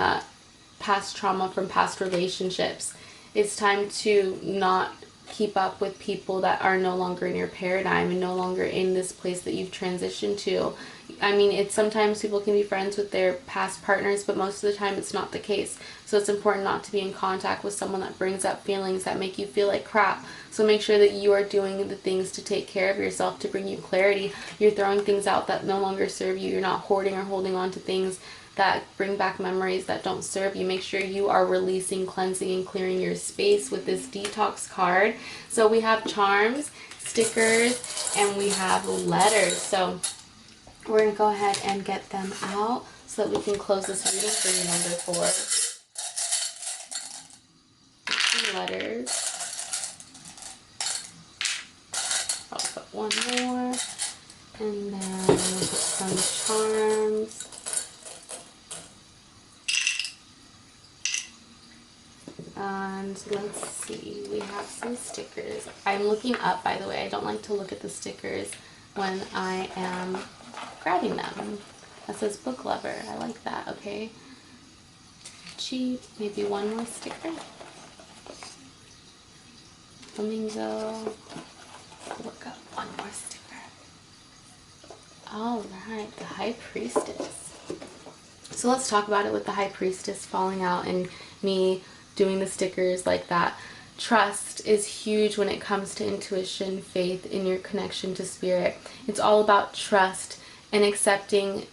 past trauma from past relationships. It's time to not keep up with people that are no longer in your paradigm and no longer in this place that you've transitioned to. I mean, it's sometimes people can be friends with their past partners, but most of the time it's not the case. So it's important not to be in contact with someone that brings up feelings that make you feel like crap. So make sure that you are doing the things to take care of yourself, to bring you clarity. You're throwing things out that no longer serve you. You're not hoarding or holding on to things that bring back memories that don't serve you. Make sure you are releasing, cleansing, and clearing your space with this detox card. So we have charms, stickers, and we have letters. So we're going to go ahead and get them out so that we can close this reading for you, number 4. Letters. I'll put one more. And then we'll put some charms. And let's see, we have some stickers. I'm looking up, by the way. I don't like to look at the stickers when I am grabbing them. That says book lover. I like that, okay. Cheap. Maybe one more sticker. Flamingo. Look up one more sticker. Alright, the High Priestess. So let's talk about it with the High Priestess falling out and me doing the stickers like that. Trust is huge when it comes to intuition, faith, in your connection to spirit. It's all about trust and accepting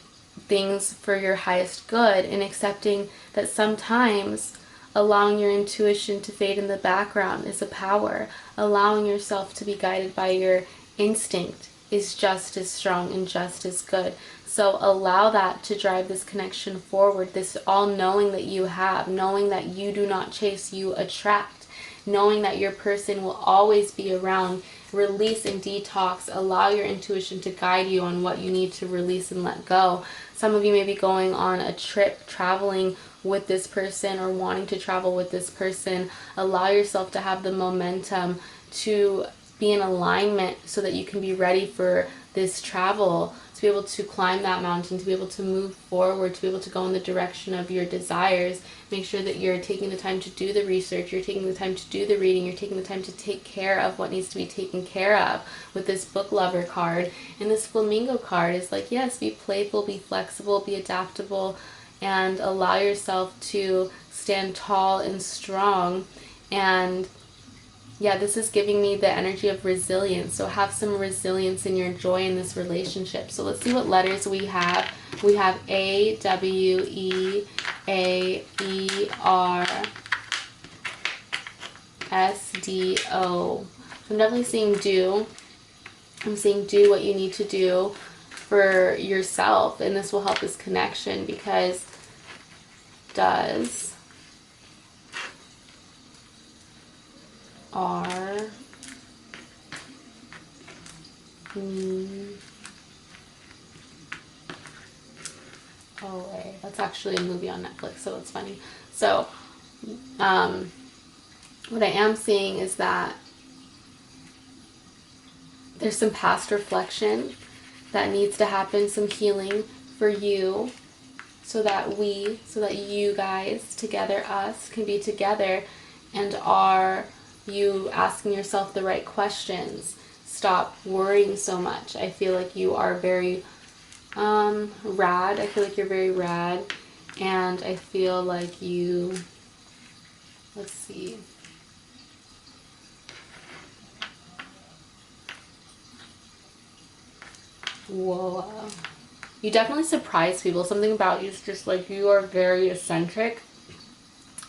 things for your highest good, and accepting that sometimes allowing your intuition to fade in the background is a power. Allowing yourself to be guided by your instinct is just as strong and just as good. So allow that to drive this connection forward, this all-knowing that you have, knowing that you do not chase, you attract. knowing that your person will always be around. Release and detox. Allow your intuition to guide you on what you need to release and let go. Some of you may be going on a trip, traveling with this person or wanting to travel with this person. Allow yourself to have the momentum to be in alignment so that you can be ready for this travel, to be able to climb that mountain, to be able to move forward, to be able to go in the direction of your desires. Make sure that you're taking the time to do the research, you're taking the time to do the reading, you're taking the time to take care of what needs to be taken care of. With this book lover card and this flamingo card is like, yes, be playful, be flexible, be adaptable, and allow yourself to stand tall and strong. And yeah, this is giving me the energy of resilience. So have some resilience in your joy in this relationship. So let's see what letters we have. We have A, W, E, A, E, R, S, D, O. I'm definitely seeing do. I'm seeing do what you need to do for yourself. And this will help this connection because does, are, oh wait, that's actually a movie on Netflix, so it's funny. So what I am seeing is that there's some past reflection that needs to happen, some healing for you, so that you guys together, us, can be together. And are you asking yourself the right questions? Stop worrying so much. I feel like you are very rad. I feel like you're very rad. And I feel like you, let's see. Whoa. You definitely surprise people. Something about you is just like you are very eccentric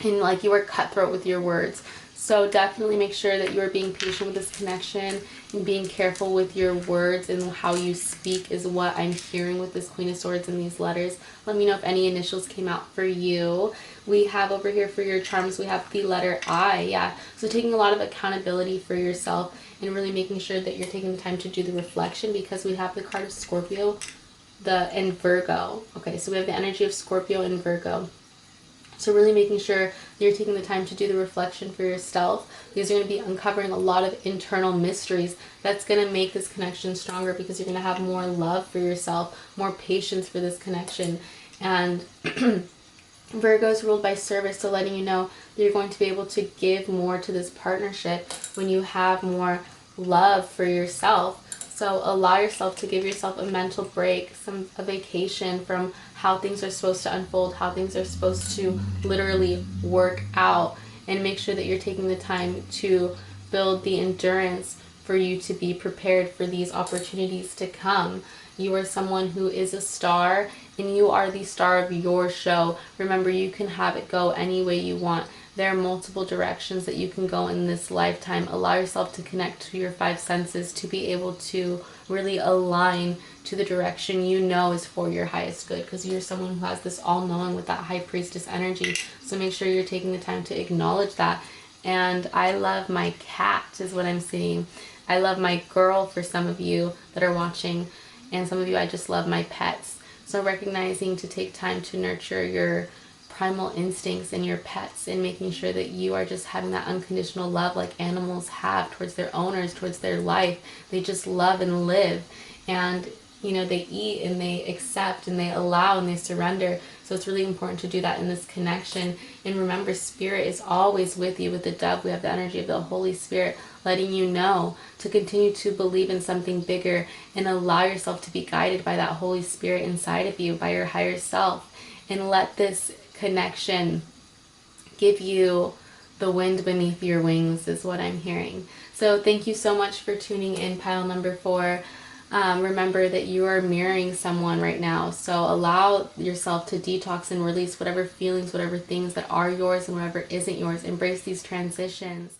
and like you are cutthroat with your words. So definitely make sure that you are being patient with this connection and being careful with your words and how you speak is what I'm hearing with this Queen of Swords and these letters. Let me know if any initials came out for you. We have over here for your charms, we have the letter I. Yeah, so taking a lot of accountability for yourself and really making sure that you're taking the time to do the reflection, because we have the card of Scorpio and Virgo. Okay, so we have the energy of Scorpio and Virgo. So really making sure that you're taking the time to do the reflection for yourself, because you're going to be uncovering a lot of internal mysteries that's going to make this connection stronger, because you're going to have more love for yourself, more patience for this connection. And Virgo is ruled by service, so letting you know that you're going to be able to give more to this partnership when you have more love for yourself. So allow yourself to give yourself a mental break, a vacation from how things are supposed to unfold, how things are supposed to literally work out, and make sure that you're taking the time to build the endurance for you to be prepared for these opportunities to come. You are someone who is a star, and you are the star of your show. Remember, you can have it go any way you want. There are multiple directions that you can go in this lifetime. Allow yourself to connect to your five senses to be able to really align to the direction you know is for your highest good, because you're someone who has this all-knowing with that high priestess energy. So make sure you're taking the time to acknowledge that. And I love my cat is what I'm seeing. I love my girl for some of you that are watching, and some of you I just love my pets. So recognizing to take time to nurture your primal instincts in your pets, and making sure that you are just having that unconditional love like animals have towards their owners, towards their life. They just love and live, and you know, they eat and they accept and they allow and they surrender. So it's really important to do that in this connection. And remember, spirit is always with you. With the dove, we have the energy of the Holy Spirit letting you know to continue to believe in something bigger and allow yourself to be guided by that Holy Spirit inside of you, by your higher self. And let this connection give you the wind beneath your wings is what I'm hearing. So thank you so much for tuning in, pile number 4. Remember that you are mirroring someone right now. So allow yourself to detox and release whatever feelings, whatever things that are yours and whatever isn't yours. Embrace these transitions.